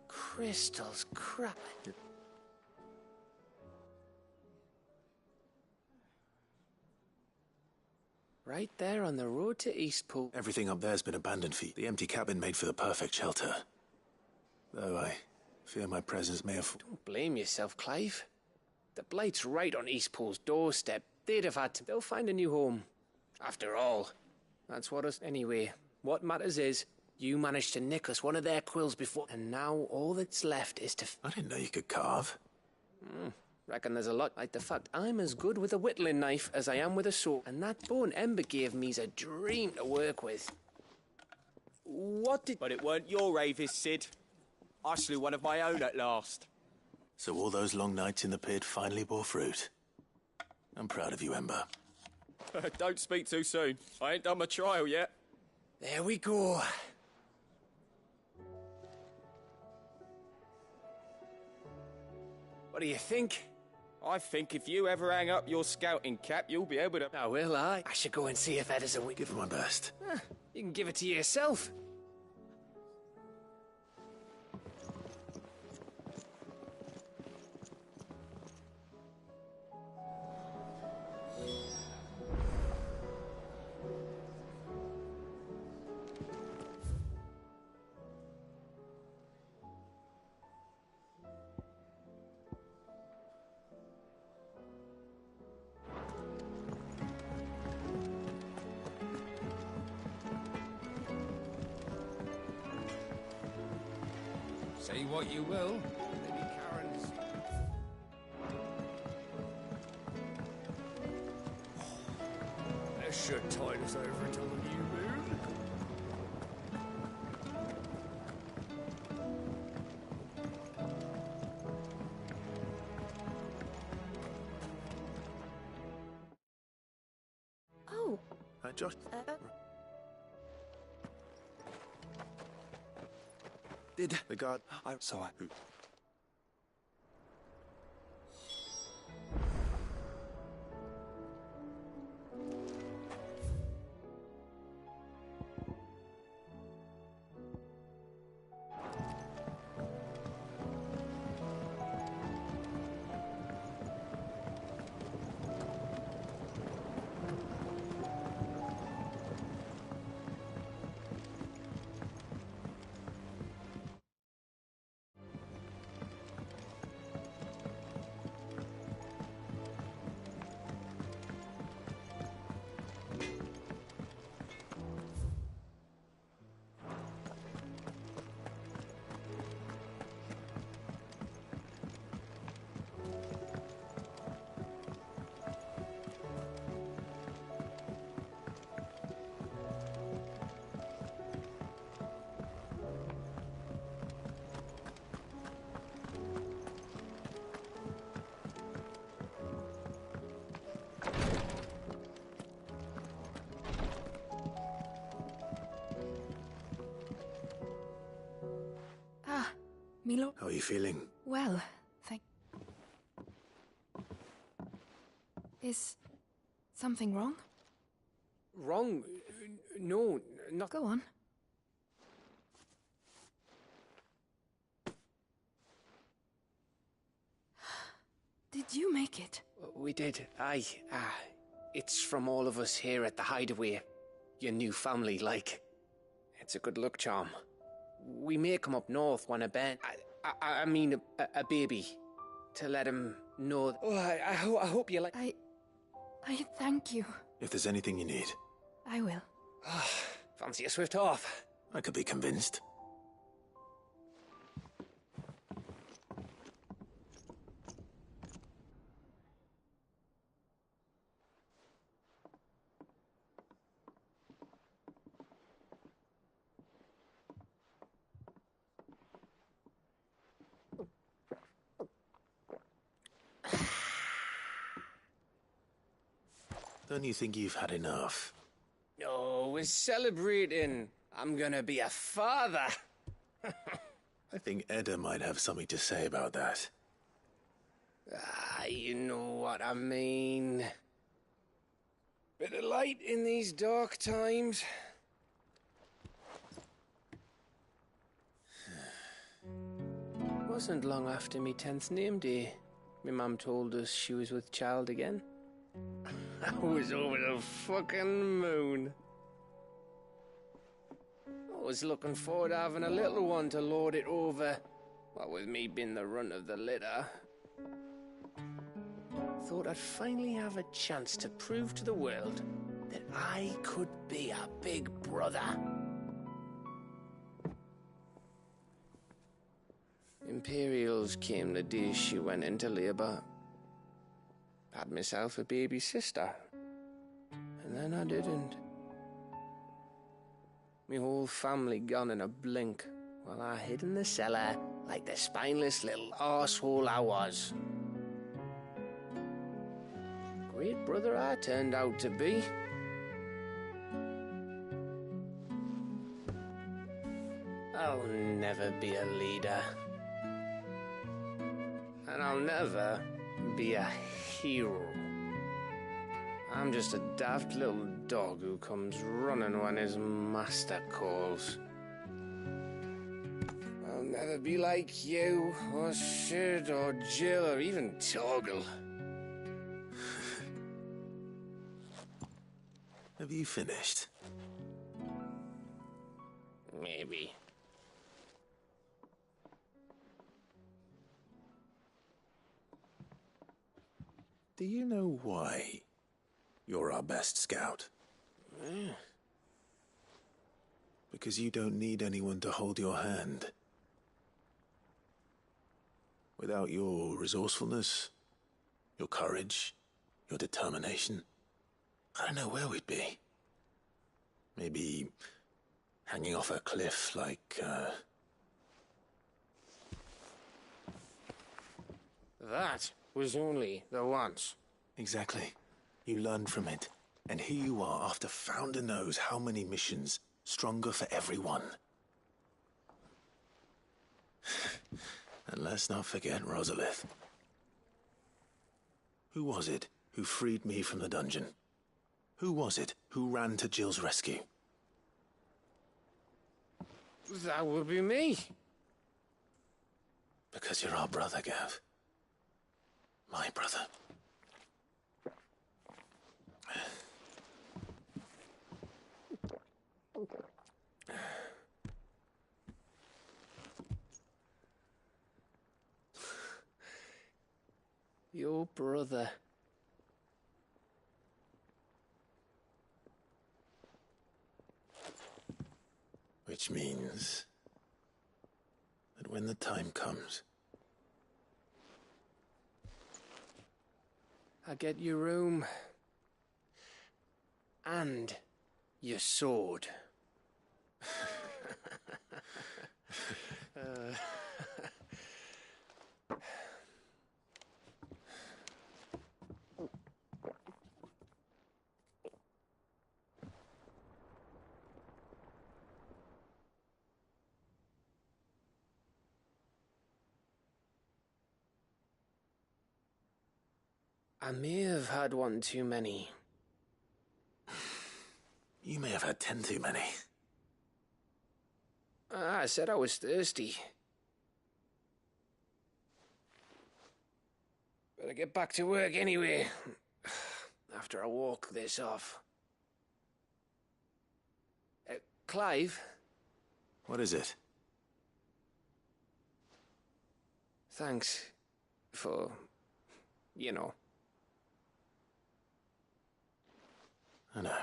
Crystals, crap. Right there on the road to Eastpool. Everything up there's been abandoned for you. The empty cabin made for the perfect shelter. Though I fear my presence may have... Don't blame yourself, Clive. The Blight's right on Eastpool's doorstep. They'd have had to... They'll find a new home. After all, that's what us... Anyway, what matters is, You managed to nick us one of their quills before, and now all that's left is to... I didn't know you could carve. Reckon there's a lot. Like the fact I'm as good with a whittling knife as I am with a sword, and that bone Ember gave me's a dream to work with. What did... But it weren't your Avis, Sid. I slew one of my own at last. So all those long nights in the pit finally bore fruit. I'm proud of you, Ember. Don't speak too soon. I ain't done my trial yet. There we go. What do you think? I think if you ever hang up your scouting cap, you'll be able to... Oh, will I? I should go and see if Ed is a week. Give it my best. You can give it to yourself. Say what you will, Lady Karen's... This should tide us over until the new moon. Oh. Hi, Josh. Did the guard... So I... Milo? How are you feeling? Well, thank... Is something wrong? Wrong? No, not... Go on. Did you make it? We did. Aye. It's from all of us here at the Hideaway. Your new family, like. It's a good luck charm. We may come up north when I mean a baby. To let him know... Oh, I hope you like... I thank you. If there's anything you need. I will. Fancy a swift off. I could be convinced. Don't you think you've had enough? No, we're celebrating. I'm gonna be a father. I think Edda might have something to say about that. You know what I mean. Bit of light in these dark times. Wasn't long after me 10th name day. My mum told us she was with child again. I was over the fucking moon. I was looking forward to having a little one to lord it over. What with me being the runt of the litter. Thought I'd finally have a chance to prove to the world that I could be a big brother. Imperials came the day she went into labour. Had myself a baby sister. And then I didn't. Me whole family gone in a blink, while I hid in the cellar like the spineless little arsehole I was. Great brother I turned out to be. I'll never be a leader. And I'll never be a hero. I'm just a daft little dog who comes running when his master calls. I'll never be like you, or Sid, or Jill, or even Torgal. Have you finished? Maybe. Do you know why you're our best scout? Because you don't need anyone to hold your hand. Without your resourcefulness, your courage, your determination, I don't know where we'd be. Maybe hanging off a cliff like, That was only the once. Exactly. You learned from it. And here you are after Founder knows how many missions, stronger for everyone. And let's not forget Rosalith. Who was it who freed me from the dungeon? Who was it who ran to Jill's rescue? That would be me. Because you're our brother, Gav. My brother. Your brother. Which means that when the time comes, I get your room. And your sword. I may have had one too many. You may have had 10 too many. I said I was thirsty. Better get back to work anyway, after I walk this off. Clive? What is it? Thanks for, you know. I know.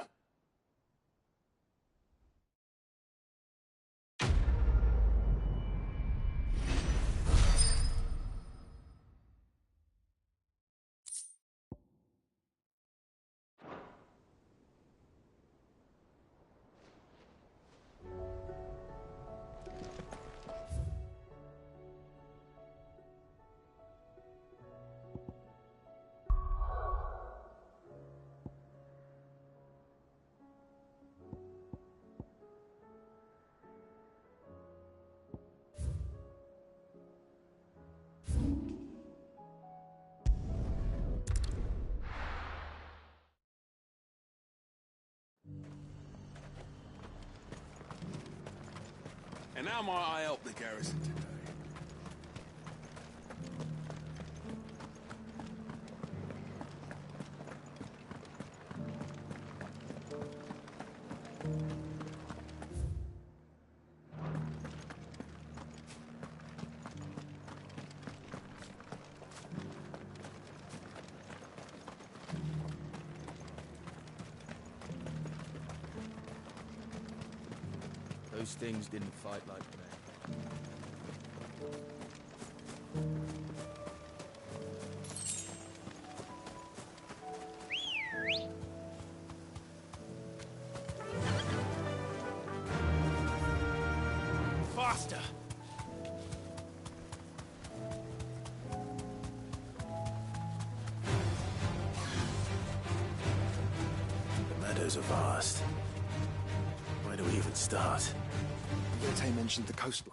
And how might I help the garrison today? Those things didn't fight like men. windows are vast. Where do we even start? Yotei mentioned the coastline.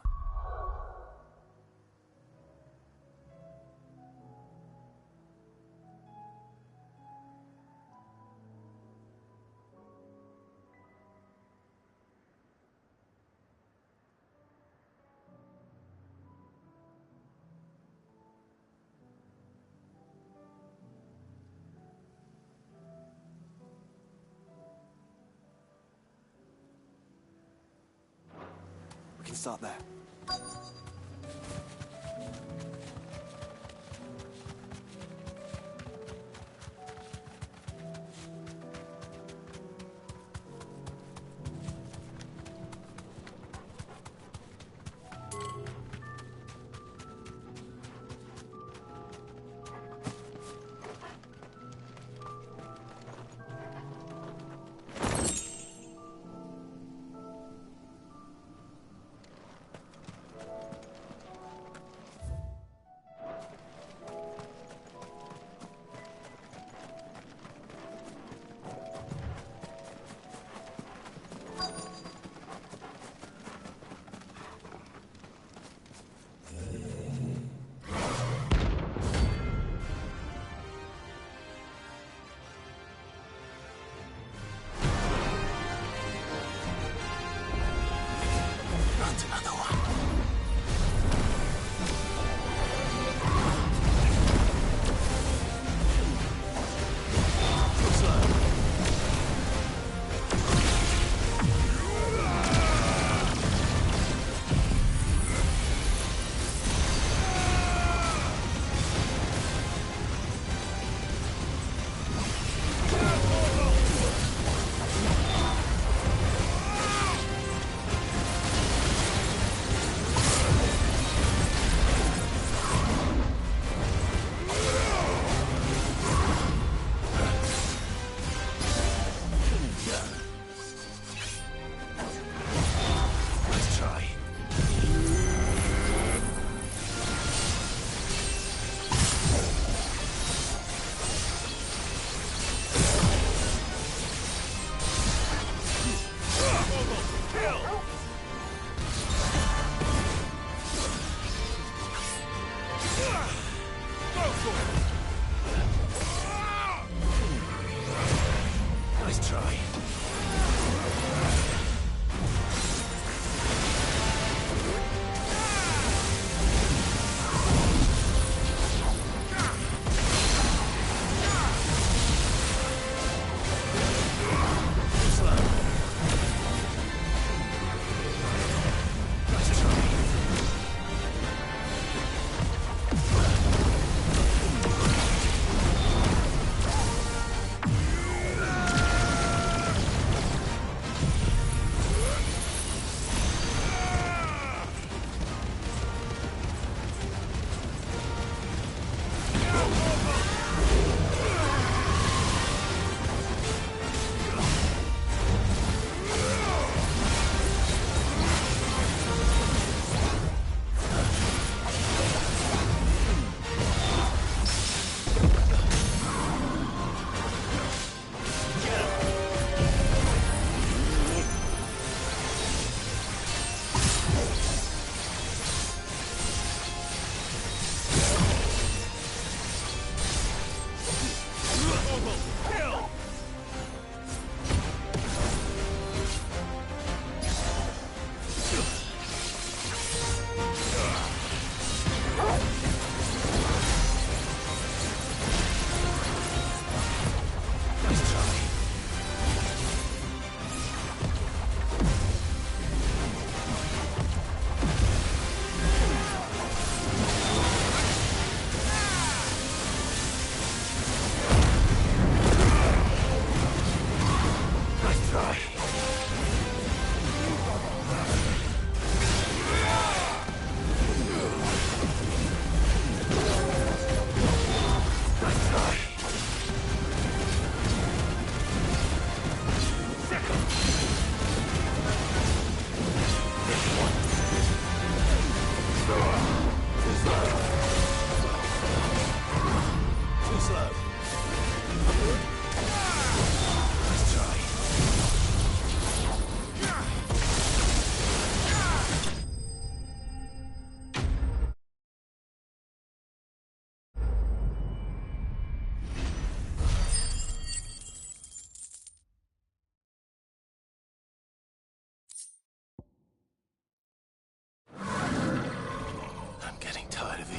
We can start there.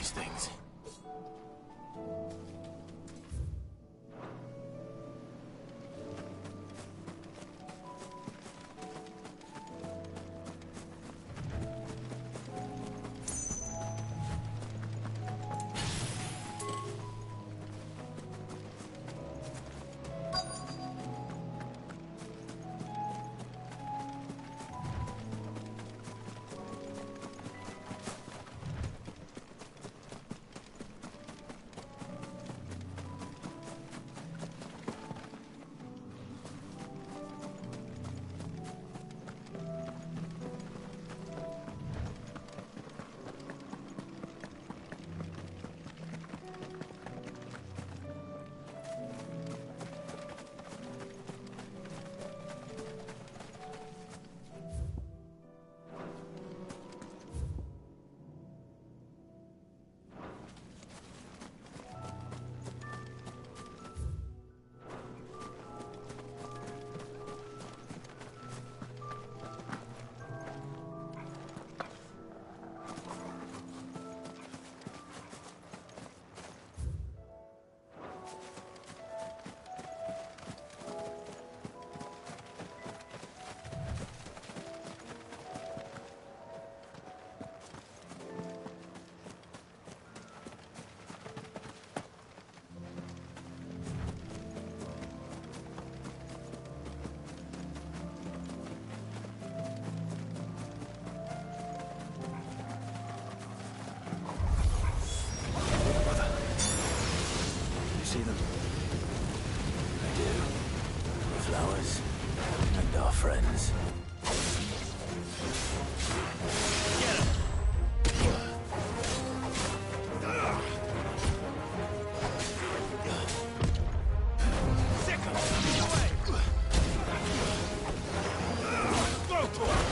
these things. See them? I do. The flowers and our friends. Get him! Sick him! Get away! Go to him!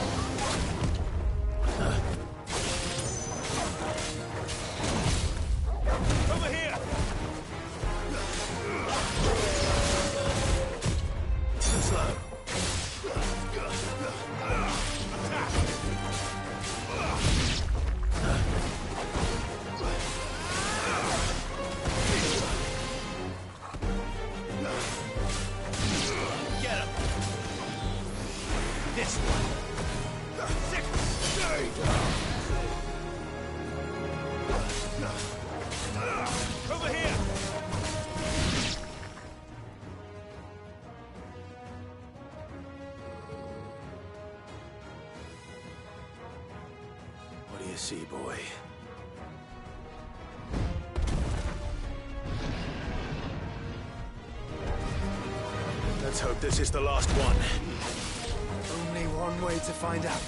Over here! Slow. Get him. This one. Sick. Stay down. Over here. What do you see, boy? Let's hope this is the last one. Only one way to find out.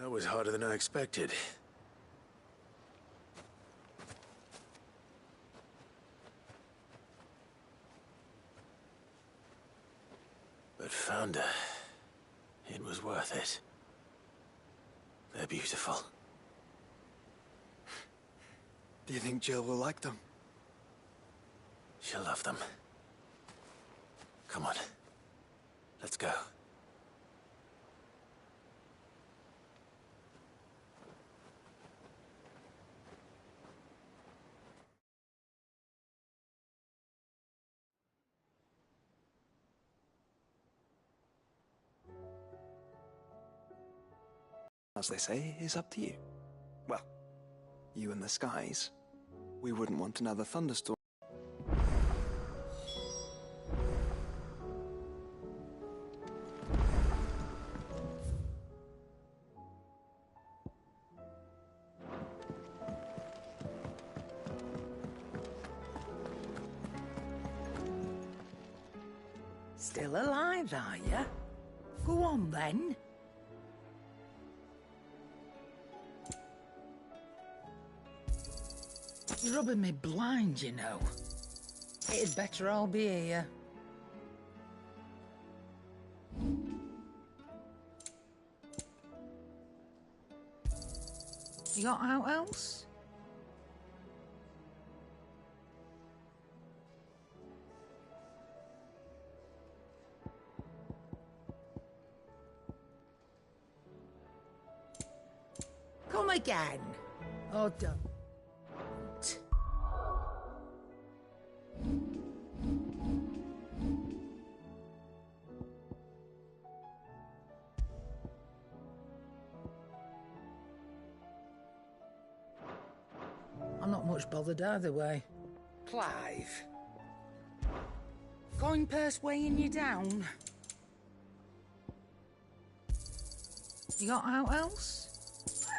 That was harder than I expected. But found her. It was worth it. They're beautiful. Do you think Jill will like them? She'll love them. Come on. Let's go. As they say, is up to you. Well, you and the skies. We wouldn't want another thunderstorm. Still alive, are you? Go on, then. You're rubbing me blind, you know. It'd better all be here. You got out else? Come again. Oh, don't. I'm not much bothered either way. Clive. Coin purse weighing you down? You got out else?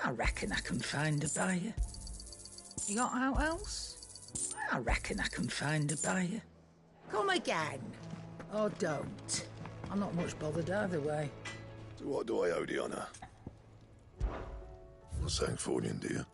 I reckon I can find a buyer. You got out else? I reckon I can find a buyer. Come again. Or don't. I'm not much bothered either way. To what do I owe the honour? Not saying Fordian, do you?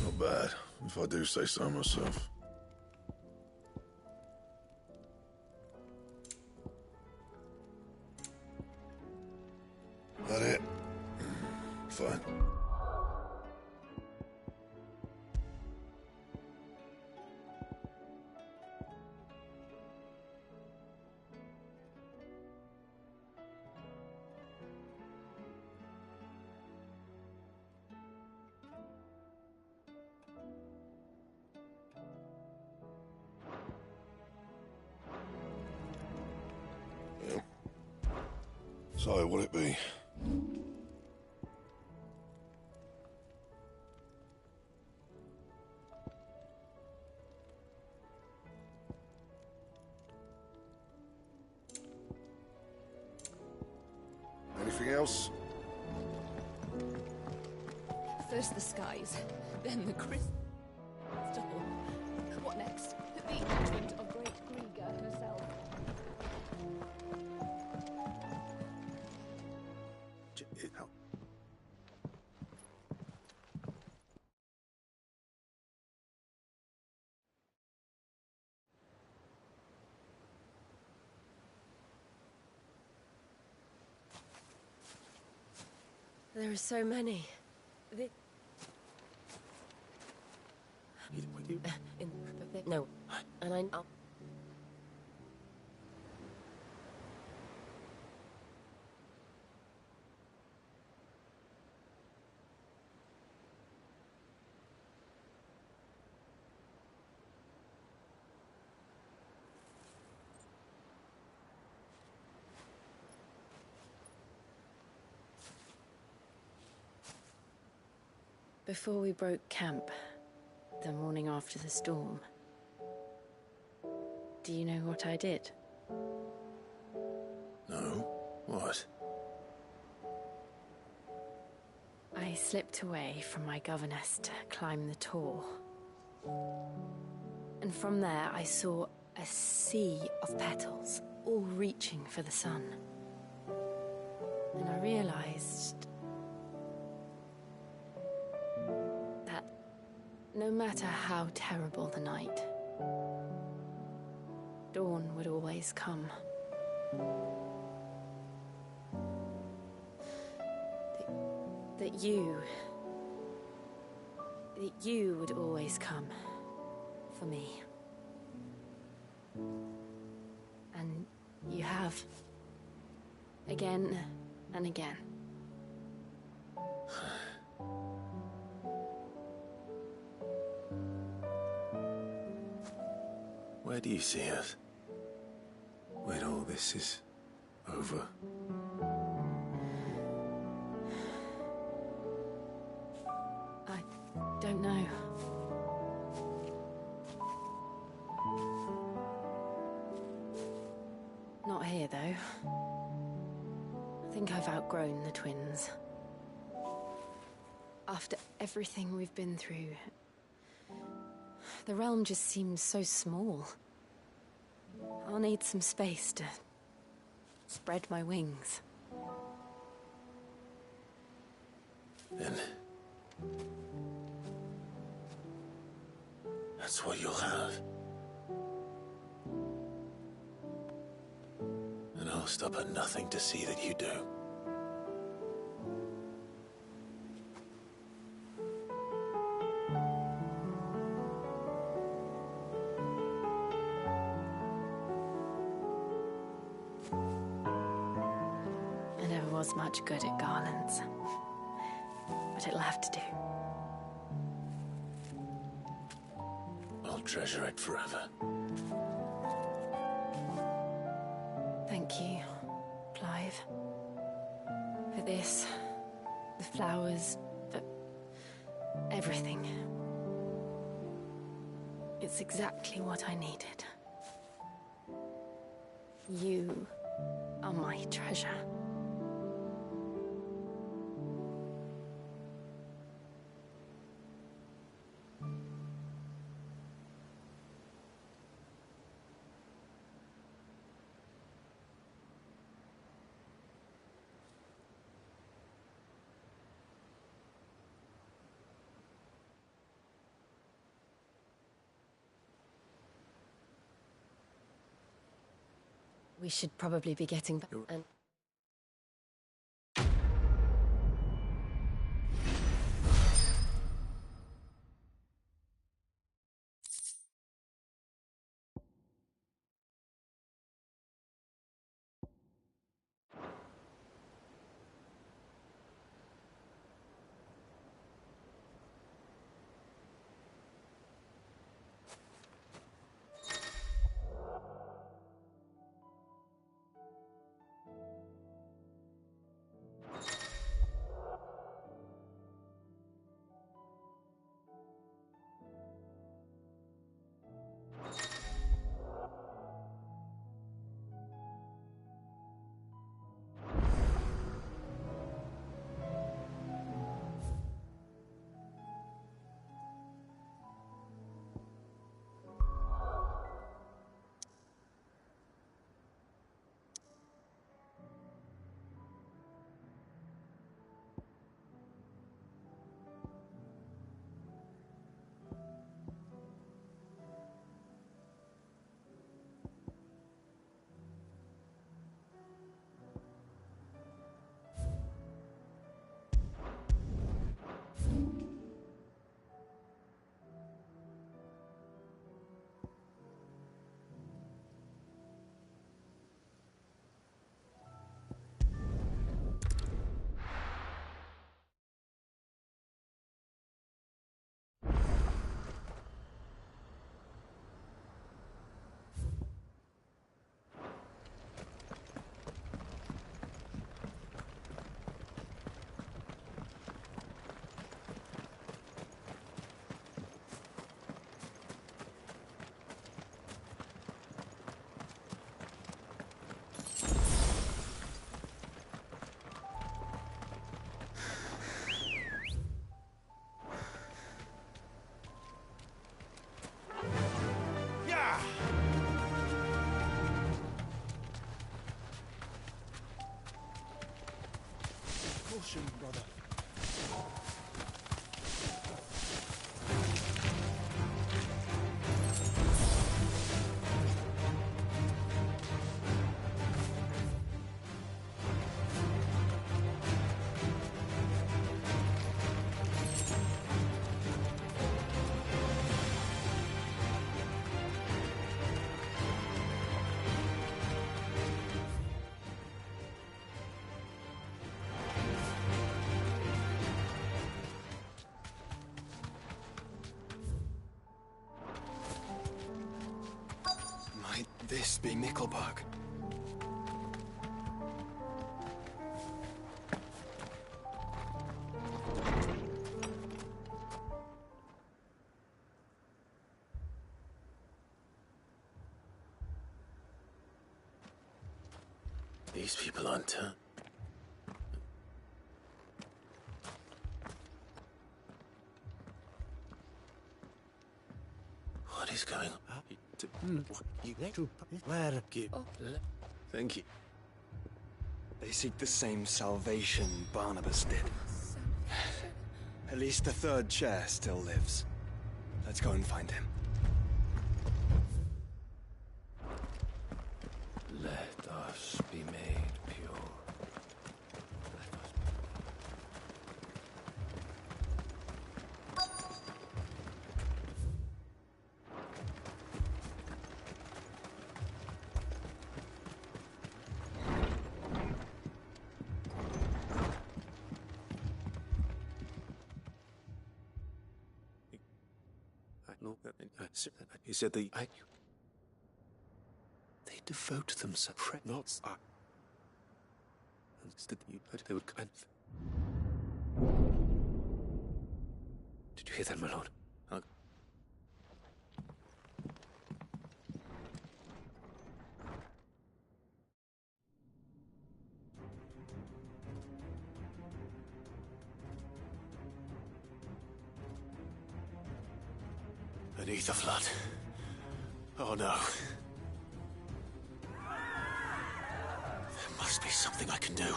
Not bad, if I do say so myself. That it? Fine. So, what'll it be? Anything else? First the skies, then the crystal. What next? The advent of Great Kriega herself. There are so many. No, and I'll... Before we broke camp, the morning after the storm, do you know what I did? No? What? I slipped away from my governess to climb the Tor. And from there I saw a sea of petals, all reaching for the sun. And I realized that no matter how terrible the night, dawn would always come. That you would always come for me. And you have. Again and again. Where do you see us? When all this is over? I don't know. Not here, though. I think I've outgrown the twins. After everything we've been through, the realm just seems so small. I'll need some space to spread my wings. Then that's what you'll have. And I'll stop at nothing to see that you do. I never was much good at garlands, but it'll have to do. I'll treasure it forever. Thank you, Clive. For this, the flowers, for everything. It's exactly what I needed. You are my treasure. We should probably be getting back. And Caution, brother. Might this be Nickelberg? These people aren't, What is going on? Thank you. They seek the same salvation Barnabas did. At least the third chair still lives. Let's go and find him. Let us be made pure. He said they devote themselves. Not they would. Did you hear that, my lord? Beneath the flood. Oh no. There must be something I can do.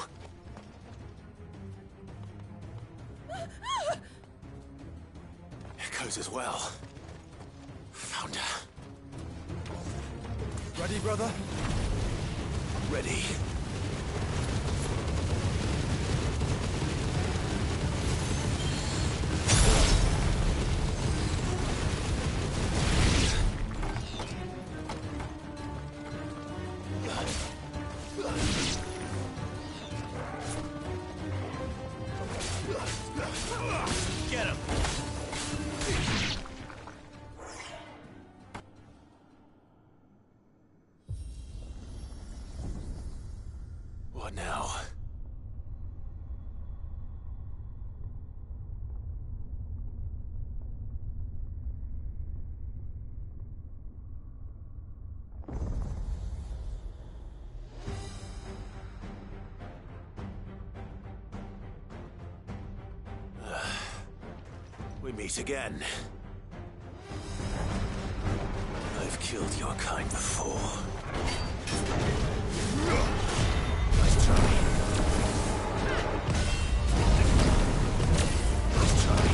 Echoes as well. Found her. Ready, brother? Ready. Get him! What now? We meet again. I've killed your kind before. Nice try. Nice try.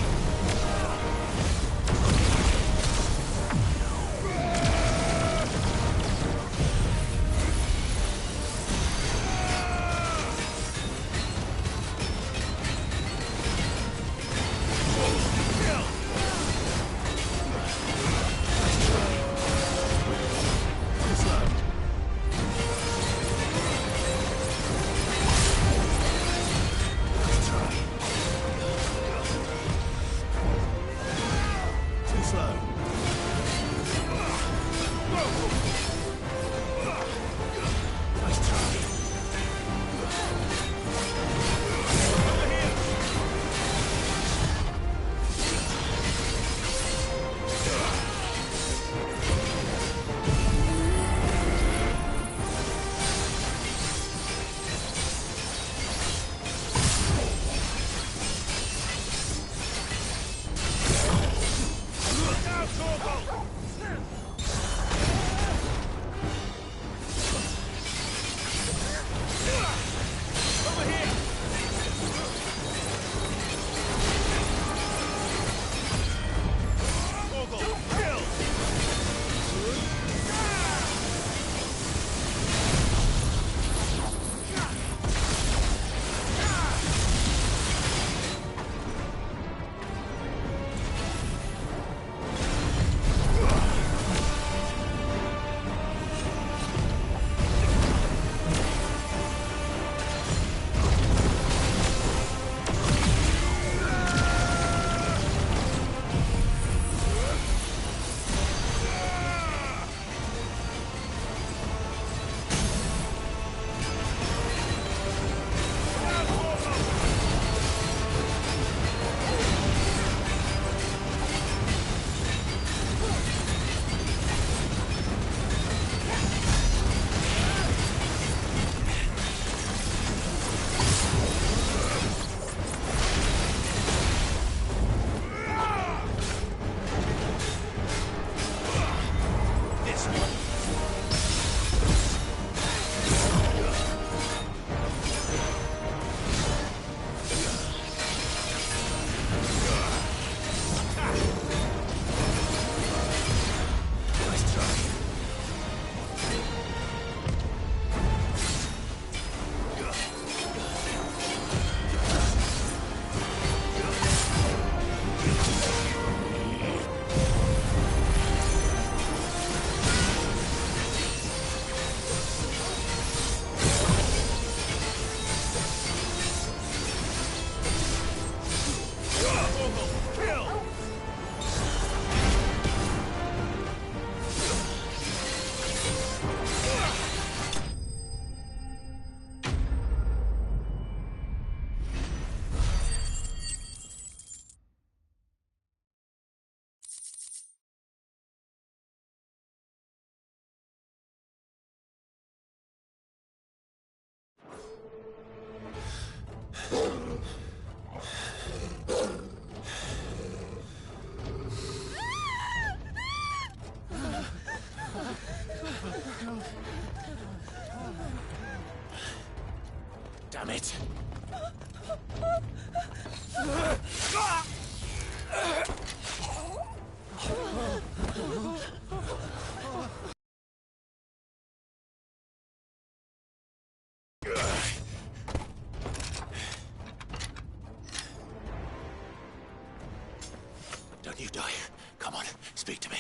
Don't you die. Come on, speak to me.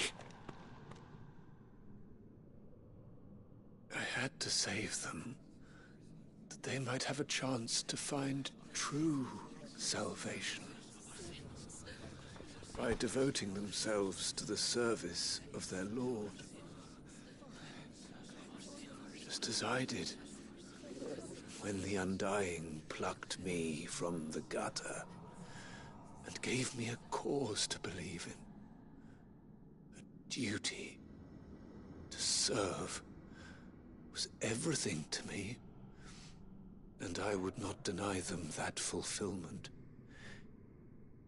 I had to save them, that they might have a chance to find true salvation by devoting themselves to the service of their Lord. Just as I did when the Undying plucked me from the gutter and gave me a cause to believe in. A duty to serve was everything to me, and I would not deny them that fulfillment,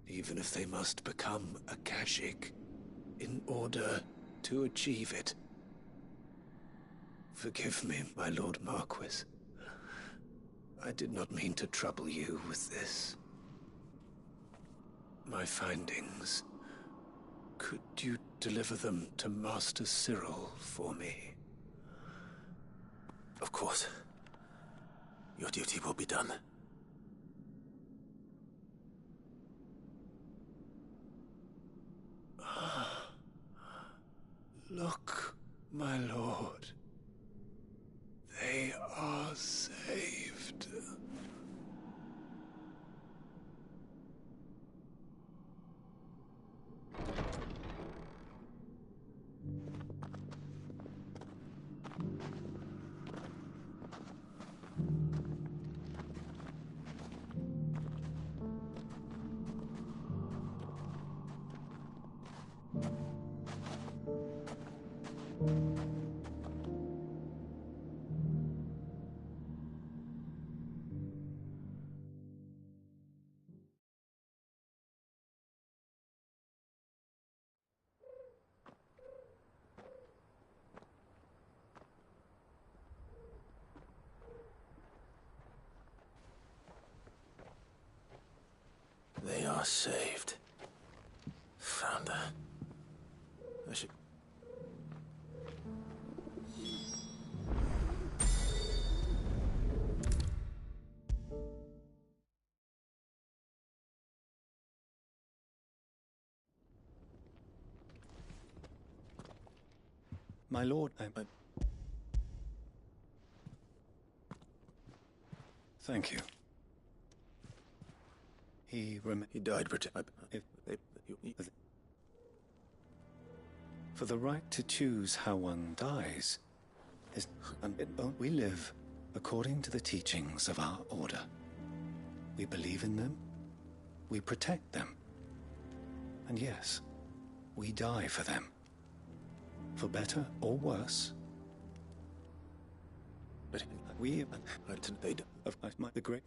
even if they must become Akashic in order to achieve it. Forgive me, my Lord Marquis. I did not mean to trouble you with this. My findings. Could you deliver them to Master Cyril for me? Of course. Your duty will be done. Look, my lord. They are saved. They are saved. Founder. I should... My lord, Thank you. He died, For the right to choose how one dies is... we live according to the teachings of our order. We believe in them, we protect them, and yes, we die for them. For better or worse. But we... the great...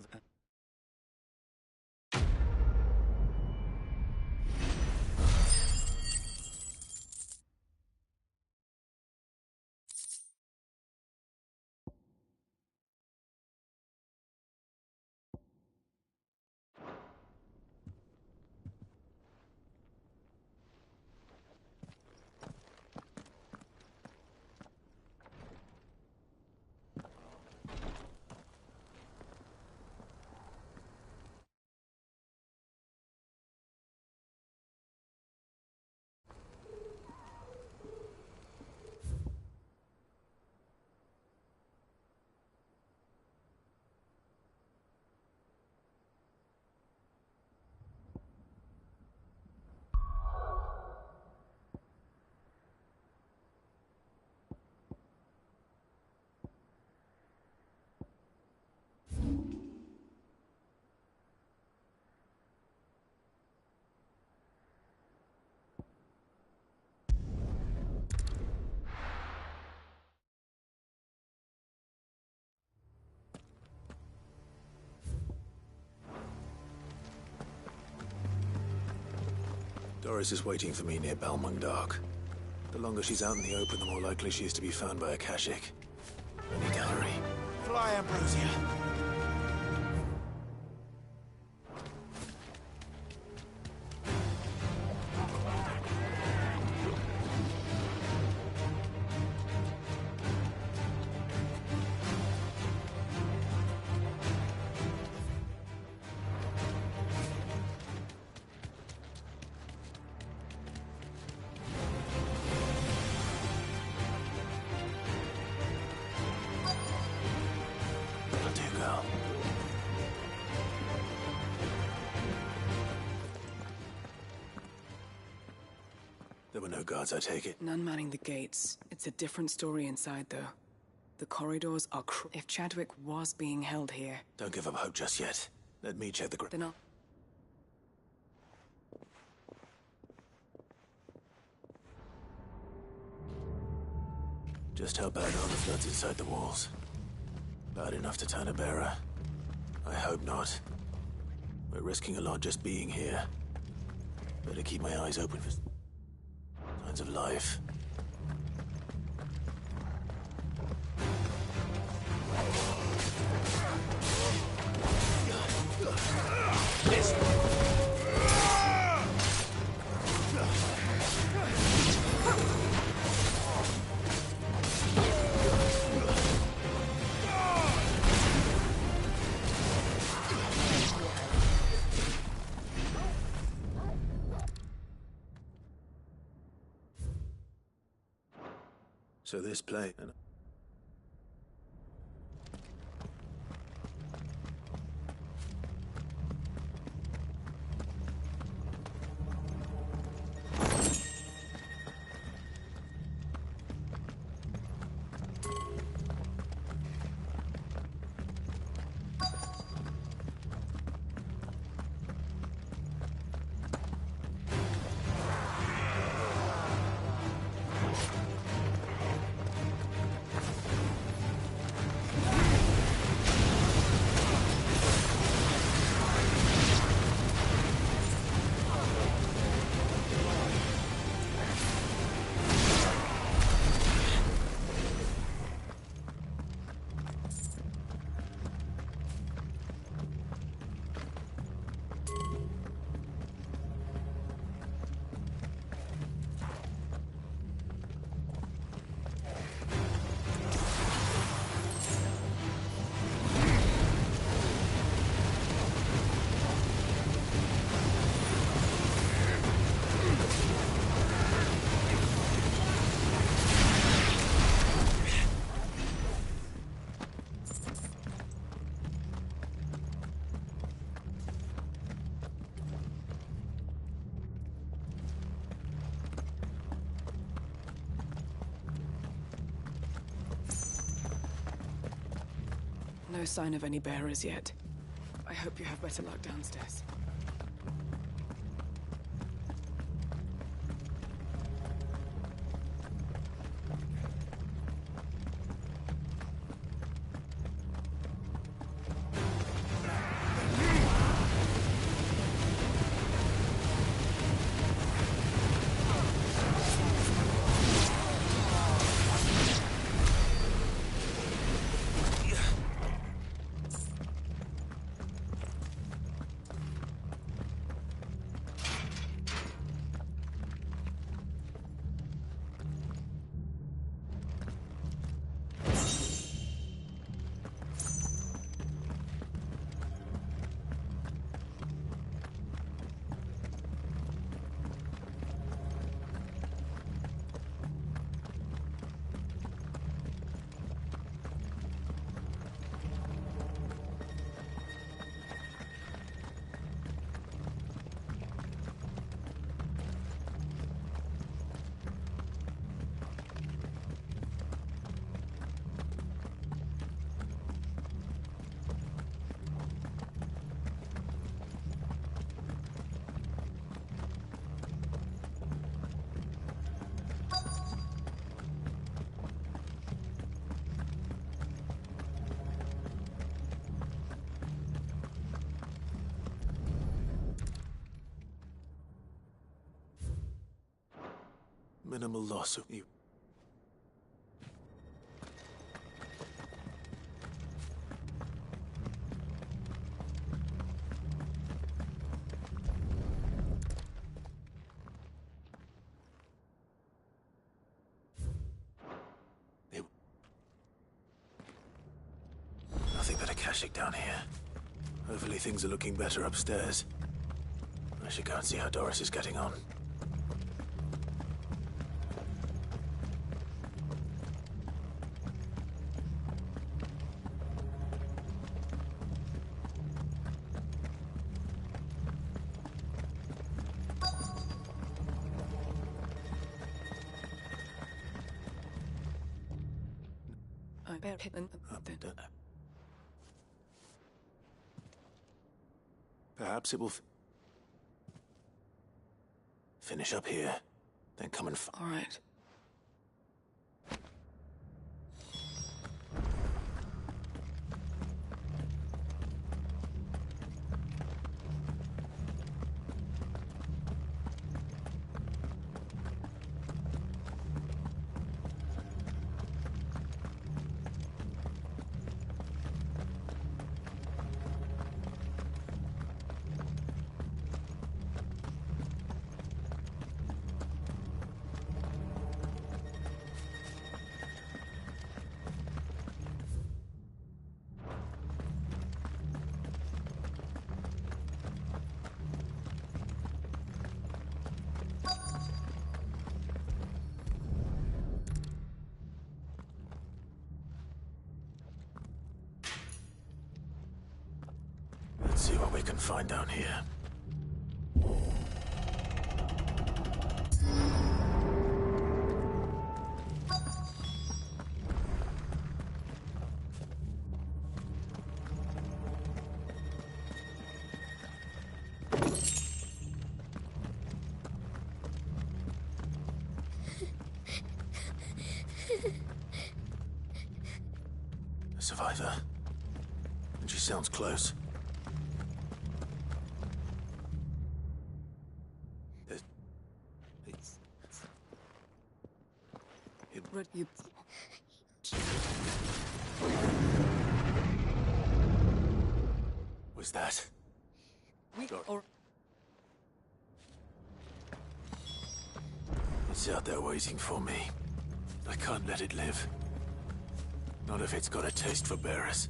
Doris is waiting for me near Balmung Dark. The longer she's out in the open, the more likely she is to be found by Akashic. I need to hurry. Fly, Ambrosia! guards, I take it? None manning the gates. It's a different story inside, though. The corridors are if Chadwick was being held here... Don't give up hope just yet. Let me check the Then I'll... Just how bad are the floods inside the walls? Bad enough to turn a bearer? I hope not. We're risking a lot just being here. Better keep my eyes open for signs of life. So this play... No sign of any bearers yet. I hope you have better luck downstairs. Minimal loss of you. Nothing but a Akashic down here. Hopefully things are looking better upstairs. I should go and see how Doris is getting on. bear and Perhaps it will finish up here, then come and all right. Let's see what we can find down here. A survivor. And she sounds close. You... Was that? It's out there waiting for me. I can't let it live. Not if it's got a taste for bearers.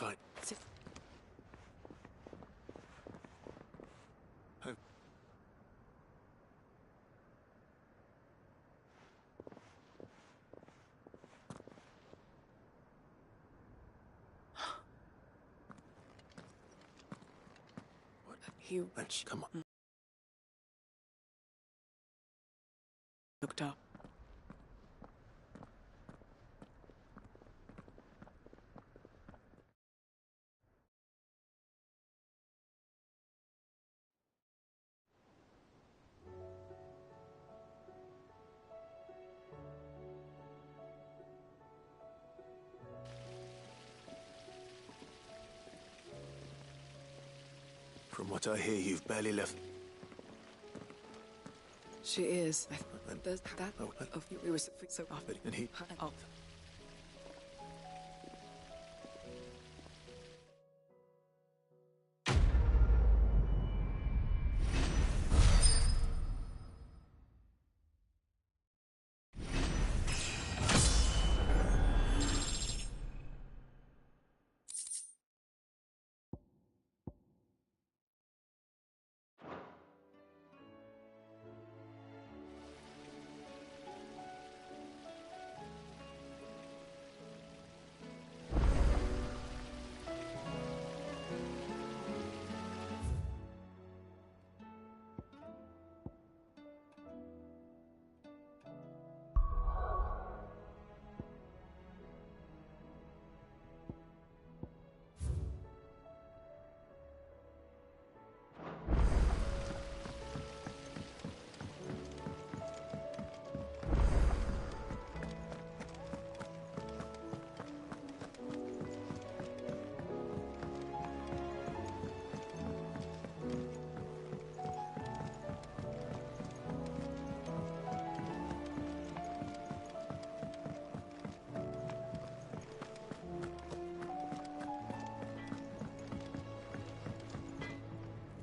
Fine. Oh. What? He... Come on. Looked up. From what I hear, you've barely left. She is. There's that of you. We were so off. And he... Oh.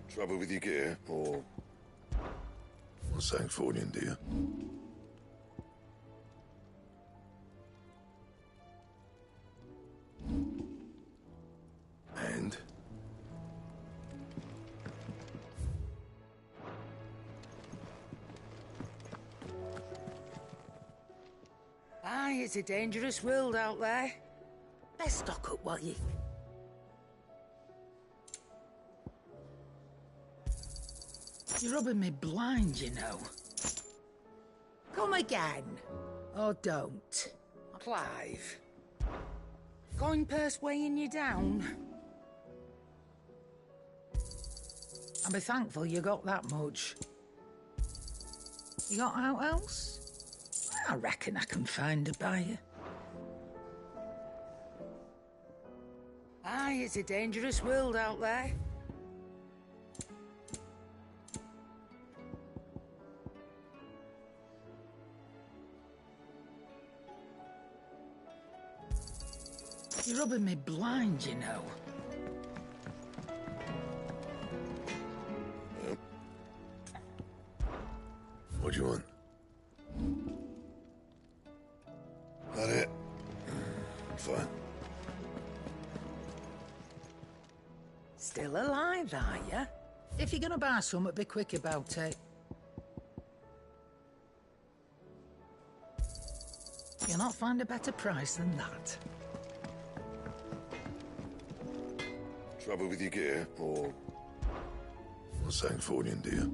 Trouble with your gear, or Sangforian, do you? And? Aye, it's a dangerous world out there. Best stock up while you... You're rubbing me blind, you know. Come again. Or don't. Clive. Coin purse weighing you down? I'll be thankful you got that much. You got out else? I reckon I can find a buyer. Aye, it's a dangerous world out there. You're rubbing me blind, you know. Well, what do you want? That it? Fine. Still alive, are ya? If you're gonna buy some, be quick about it. You'll not find a better price than that. Trouble with your gear, or Sangforian, do you?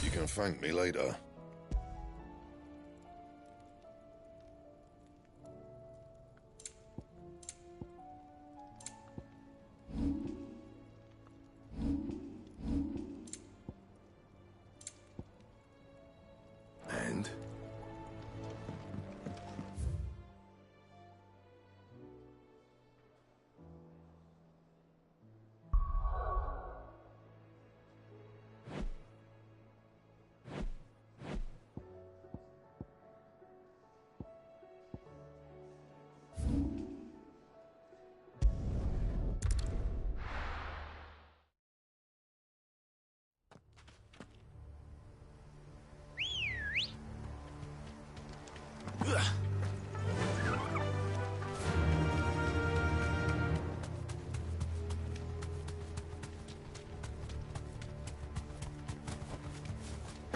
You can thank me later. And?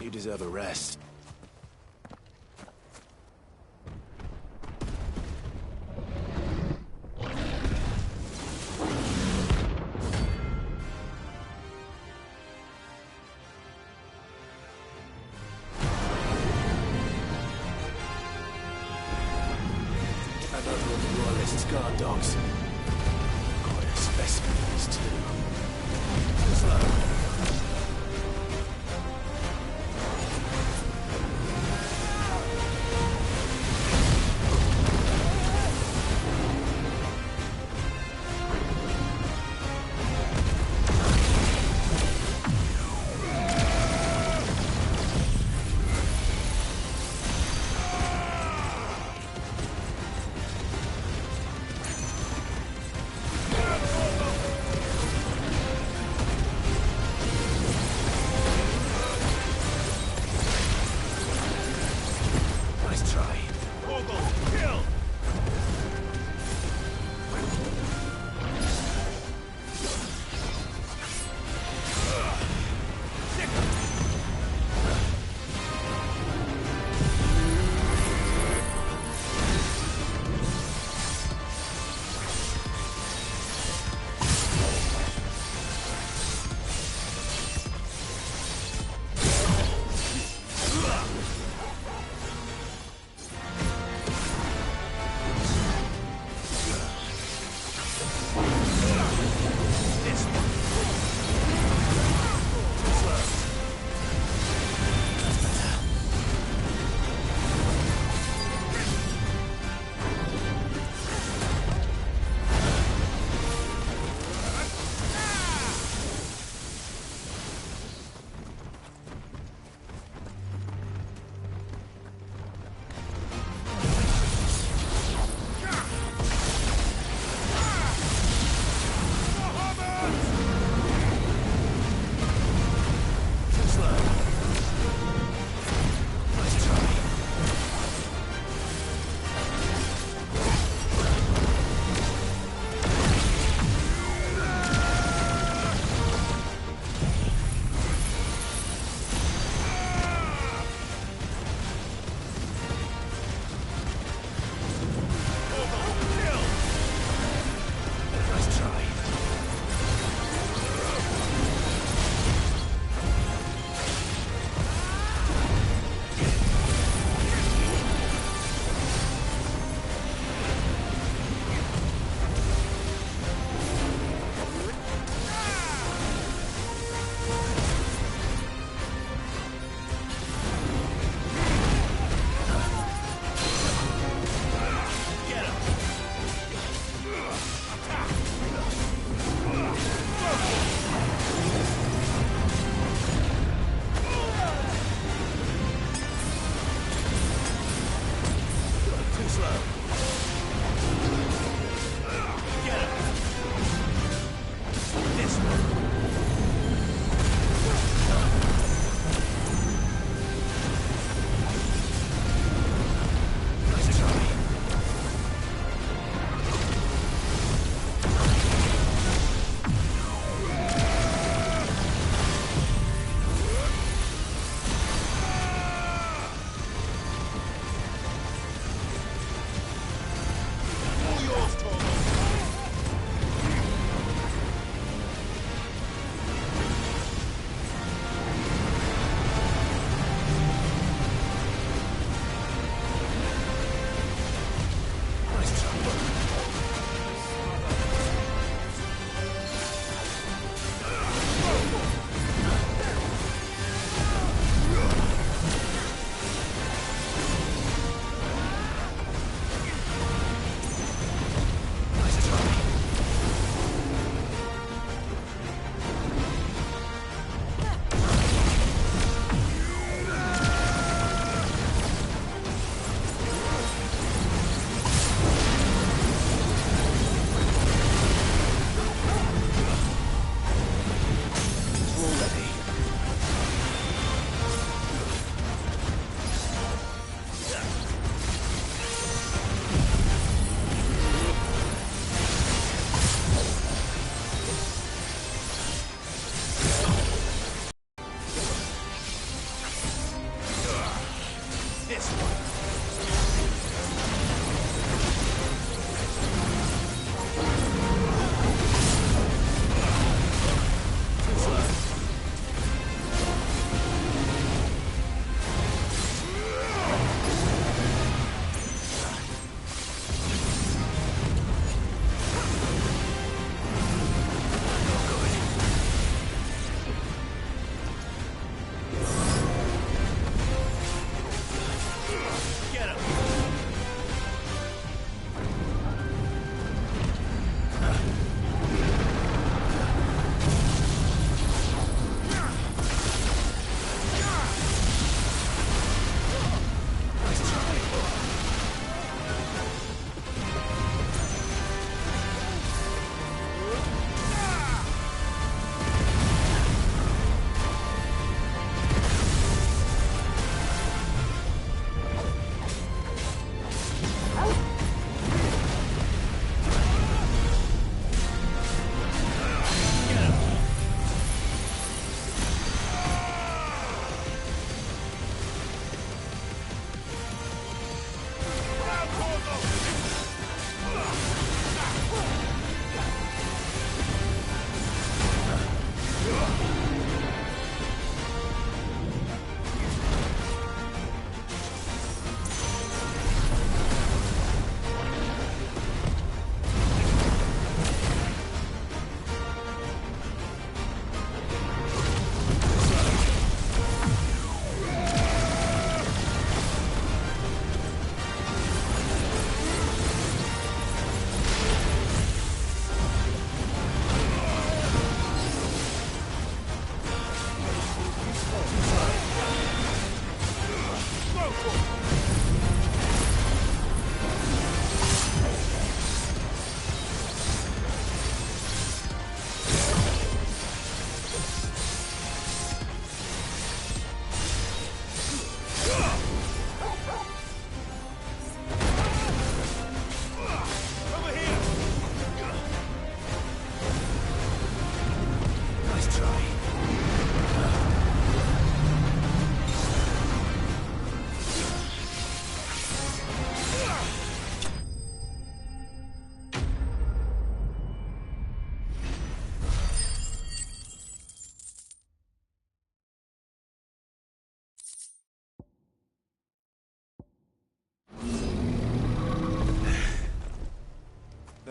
You deserve a rest. Guard dogs. Quite a specimen, these two. Slow.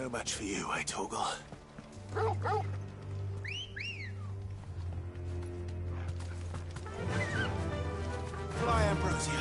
No match for you, eh, Torgal? Fly, Ambrosia.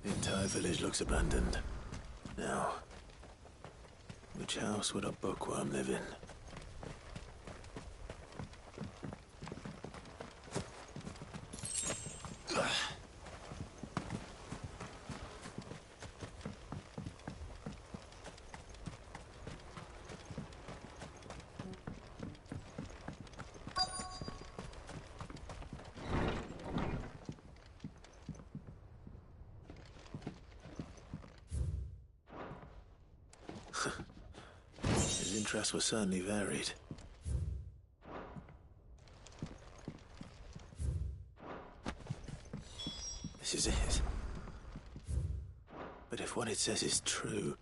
The entire village looks abandoned. Now, which house would a bookworm live in? His interests were certainly varied. This is it. But if what it says is true,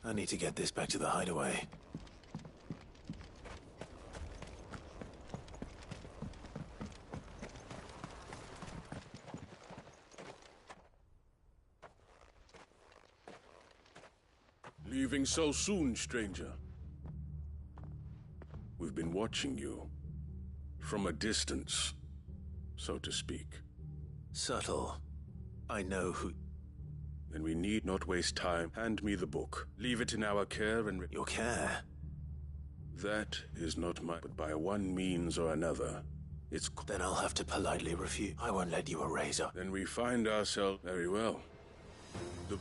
I need to get this back to the hideaway. Leaving so soon, stranger? We've been watching you. From a distance, so to speak. Subtle. I know who... Then we need not waste time. Hand me the book. Leave it in our care and... Your care? That is not my... But by one means or another, it's... Then I'll have to politely refuse. I won't let you erase her. Then we find ourselves... Very well. The...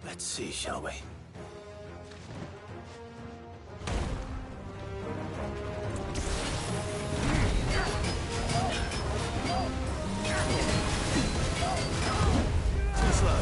Let's see, shall we? Too slow.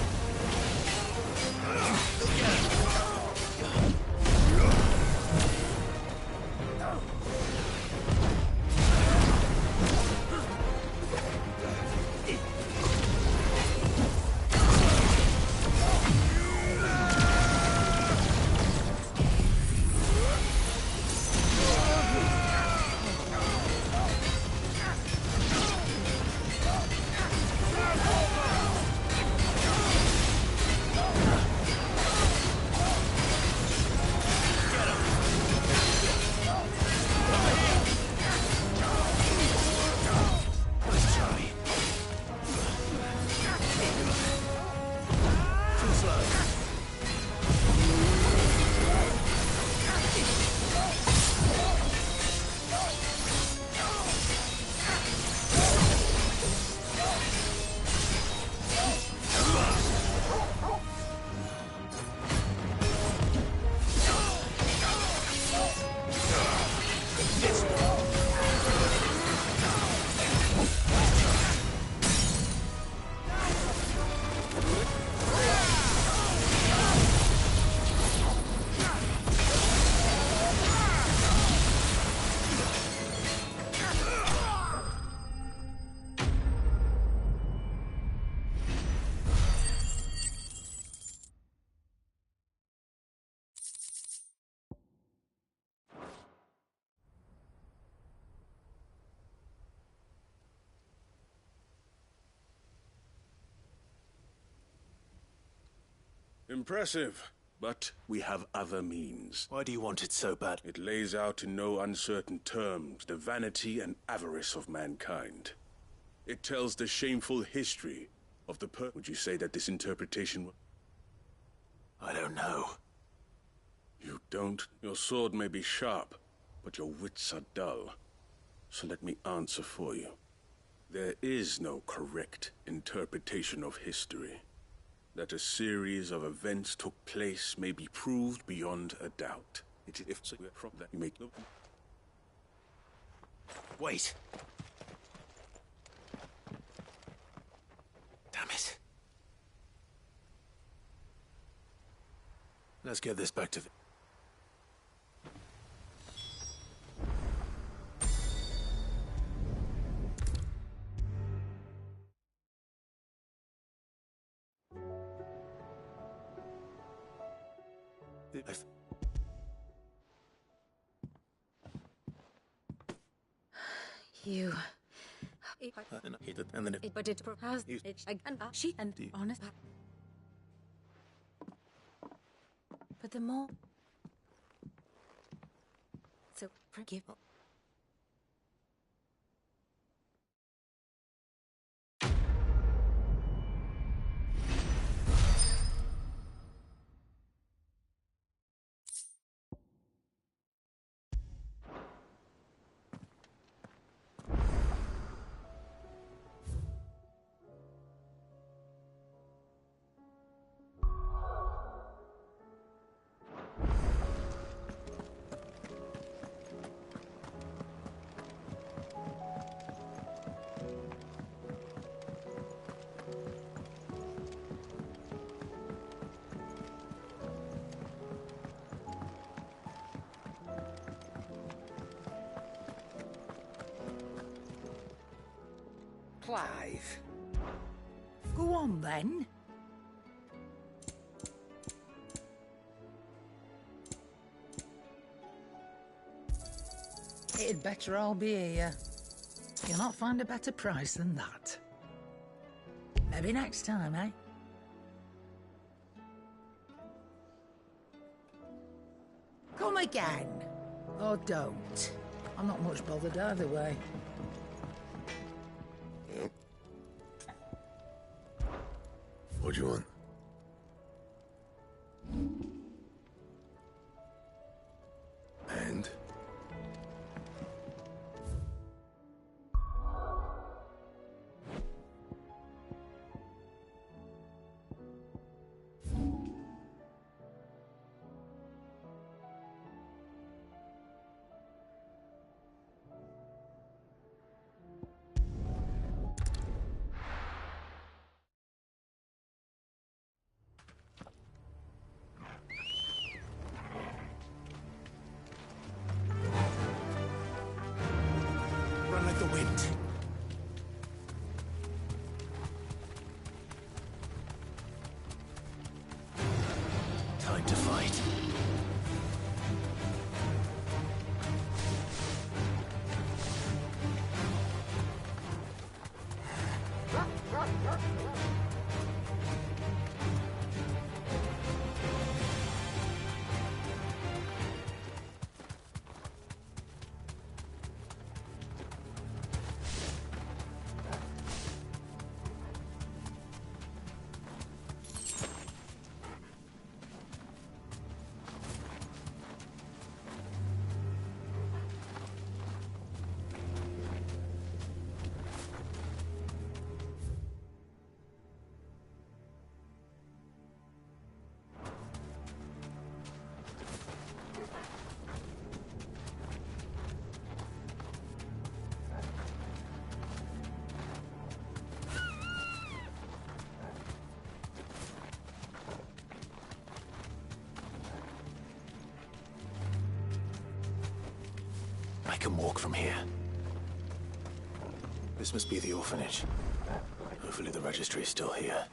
Impressive, but we have other means. Why do you want it so bad? It lays out in no uncertain terms the vanity and avarice of mankind. It tells the shameful history of the Would you say that this interpretation... I don't know. You don't? Your sword may be sharp, but your wits are dull. So let me answer for you. There is no correct interpretation of history. That a series of events took place may be proved beyond a doubt. If so, from that you make no... Wait! Damn it. Let's get this back to the... You... and then But it has... And she... And honest... But the more... So, forgive... Clive. Go on, then. It'd better all be here. You'll not find a better price than that. Maybe next time, eh? Come again. Or don't. I'm not much bothered either way. What do you want? And? Run like the wind. Time to fight. I can walk from here. This must be the orphanage. Hopefully the registry is still here.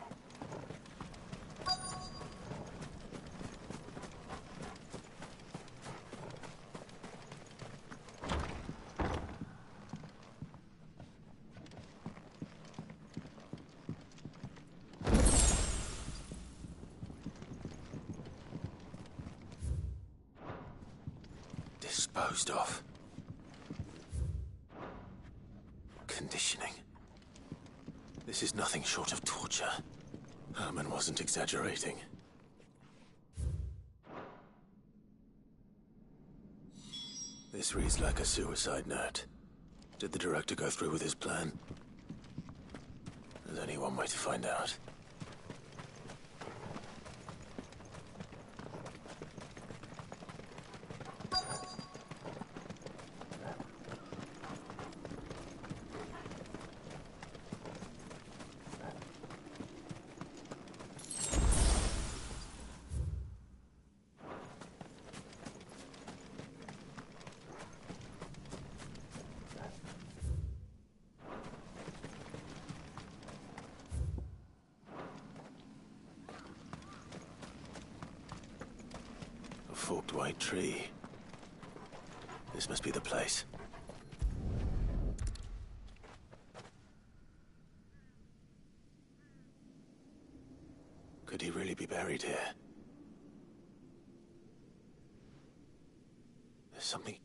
Disposed of. Conditioning. This is nothing short of torture. Herman wasn't exaggerating. This reads like a suicide note. Did the director go through with his plan? There's only one way to find out. Forked white tree. This must be the place. Could he really be buried here? There's something...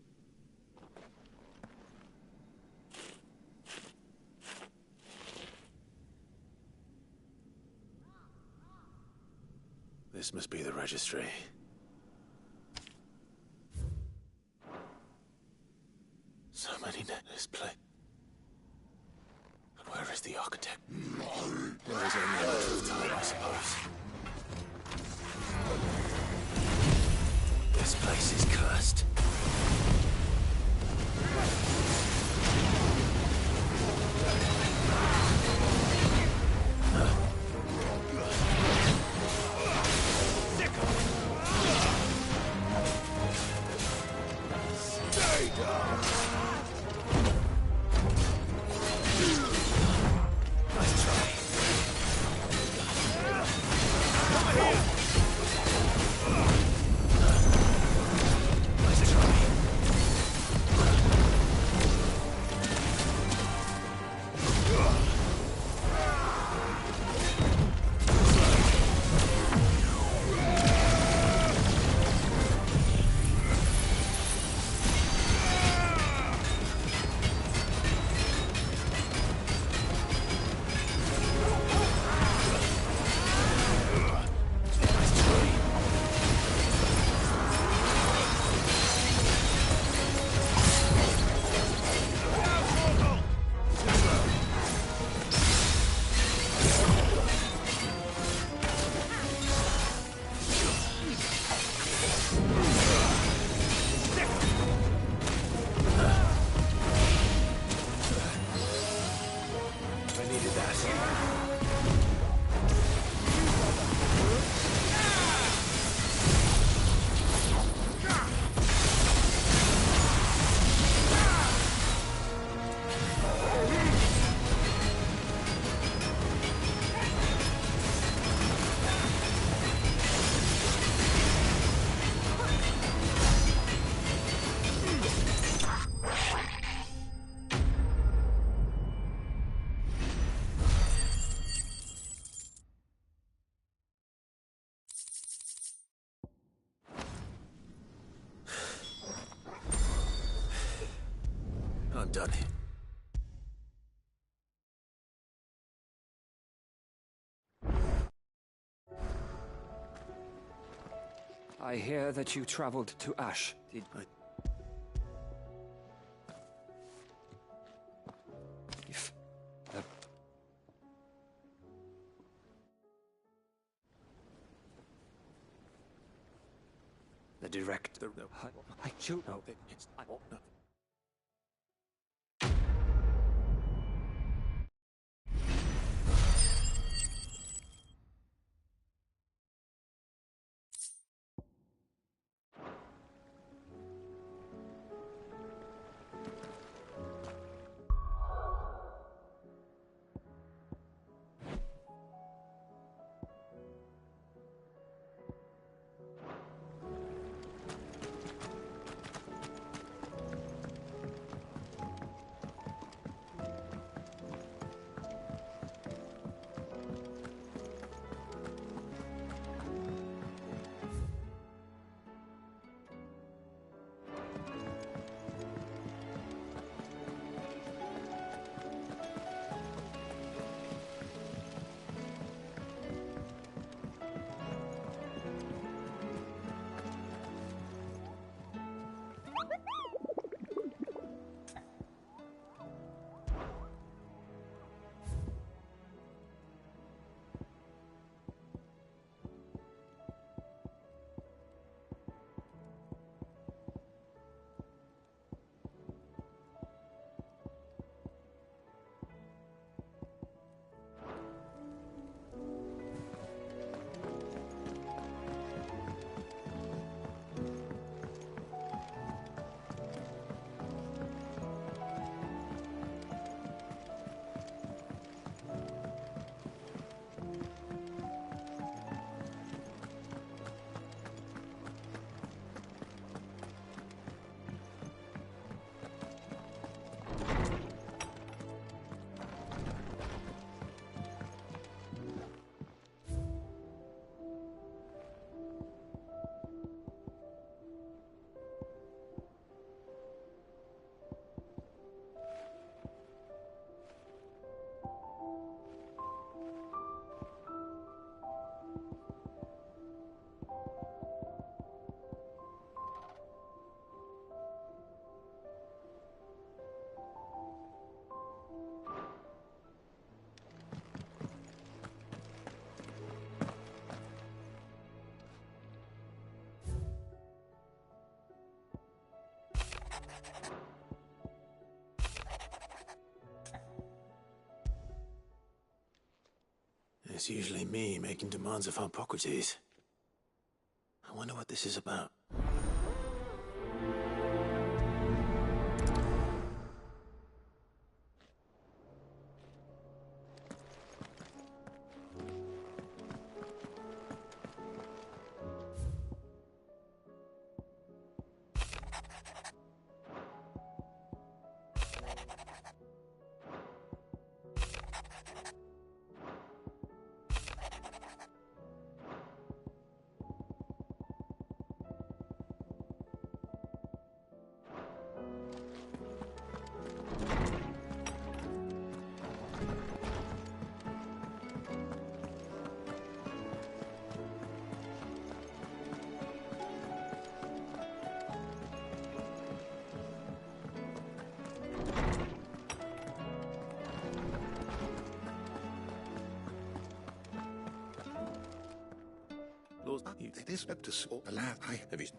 This must be the registry. So many in this place. And where is the architect? There is only a matter of time, I suppose. This place is cursed. Stay down! Nice try. Come here! Nice try. I'm done. I hear that you traveled to Ash. Did I? If the director, I shoot. No, it's I won't. No. It's usually me making demands of Harpocrates. I wonder what this is about. This up to so alive. I have his.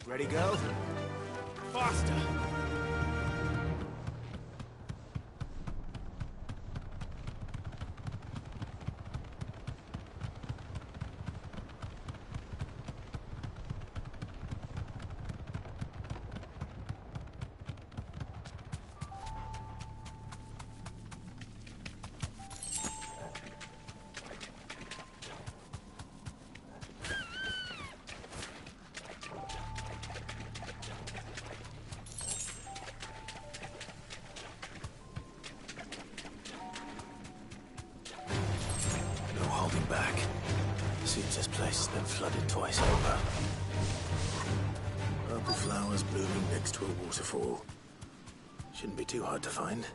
Ready, go? Faster! Back. Seems this place has been flooded twice over. Purple flowers blooming next to a waterfall. Shouldn't be too hard to find.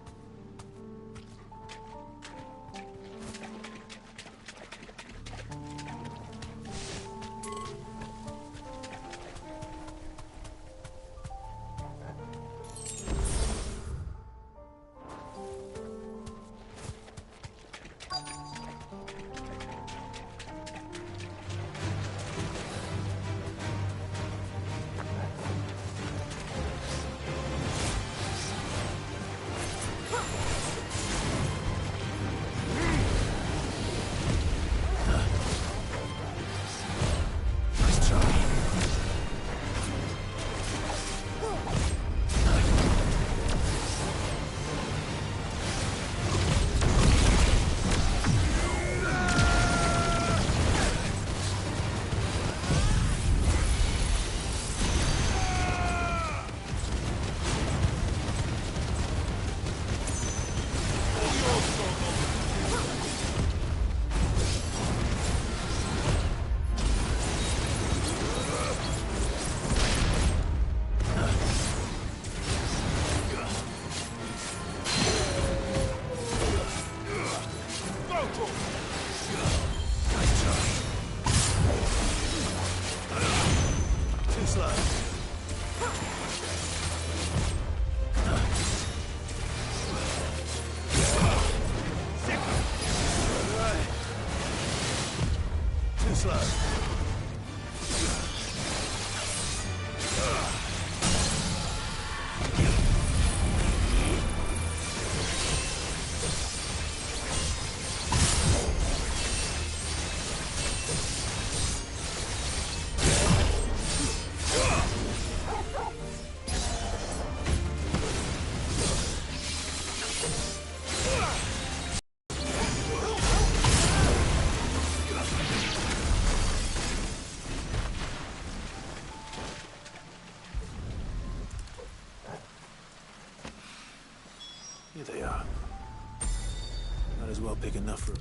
big enough for...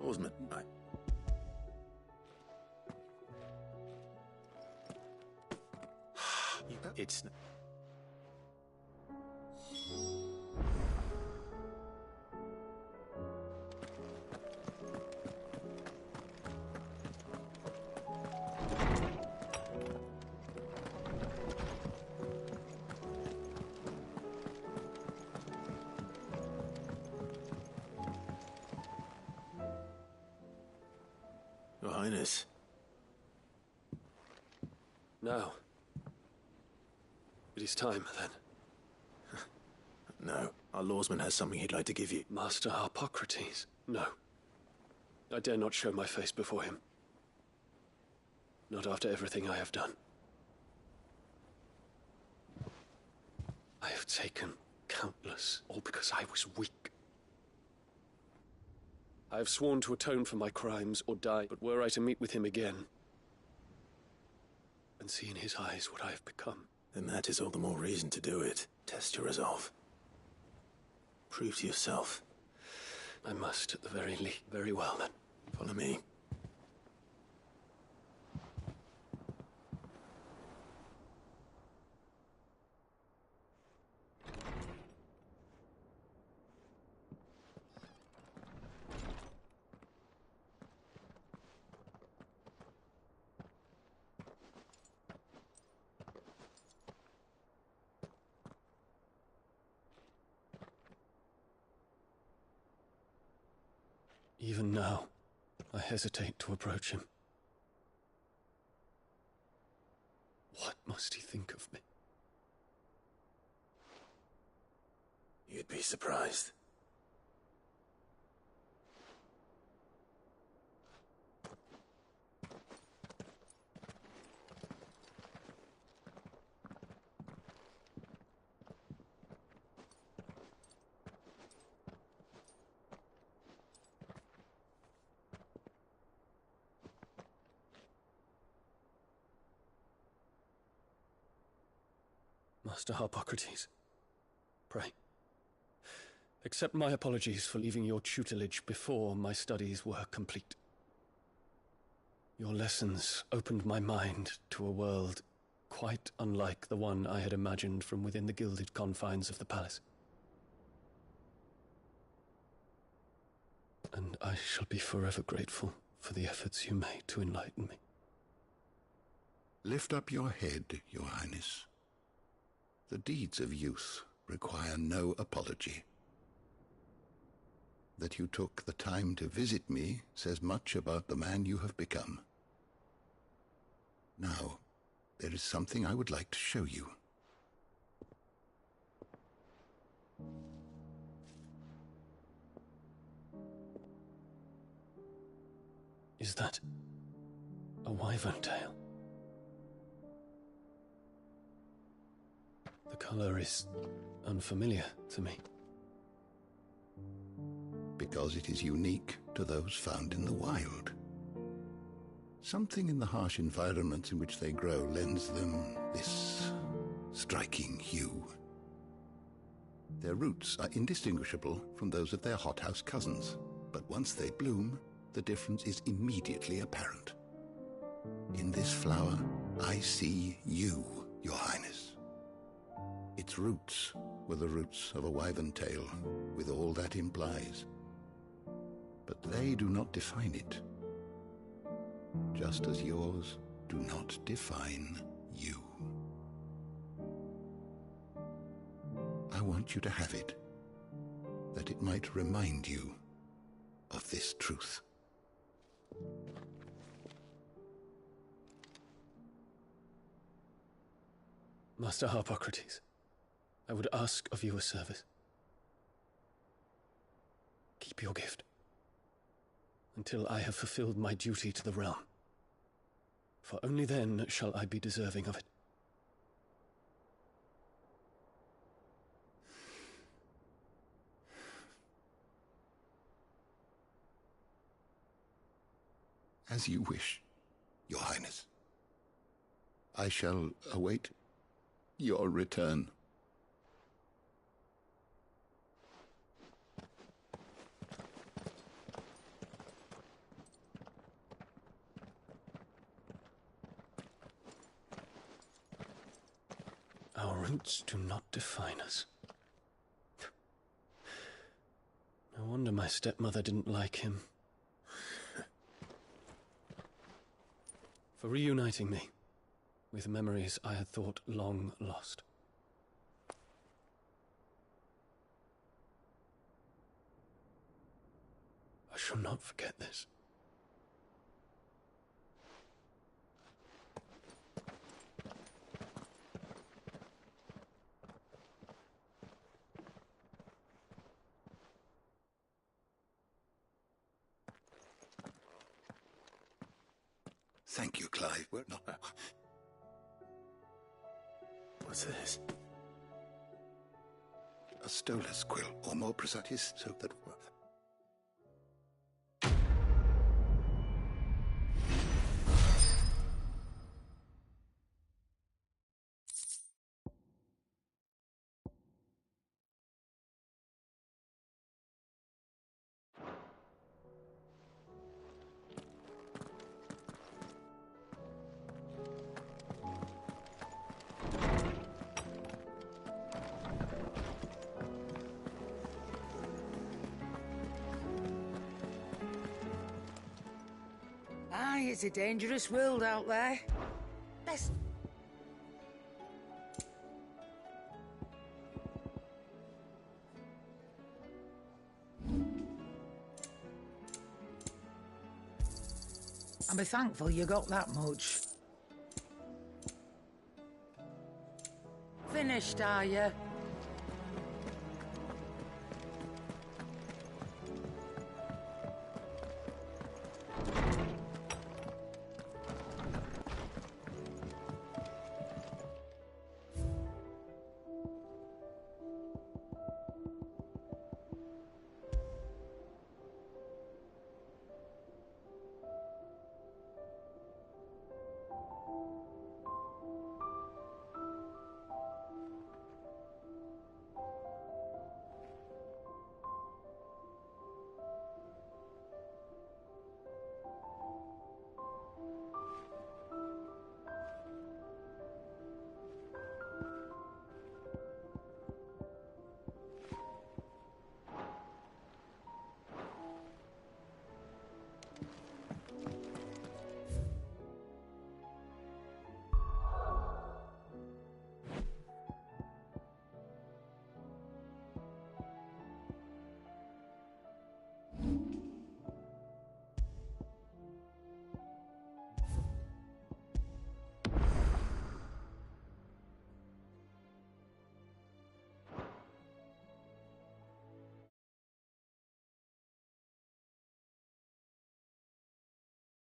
Oarsman, It's... Your Highness. Now. It is time, then. No, our lawsman has something he'd like to give you. Master Harpocrates? No. I dare not show my face before him. Not after everything I have done. I have taken countless, all because I was weak. I have sworn to atone for my crimes or die, but were I to meet with him again and see in his eyes what I have become, then that is all the more reason to do it. Test your resolve. Prove to yourself. I must, at the very least. Very well, then. Follow me. Even now, I hesitate to approach him. What must he think of me? You'd be surprised. Master Harpocrates, pray, accept my apologies for leaving your tutelage before my studies were complete. Your lessons opened my mind to a world quite unlike the one I had imagined from within the gilded confines of the palace. And I shall be forever grateful for the efforts you made to enlighten me. Lift up your head, Your Highness. The deeds of youth require no apology. That you took the time to visit me says much about the man you have become. Now, there is something I would like to show you. Is that a wyvern tail? The color is unfamiliar to me. Because it is unique to those found in the wild. Something in the harsh environments in which they grow lends them this striking hue. Their roots are indistinguishable from those of their hothouse cousins, but once they bloom, the difference is immediately apparent. In this flower, I see you, Your Highness. Its roots were the roots of a wyvern tail, with all that implies. But they do not define it, just as yours do not define you. I want you to have it, that it might remind you of this truth. Master Harpocrates, I would ask of you a service. Keep your gift until I have fulfilled my duty to the realm, for only then shall I be deserving of it. As you wish, Your Highness. I shall await your return. Our roots do not define us. No wonder my stepmother didn't like him. For reuniting me with memories I had thought long lost. I shall not forget this. Thank you, Clive. We're not... What's this? A Stolas quill, or more precisely, so that... Aye, it's a dangerous world out there. Best... I'll be thankful you got that much. Finished, are you?